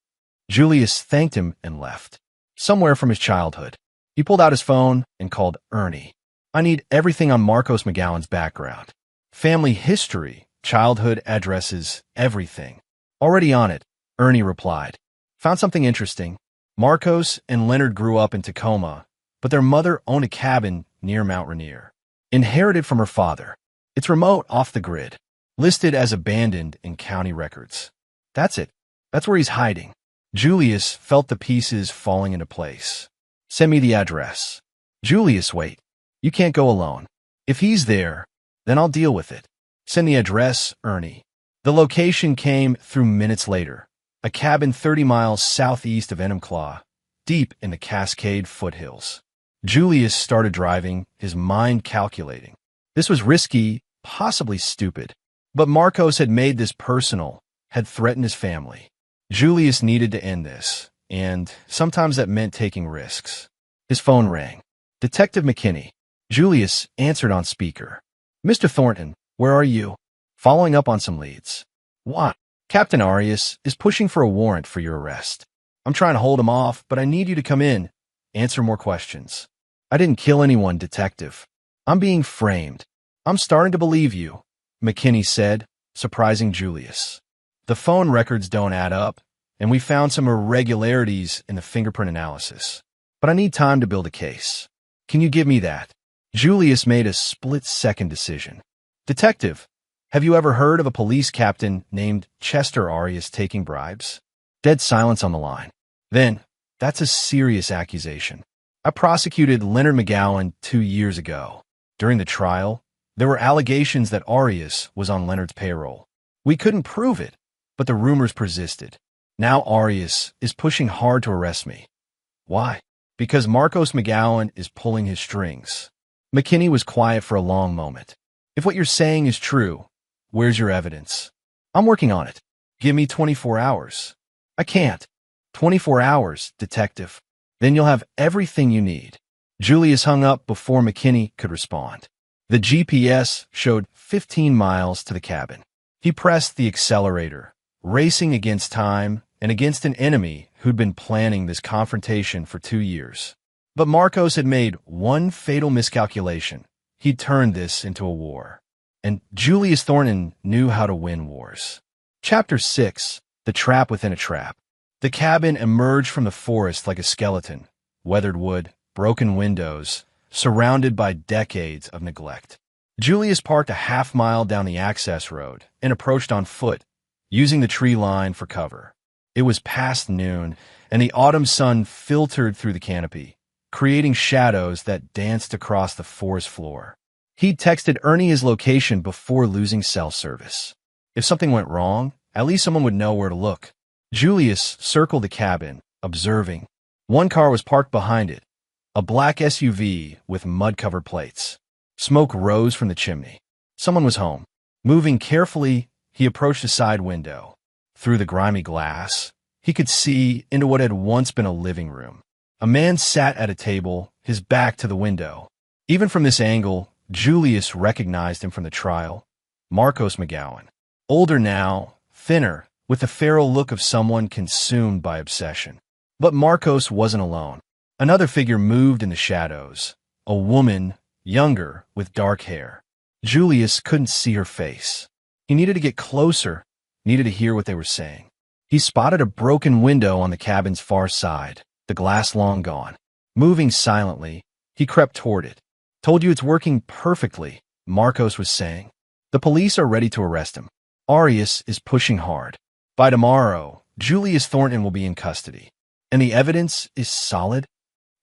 Julius thanked him and left. Somewhere from his childhood. He pulled out his phone and called Ernie. I need everything on Marcos McGowan's background. Family history, childhood addresses, everything. Already on it, Ernie replied. Found something interesting. Marcos and Leonard grew up in Tacoma, but their mother owned a cabin near Mount Rainier. Inherited from her father. It's remote, off the grid. Listed as abandoned in county records. That's it. That's where he's hiding. Julius felt the pieces falling into place. Send me the address. Julius, wait. You can't go alone. If he's there, then I'll deal with it. Send the address, Ernie. The location came through minutes later. A cabin 30 miles southeast of Enumclaw, deep in the Cascade foothills. Julius started driving, his mind calculating. This was risky, possibly stupid. But Marcos had made this personal, had threatened his family. Julius needed to end this, and sometimes that meant taking risks. His phone rang. Detective McKinney. Julius answered on speaker. Mr. Thornton, where are you? Following up on some leads. What? Captain Arias is pushing for a warrant for your arrest. I'm trying to hold him off, but I need you to come in. Answer more questions. I didn't kill anyone, detective. I'm being framed. I'm starting to believe you, McKinney said, surprising Julius. The phone records don't add up, and we found some irregularities in the fingerprint analysis. But I need time to build a case. Can you give me that? Julius made a split-second decision. Detective, have you ever heard of a police captain named Chester Arias taking bribes? Dead silence on the line. Then, that's a serious accusation. I prosecuted Leonard McGowan 2 years ago. During the trial, there were allegations that Arias was on Leonard's payroll. We couldn't prove it, but the rumors persisted. Now Arias is pushing hard to arrest me. Why? Because Marcos McGowan is pulling his strings. McKinney was quiet for a long moment. If what you're saying is true, where's your evidence? I'm working on it. Give me 24 hours. I can't. 24 hours, detective. Then you'll have everything you need. Julius hung up before McKinney could respond. The GPS showed 15 miles to the cabin. He pressed the accelerator, racing against time and against an enemy who'd been planning this confrontation for 2 years. But Marcos had made one fatal miscalculation. He'd turned this into a war. And Julius Thornton knew how to win wars. Chapter 6, The Trap Within a Trap. The cabin emerged from the forest like a skeleton, weathered wood, broken windows, surrounded by decades of neglect. Julius parked a half-mile down the access road and approached on foot, using the tree line for cover. It was past noon, and the autumn sun filtered through the canopy, creating shadows that danced across the forest floor. He'd texted Ernie his location before losing cell service. If something went wrong, at least someone would know where to look. Julius circled the cabin, observing. One car was parked behind it, a black SUV with mud-covered plates. Smoke rose from the chimney. Someone was home. Moving carefully, he approached a side window. Through the grimy glass, he could see into what had once been a living room. A man sat at a table, his back to the window. Even from this angle, Julius recognized him from the trial. Marcos McGowan. Older now, thinner, with the feral look of someone consumed by obsession. But Marcos wasn't alone. Another figure moved in the shadows. A woman, younger, with dark hair. Julius couldn't see her face. He needed to get closer, needed to hear what they were saying. He spotted a broken window on the cabin's far side, the glass long gone. Moving silently, he crept toward it. Told you it's working perfectly, Marcos was saying. The police are ready to arrest him. Arias is pushing hard. By tomorrow, Julius Thornton will be in custody. And the evidence is solid?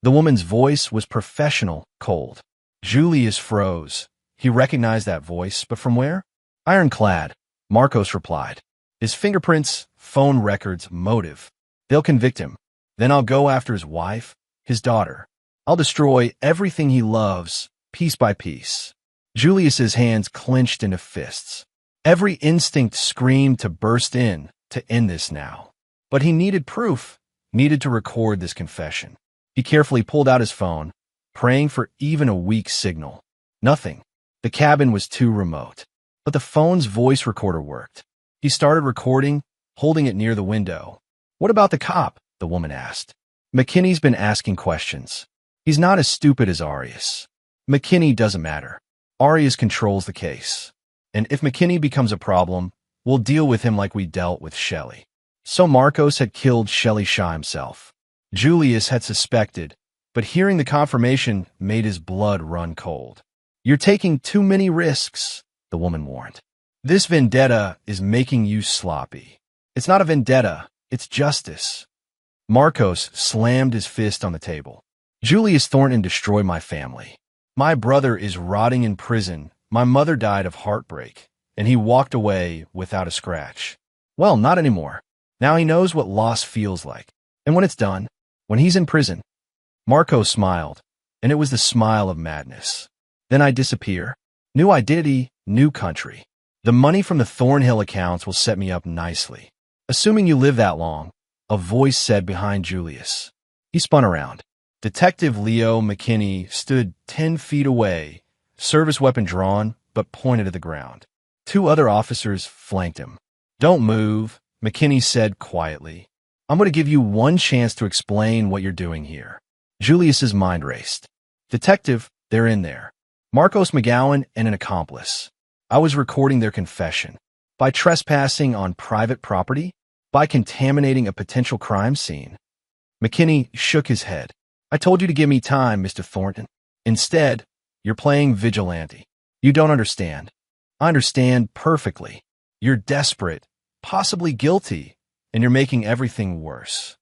The woman's voice was professional, cold. Julius froze. He recognized that voice, but from where? Ironclad, Marcos replied. His fingerprints, phone records, motive. They'll convict him. Then I'll go after his wife, his daughter. I'll destroy everything he loves, piece by piece. Julius's hands clenched into fists. Every instinct screamed to burst in, to end this now. But he needed proof, needed to record this confession. He carefully pulled out his phone, praying for even a weak signal. Nothing. The cabin was too remote. But the phone's voice recorder worked. He started recording, holding it near the window. What about the cop? The woman asked. McKinney's been asking questions. He's not as stupid as Arias. McKinney doesn't matter. Arias controls the case. And if McKinney becomes a problem, we'll deal with him like we dealt with Shelley. So Marcos had killed Shelley Shaw himself. Julius had suspected, but hearing the confirmation made his blood run cold. You're taking too many risks, the woman warned. This vendetta is making you sloppy. It's not a vendetta, it's justice. Marcos slammed his fist on the table. Julius Thornton destroyed my family. My brother is rotting in prison. My mother died of heartbreak, and he walked away without a scratch. Well, not anymore. Now he knows what loss feels like. And when it's done, when he's in prison, Marcos smiled, and it was the smile of madness. Then I disappear. New identity, new country. The money from the Thornhill accounts will set me up nicely. Assuming you live that long, a voice said behind Julius. He spun around. Detective Leo McKinney stood 10 feet away, service weapon drawn, but pointed at the ground. 2 other officers flanked him. Don't move, McKinney said quietly. I'm going to give you one chance to explain what you're doing here. Julius's mind raced. Detective, they're in there. Marcos McGowan and an accomplice. I was recording their confession. By trespassing on private property? By contaminating a potential crime scene? McKinney shook his head. I told you to give me time, Mr. Thornton. Instead, you're playing vigilante. You don't understand. I understand perfectly. You're desperate, possibly guilty, and you're making everything worse.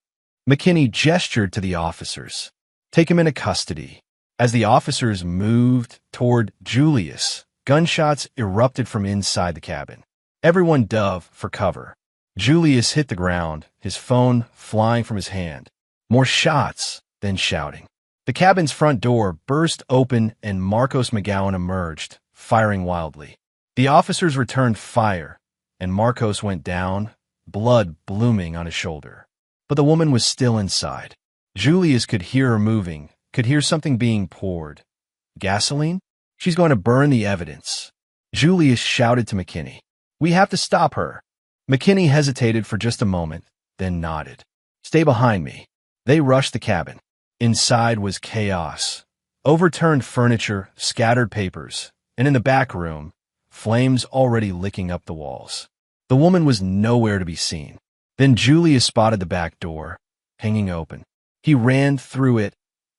McKinney gestured to the officers. Take him into custody. As the officers moved toward Julius, gunshots erupted from inside the cabin. Everyone dove for cover. Julius hit the ground, his phone flying from his hand. More shots, then shouting. The cabin's front door burst open and Marcos McGowan emerged, firing wildly. The officers returned fire, and Marcos went down, blood blooming on his shoulder. But the woman was still inside. Julius could hear her moving, could hear something being poured. Gasoline? She's going to burn the evidence. Julius shouted to McKinney. We have to stop her. McKinney hesitated for just a moment, then nodded. Stay behind me. They rushed the cabin. Inside was chaos. Overturned furniture, scattered papers, and in the back room, flames already licking up the walls. The woman was nowhere to be seen. Then Julius spotted the back door, hanging open. He ran through it,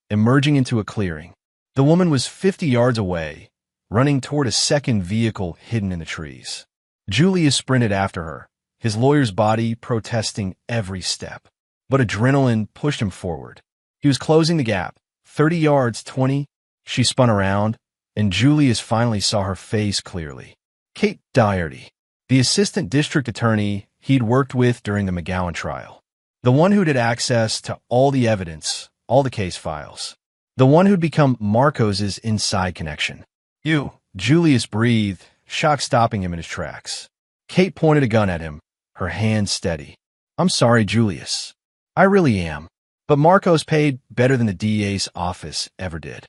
emerging into a clearing. The woman was 50 yards away, running toward a second vehicle hidden in the trees. Julius sprinted after her, his lawyer's body protesting every step. But adrenaline pushed him forward. He was closing the gap. 30 yards, 20. She spun around, and Julius finally saw her face clearly. Kate Doherty, the assistant district attorney he'd worked with during the McGowan trial. The one who'd had access to all the evidence, all the case files. The one who'd become Marcos's inside connection. You, Julius breathed, shock stopping him in his tracks. Kate pointed a gun at him, her hand steady. I'm sorry, Julius. I really am. But Marcos paid better than the DA's office ever did.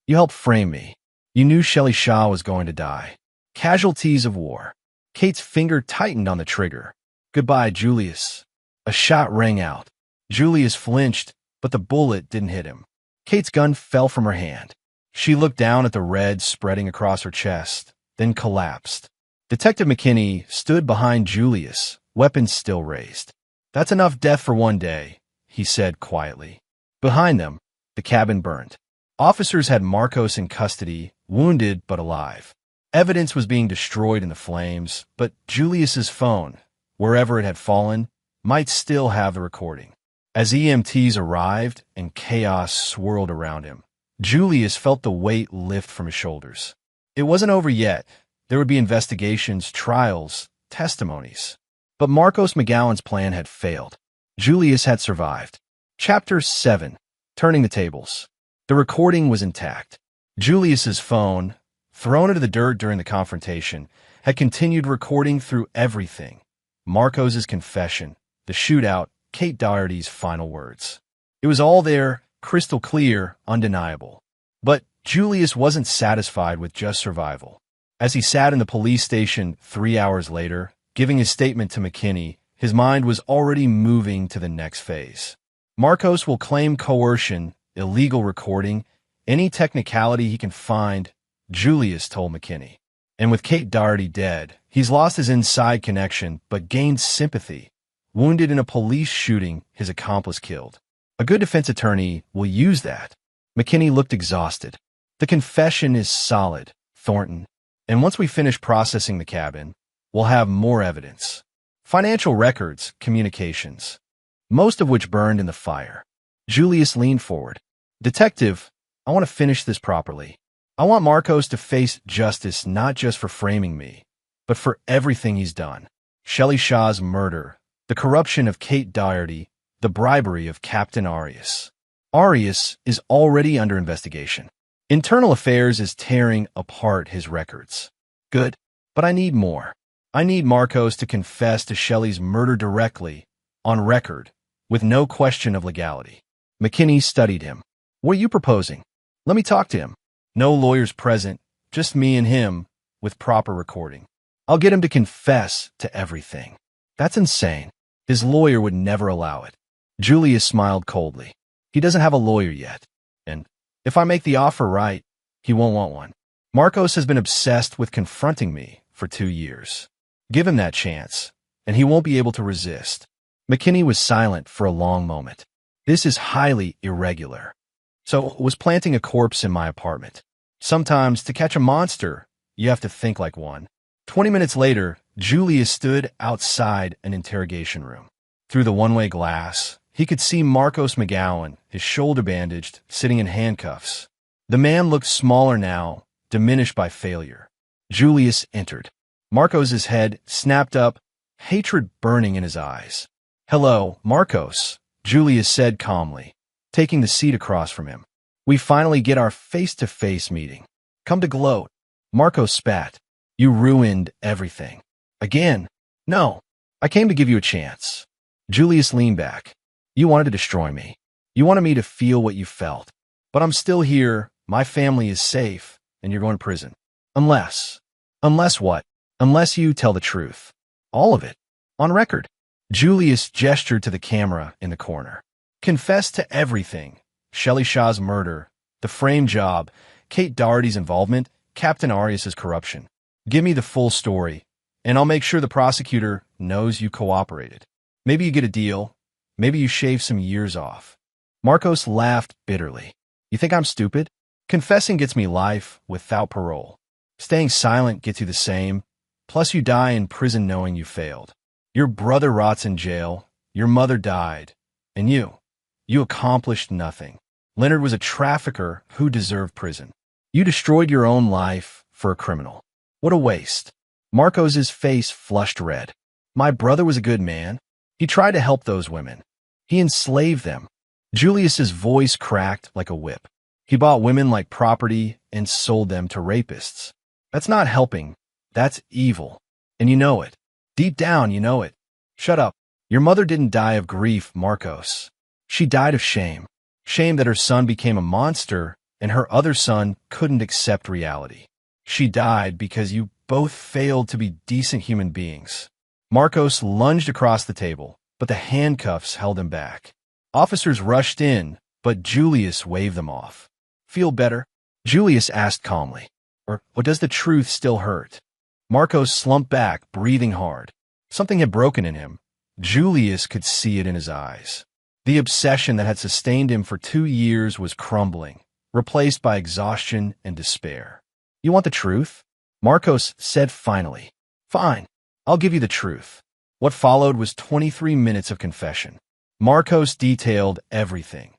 You helped frame me. You knew Shelley Shaw was going to die. Casualties of war. Kate's finger tightened on the trigger. Goodbye, Julius. A shot rang out. Julius flinched, but the bullet didn't hit him. Kate's gun fell from her hand. She looked down at the red spreading across her chest, then collapsed. Detective McKinney stood behind Julius, weapons still raised. That's enough death for one day, he said quietly. Behind them, the cabin burned. Officers had Marcos in custody, wounded but alive. Evidence was being destroyed in the flames, but Julius's phone, wherever it had fallen, might still have the recording. As EMTs arrived and chaos swirled around him, Julius felt the weight lift from his shoulders. It wasn't over yet. There would be investigations, trials, testimonies. But Marcos McGowan's plan had failed. Julius had survived. Chapter 7. Turning the Tables. The recording was intact. Julius's phone, thrown into the dirt during the confrontation, had continued recording through everything. Marcos's confession, the shootout, Kate Doherty's final words. It was all there, crystal clear, undeniable. But Julius wasn't satisfied with just survival. As he sat in the police station 3 hours later, giving his statement to McKinney, his mind was already moving to the next phase. Marcos will claim coercion, illegal recording, any technicality he can find, Julius told McKinney. And with Kate Doherty dead, he's lost his inside connection but gained sympathy. Wounded in a police shooting, his accomplice killed. A good defense attorney will use that. McKinney looked exhausted. The confession is solid, Thornton. And once we finish processing the cabin, we'll have more evidence. Financial records, communications, most of which burned in the fire. Julius leaned forward. Detective, I want to finish this properly. I want Marcos to face justice not just for framing me, but for everything he's done. Shelley Shaw's murder, the corruption of Kate Doherty, the bribery of Captain Arias. Arias is already under investigation. Internal Affairs is tearing apart his records. Good, but I need more. I need Marcos to confess to Shelley's murder directly, on record, with no question of legality. McKinney studied him. What are you proposing? Let me talk to him. No lawyers present, just me and him, with proper recording. I'll get him to confess to everything. That's insane. His lawyer would never allow it. Julius smiled coldly. He doesn't have a lawyer yet. And If I make the offer right, he won't want one. Marcos has been obsessed with confronting me for 2 years. Give him that chance, and he won't be able to resist. McKinney was silent for a long moment. This is highly irregular. So, was planting a corpse in my apartment. Sometimes, to catch a monster, you have to think like one. 20 minutes later, Julius stood outside an interrogation room. Through the one-way glass, he could see Marcos McGowan, his shoulder bandaged, sitting in handcuffs. The man looked smaller now, diminished by failure. Julius entered. Marcos's head snapped up, hatred burning in his eyes. "Hello, Marcos," Julius said calmly, taking the seat across from him. "We finally get our face-to-face meeting. Come to gloat." Marcos spat. "You ruined everything." "Again?" "No. I came to give you a chance." Julius leaned back. "You wanted to destroy me. You wanted me to feel what you felt. But I'm still here, my family is safe, and you're going to prison. Unless. Unless what? Unless you tell the truth. All of it. On record." Julius gestured to the camera in the corner. "Confess to everything. Shelley Shaw's murder, the frame job, Kate Doherty's involvement, Captain Arias's corruption. Give me the full story, and I'll make sure the prosecutor knows you cooperated. Maybe you get a deal. Maybe you shave some years off." Marcos laughed bitterly. "You think I'm stupid? Confessing gets me life without parole. Staying silent gets you the same. Plus you die in prison knowing you failed. Your brother rots in jail. Your mother died. And you accomplished nothing. Leonard was a trafficker who deserved prison. You destroyed your own life for a criminal. What a waste." Marcos's face flushed red. "My brother was a good man. He tried to help those women. He enslaved them." Julius's voice cracked like a whip. "He bought women like property and sold them to rapists. That's not helping. That's evil. And you know it. Deep down, you know it. Shut up. Your mother didn't die of grief, Marcos. She died of shame. Shame that her son became a monster and her other son couldn't accept reality. She died because you both failed to be decent human beings." Marcos lunged across the table, but the handcuffs held him back. Officers rushed in, but Julius waved them off. "Feel better?" Julius asked calmly. Or does the truth still hurt?" Marcos slumped back, breathing hard. Something had broken in him. Julius could see it in his eyes. The obsession that had sustained him for 2 years was crumbling, replaced by exhaustion and despair. "You want the truth?" Marcos said finally. "Fine, I'll give you the truth." What followed was 23 minutes of confession. Marcos detailed everything.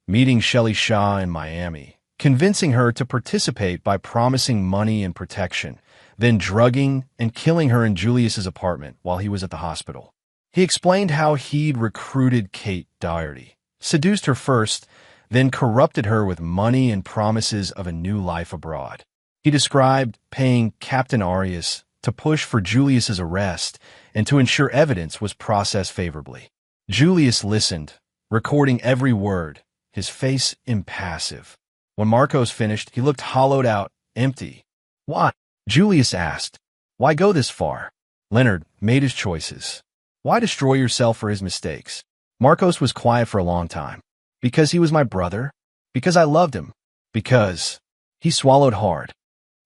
Meeting Shelley Shaw in Miami, convincing her to participate by promising money and protection, then drugging and killing her in Julius's apartment while he was at the hospital. He explained how he'd recruited Kate Doherty, seduced her first, then corrupted her with money and promises of a new life abroad. He described paying Captain Arias to push for Julius's arrest and to ensure evidence was processed favorably. Julius listened, recording every word, his face impassive. When Marcos finished, he looked hollowed out, empty. "Why?" Julius asked. "Why go this far?" Leonard made his choices. Why destroy yourself for his mistakes? Marcos was quiet for a long time. Because he was my brother? Because I loved him? Because he swallowed hard.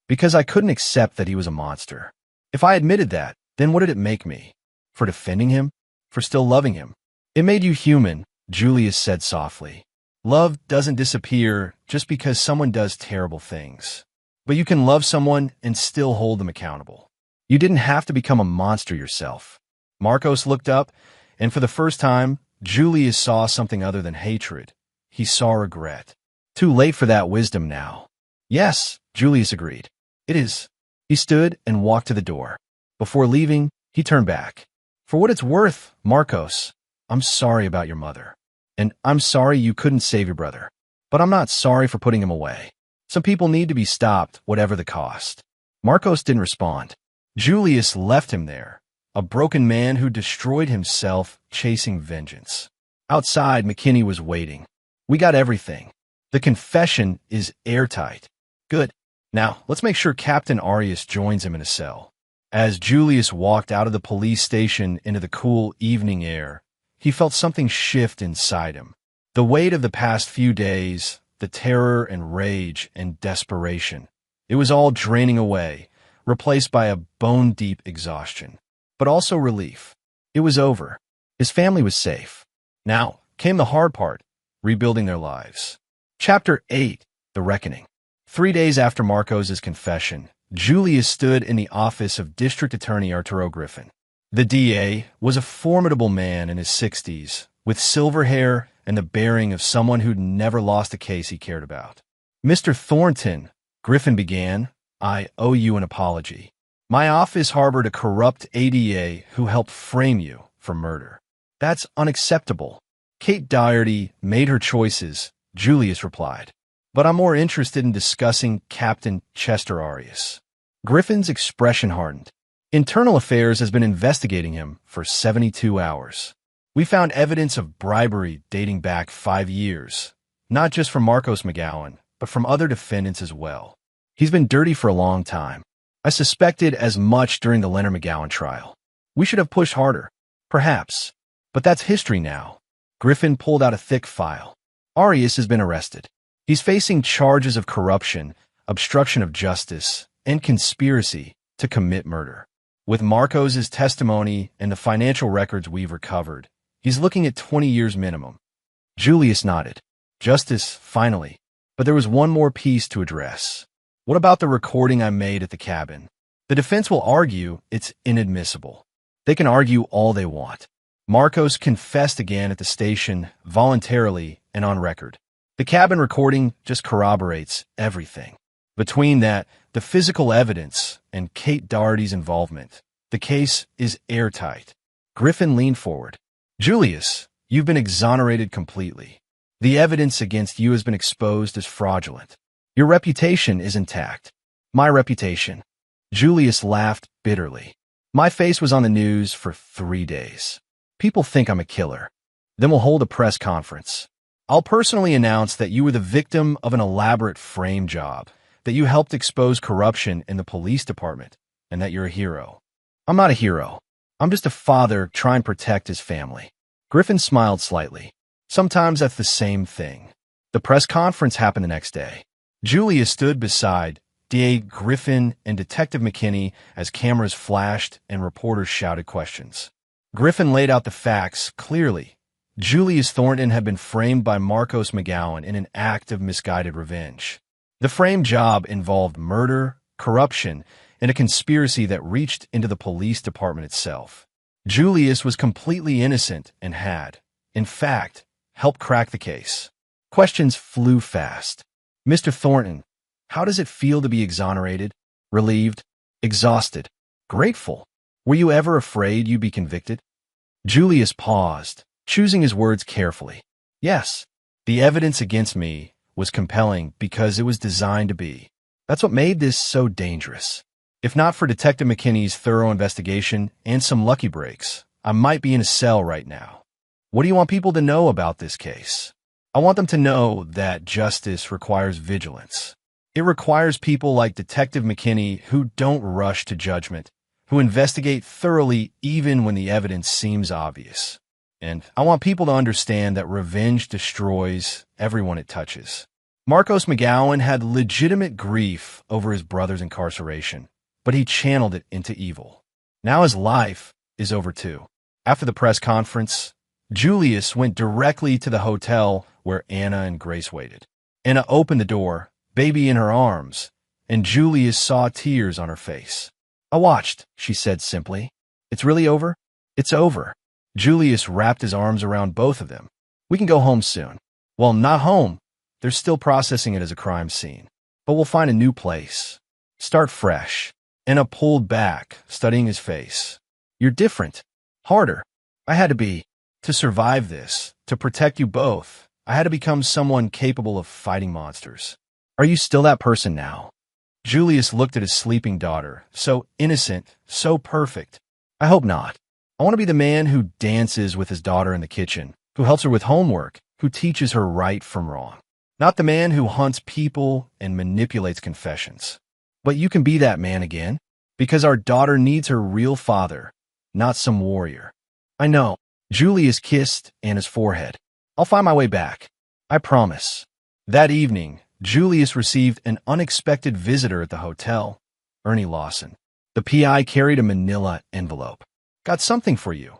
Because I couldn't accept that he was a monster. If I admitted that, then what did it make me? For defending him? For still loving him? It made you human, Julius said softly. Love doesn't disappear just because someone does terrible things. But you can love someone and still hold them accountable. You didn't have to become a monster yourself. Marcos looked up, and for the first time, Julius saw something other than hatred. He saw regret. Too late for that wisdom now. Yes, Julius agreed. It is. He stood and walked to the door. Before leaving, he turned back. For what it's worth, Marcos, I'm sorry about your mother. And I'm sorry you couldn't save your brother. But I'm not sorry for putting him away. Some people need to be stopped, whatever the cost. Marcos didn't respond. Julius left him there, a broken man who destroyed himself chasing vengeance. Outside, McKinney was waiting. We got everything. The confession is airtight. Good. Now, let's make sure Captain Arias joins him in a cell. As Julius walked out of the police station into the cool evening air, he felt something shift inside him. The weight of the past few days, the terror and rage and desperation. It was all draining away, replaced by a bone-deep exhaustion. But also relief. It was over. His family was safe. Now came the hard part, rebuilding their lives. Chapter 8. The Reckoning. 3 days after Marcos's confession, Julius stood in the office of District Attorney Arturo Griffin. The DA was a formidable man in his 60s, with silver hair and the bearing of someone who'd never lost a case he cared about. "Mr. Thornton," Griffin began, "I owe you an apology. My office harbored a corrupt ADA who helped frame you for murder. That's unacceptable." "Kate Doherty made her choices," Julius replied. "But I'm more interested in discussing Captain Chester Arias." Griffin's expression hardened. "Internal Affairs has been investigating him for 72 hours. We found evidence of bribery dating back 5 years, not just from Marcos McGowan, but from other defendants as well. He's been dirty for a long time. I suspected as much during the Leonard McGowan trial. We should have pushed harder, perhaps, but that's history now." Griffin pulled out a thick file. "Arias has been arrested. He's facing charges of corruption, obstruction of justice, and conspiracy to commit murder. With Marcos's testimony and the financial records we've recovered, he's looking at 20 years minimum." Julius nodded. "Justice, finally. But there was one more piece to address. What about the recording I made at the cabin? The defense will argue it's inadmissible. They can argue all they want. Marcos confessed again at the station, voluntarily and on record. The cabin recording just corroborates everything. Between that, the physical evidence, and Kate Doherty's involvement, the case is airtight." Griffin leaned forward. "Julius, you've been exonerated completely. The evidence against you has been exposed as fraudulent. Your reputation is intact." "My reputation?" Julius laughed bitterly. "My face was on the news for 3 days. People think I'm a killer. Then we'll hold a press conference. I'll personally announce that you were the victim of an elaborate frame job, that you helped expose corruption in the police department, and that you're a hero." "I'm not a hero. I'm just a father trying to protect his family." Griffin smiled slightly. "Sometimes that's the same thing." The press conference happened the next day. Julius stood beside DA Griffin and Detective McKinney as cameras flashed and reporters shouted questions. Griffin laid out the facts clearly. Julius Thornton had been framed by Marcos McGowan in an act of misguided revenge. The frame job involved murder, corruption, and a conspiracy that reached into the police department itself. Julius was completely innocent and had, in fact, helped crack the case. Questions flew fast. "Mr. Thornton, how does it feel to be exonerated?" "Relieved, exhausted, grateful." "Were you ever afraid you'd be convicted?" Julius paused, choosing his words carefully. "Yes, the evidence against me was compelling because it was designed to be. That's what made this so dangerous. If not for Detective McKinney's thorough investigation and some lucky breaks, I might be in a cell right now." "What do you want people to know about this case?" "I want them to know that justice requires vigilance. It requires people like Detective McKinney who don't rush to judgment, who investigate thoroughly even when the evidence seems obvious. And I want people to understand that revenge destroys everyone it touches." Marcos McGowan had legitimate grief over his brother's incarceration, but he channeled it into evil. Now his life is over too. After the press conference, Julius went directly to the hotel where Anna and Grace waited. Anna opened the door, baby in her arms, and Julius saw tears on her face. "I watched," she said simply. "It's really over?" "It's over." Julius wrapped his arms around both of them. "We can go home soon." "Well, not home. They're still processing it as a crime scene. But we'll find a new place. Start fresh." Anna pulled back, studying his face. "You're different. Harder. I had to be. To survive this, to protect you both, I had to become someone capable of fighting monsters." "Are you still that person now?" Julius looked at his sleeping daughter, so innocent, so perfect. "I hope not. I want to be the man who dances with his daughter in the kitchen, who helps her with homework, who teaches her right from wrong. Not the man who hunts people and manipulates confessions. But you can be that man again, because our daughter needs her real father, not some warrior." "I know." Julius kissed Anna's forehead. "I'll find my way back. I promise." That evening, Julius received an unexpected visitor at the hotel, Ernie Lawson. The PI carried a manila envelope. "Got something for you,"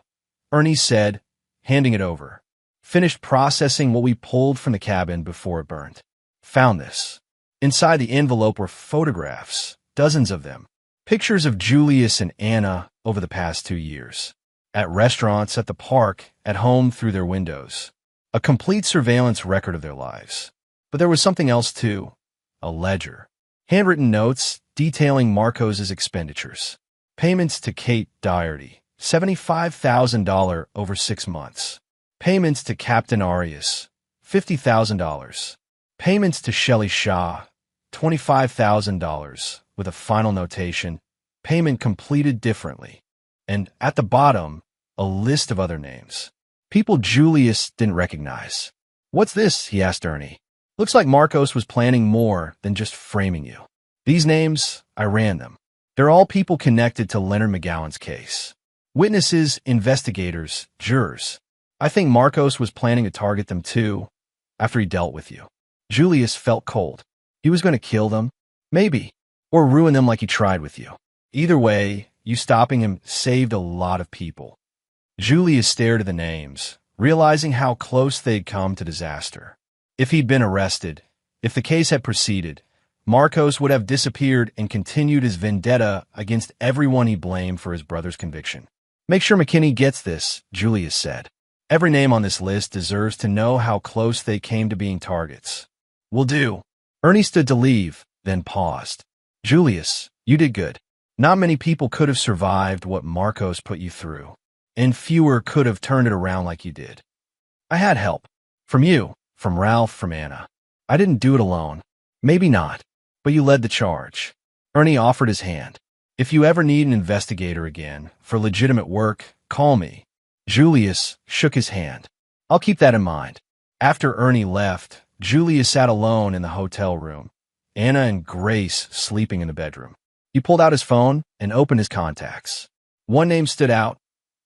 Ernie said, handing it over. "Finished processing what we pulled from the cabin before it burned. Found this." Inside the envelope were photographs, dozens of them. Pictures of Julius and Anna over the past 2 years. At restaurants, at the park, at home through their windows. A complete surveillance record of their lives. But there was something else too. A ledger. Handwritten notes detailing Marcos' expenditures. Payments to Kate Doherty, $75,000 over 6 months. Payments to Captain Arias, $50,000. Payments to Shelley Shaw, $25,000, with a final notation, payment completed differently. And at the bottom, a list of other names. People Julius didn't recognize. "What's this?" he asked Ernie. "Looks like Marcos was planning more than just framing you." These names, I ran them. They're all people connected to Leonard McGowan's case. Witnesses, investigators, jurors. I think Marcos was planning to target them too, after he dealt with you. Julius felt cold. He was going to kill them, maybe, or ruin them like he tried with you. Either way, you stopping him saved a lot of people. Julius stared at the names, realizing how close they'd come to disaster. If he'd been arrested, if the case had proceeded, Marcos would have disappeared and continued his vendetta against everyone he blamed for his brother's conviction. "Make sure McKinney gets this," Julius said. "Every name on this list deserves to know how close they came to being targets." "Will do." Ernie stood to leave, then paused. "Julius, you did good. Not many people could have survived what Marcos put you through, and fewer could have turned it around like you did. I had help. From you, from Ralph, from Anna. I didn't do it alone. Maybe not, but you led the charge." Ernie offered his hand. "If you ever need an investigator again, for legitimate work, call me." Julius shook his hand. "I'll keep that in mind." After Ernie left, Julius sat alone in the hotel room, Anna and Grace sleeping in the bedroom. He pulled out his phone and opened his contacts. One name stood out,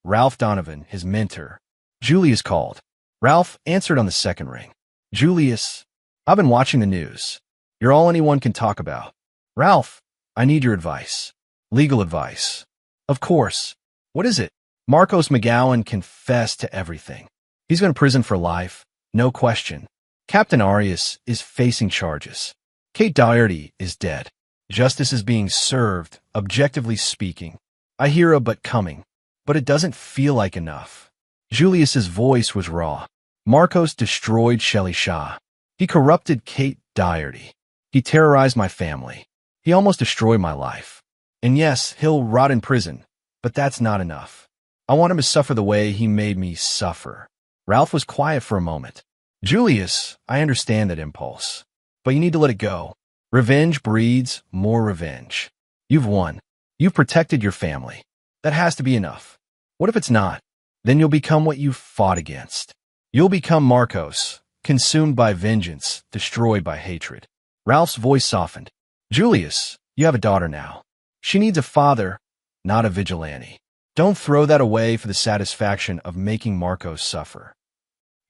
Ralph Donovan, his mentor. Julius called. Ralph answered on the second ring. "Julius, I've been watching the news. You're all anyone can talk about." "Ralph, I need your advice." "Legal advice." "Of course. What is it?" "Marcos McGowan confessed to everything. He's been in prison for life, no question. Captain Arias is facing charges. Kate Doherty is dead. Justice is being served, objectively speaking. I hear a but coming, but it doesn't feel like enough." Julius's voice was raw. "Marcos destroyed Shelley Shaw. He corrupted Kate Doherty. He terrorized my family. He almost destroyed my life. And yes, he'll rot in prison, but that's not enough. I want him to suffer the way he made me suffer." Ralph was quiet for a moment. "Julius, I understand that impulse, but you need to let it go. Revenge breeds more revenge. You've won. You've protected your family. That has to be enough. What if it's not? Then you'll become what you fought against. You'll become Marcos, consumed by vengeance, destroyed by hatred." Ralph's voice softened. "Julius, you have a daughter now. She needs a father, not a vigilante. Don't throw that away for the satisfaction of making Marcos suffer."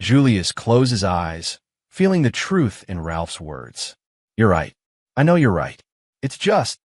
Julius closed his eyes, feeling the truth in Ralph's words. "You're right. I know you're right. It's just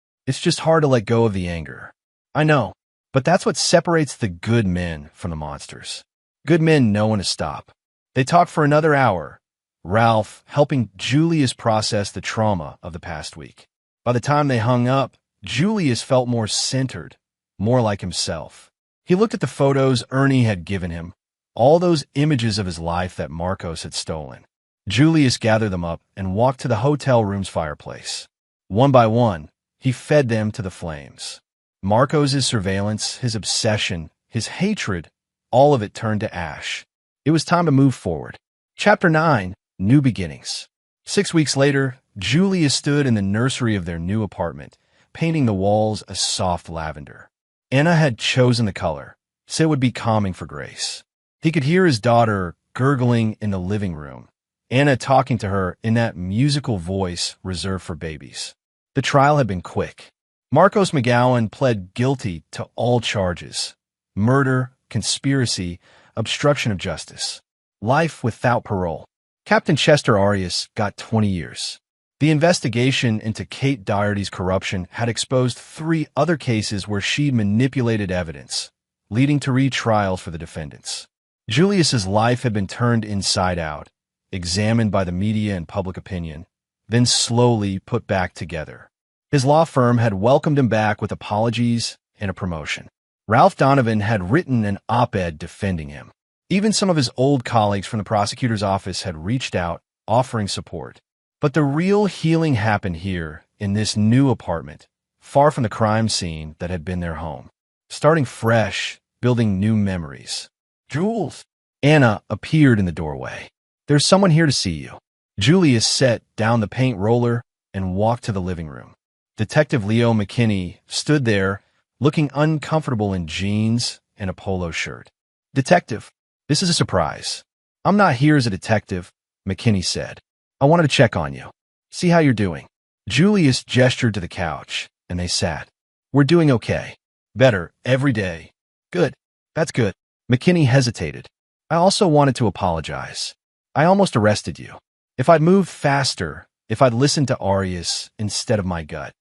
hard to let go of the anger. I know, but that's what separates the good men from the monsters. Good men know when to stop." They talked for another hour, Ralph helping Julius process the trauma of the past week. By the time they hung up, Julius felt more centered, more like himself. He looked at the photos Ernie had given him, all those images of his life that Marcos had stolen. Julius gathered them up and walked to the hotel room's fireplace. One by one, he fed them to the flames. Marcos' surveillance, his obsession, his hatred, all of it turned to ash. It was time to move forward. Chapter 9, New Beginnings. 6 weeks later, Julius stood in the nursery of their new apartment, painting the walls a soft lavender. Anna had chosen the color, so it would be calming for Grace. He could hear his daughter gurgling in the living room, Anna talking to her in that musical voice reserved for babies. The trial had been quick. Marcos McGowan pled guilty to all charges: murder, conspiracy, obstruction of justice. Life without parole. Captain Chester Arias got 20 years. The investigation into Kate Doherty's corruption had exposed 3 other cases where she manipulated evidence, leading to retrials for the defendants. Julius's life had been turned inside out, examined by the media and public opinion, then slowly put back together. His law firm had welcomed him back with apologies and a promotion. Ralph Donovan had written an op-ed defending him. Even some of his old colleagues from the prosecutor's office had reached out, offering support. But the real healing happened here, in this new apartment, far from the crime scene that had been their home. Starting fresh, building new memories. Jules! Anna appeared in the doorway. There's someone here to see you. Julius set down the paint roller and walked to the living room. Detective Leo McKinney stood there, looking uncomfortable in jeans and a polo shirt. Detective, this is a surprise. I'm not here as a detective, McKinney said. I wanted to check on you. See how you're doing. Julius gestured to the couch, and they sat. We're doing okay. Better every day. Good. That's good. McKinney hesitated. I also wanted to apologize. I almost arrested you. If I'd moved faster, if I'd listened to Arias instead of my gut.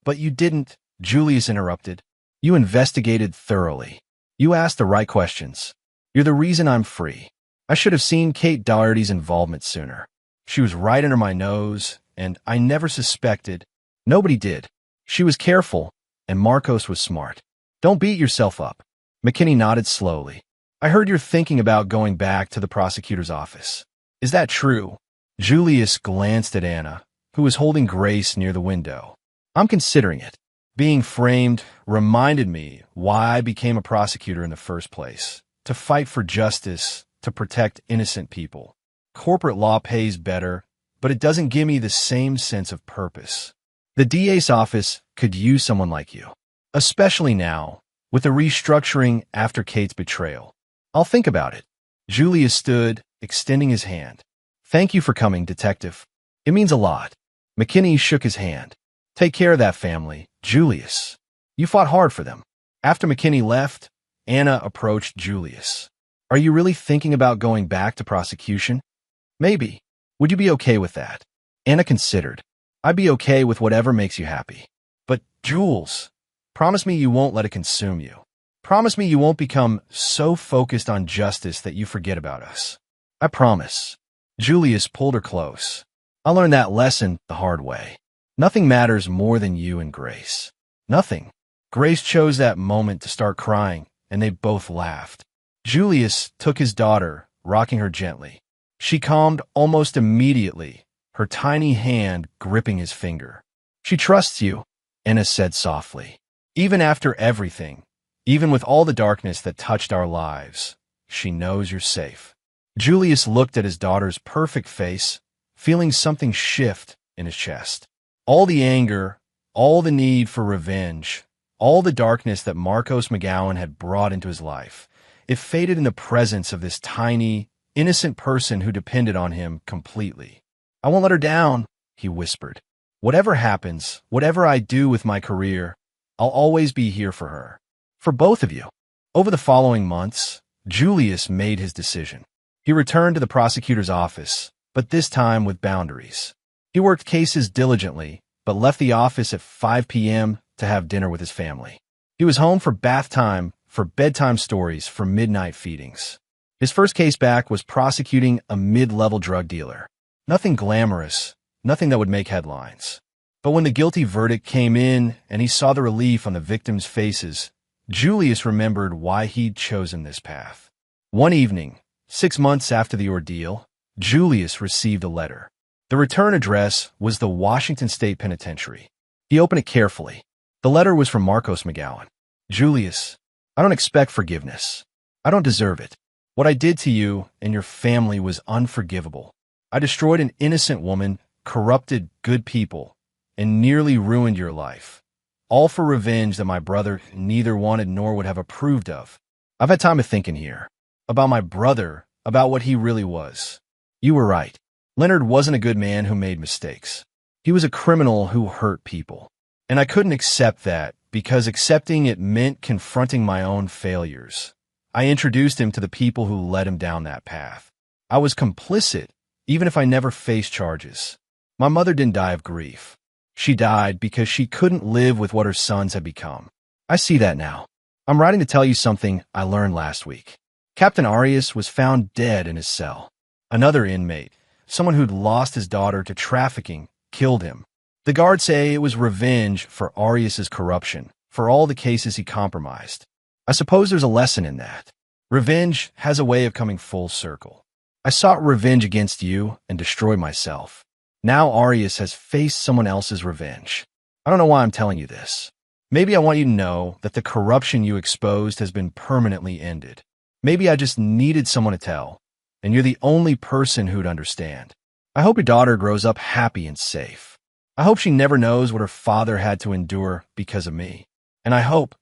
But you didn't, Julius interrupted. You investigated thoroughly. You asked the right questions. You're the reason I'm free. I should have seen Kate Doherty's involvement sooner. She was right under my nose, and I never suspected. Nobody did. She was careful, and Marcos was smart. Don't beat yourself up. McKinney nodded slowly. I heard you're thinking about going back to the prosecutor's office. Is that true? Julius glanced at Anna, who was holding Grace near the window. I'm considering it. Being framed reminded me why I became a prosecutor in the first place. To fight for justice, to protect innocent people. Corporate law pays better, but it doesn't give me the same sense of purpose. The DA's office could use someone like you, especially now, with the restructuring after Kate's betrayal. I'll think about it. Julius stood, extending his hand. Thank you for coming, Detective. It means a lot. McKinney shook his hand. Take care of that family, Julius. You fought hard for them. After McKinney left, Anna approached Julius. Are you really thinking about going back to prosecution? Maybe. Would you be okay with that? Anna considered. I'd be okay with whatever makes you happy. But, Jules, promise me you won't let it consume you. Promise me you won't become so focused on justice that you forget about us. I promise. Julius pulled her close. I learned that lesson the hard way. Nothing matters more than you and Grace. Nothing. Grace chose that moment to start crying, and they both laughed. Julius took his daughter, rocking her gently. She calmed almost immediately, her tiny hand gripping his finger. She trusts you, Anna said softly. Even after everything, even with all the darkness that touched our lives, she knows you're safe. Julius looked at his daughter's perfect face, feeling something shift in his chest. All the anger, all the need for revenge, all the darkness that Marcos McGowan had brought into his life, it faded in the presence of this tiny, innocent person who depended on him completely. I won't let her down, he whispered. Whatever happens, whatever I do with my career, I'll always be here for her. For both of you. Over the following months, Julius made his decision. He returned to the prosecutor's office, but this time with boundaries. He worked cases diligently, but left the office at 5 p.m. to have dinner with his family. He was home for bath time, for bedtime stories, for midnight feedings. His first case back was prosecuting a mid-level drug dealer. Nothing glamorous, nothing that would make headlines. But when the guilty verdict came in and he saw the relief on the victims' faces, Julius remembered why he'd chosen this path. One evening, 6 months after the ordeal, Julius received a letter. The return address was the Washington State Penitentiary. He opened it carefully. The letter was from Marcos McGowan. Julius, I don't expect forgiveness. I don't deserve it. What I did to you and your family was unforgivable. I destroyed an innocent woman, corrupted good people, and nearly ruined your life. All for revenge that my brother neither wanted nor would have approved of. I've had time to think in here. About my brother, about what he really was. You were right. Leonard wasn't a good man who made mistakes. He was a criminal who hurt people. And I couldn't accept that, because accepting it meant confronting my own failures. I introduced him to the people who led him down that path. I was complicit, even if I never face charges. My mother didn't die of grief. She died because she couldn't live with what her sons had become. I see that now. I'm writing to tell you something I learned last week. Captain Arias was found dead in his cell. Another inmate, someone who'd lost his daughter to trafficking, killed him. The guards say it was revenge for Arias's corruption, for all the cases he compromised. I suppose there's a lesson in that. Revenge has a way of coming full circle. I sought revenge against you and destroyed myself. Now Arias has faced someone else's revenge. I don't know why I'm telling you this. Maybe I want you to know that the corruption you exposed has been permanently ended. Maybe I just needed someone to tell, and you're the only person who'd understand. I hope your daughter grows up happy and safe. I hope she never knows what her father had to endure because of me. And I hope,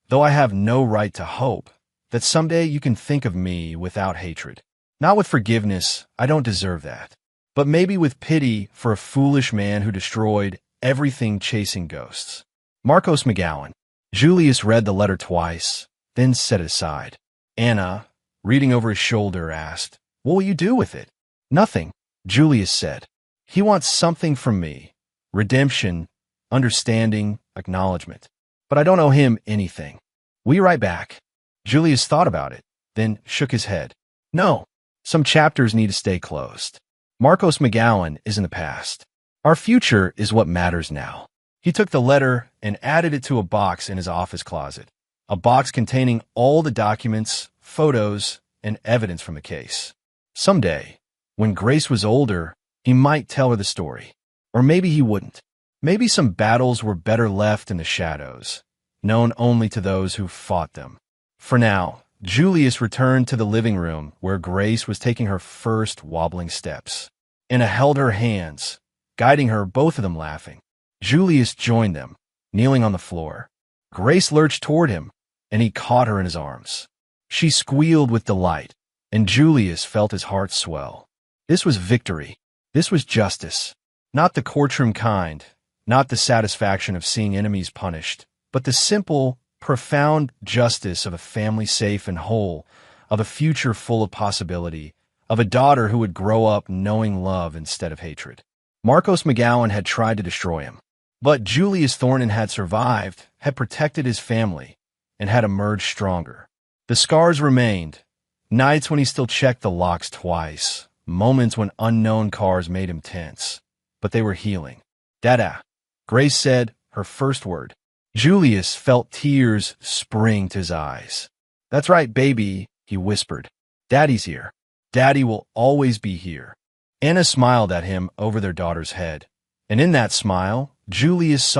though I have no right to hope, that someday you can think of me without hatred. Not with forgiveness, I don't deserve that, but maybe with pity for a foolish man who destroyed everything chasing ghosts. Marcos McGowan. Julius read the letter twice, then set it aside. Anna, reading over his shoulder, asked, "What will you do with it?" "Nothing," Julius said. "He wants something from me. Redemption, understanding, acknowledgement. But I don't owe him anything. Will you write back?" Julius thought about it, then shook his head. "No, some chapters need to stay closed. Marcos McGowan is in the past. Our future is what matters now." He took the letter and added it to a box in his office closet, a box containing all the documents, photos, and evidence from the case. Someday, when Grace was older, he might tell her the story. Or maybe he wouldn't. Maybe some battles were better left in the shadows, known only to those who fought them. For now, Julius returned to the living room where Grace was taking her first wobbling steps. Anna held her hands, guiding her, both of them laughing. Julius joined them, kneeling on the floor. Grace lurched toward him, and he caught her in his arms. She squealed with delight, and Julius felt his heart swell. This was victory. This was justice. Not the courtroom kind, not the satisfaction of seeing enemies punished, but the simple, profound justice of a family safe and whole, of a future full of possibility, of a daughter who would grow up knowing love instead of hatred. Marcos McGowan had tried to destroy him, but Julius Thornton had survived, had protected his family, and had emerged stronger. The scars remained, nights when he still checked the locks twice, moments when unknown cars made him tense, but they were healing. "Dada," Grace said, her first word. Julius felt tears spring to his eyes. "That's right, baby," he whispered. "Daddy's here. Daddy will always be here." Anna smiled at him over their daughter's head, and in that smile, Julius saw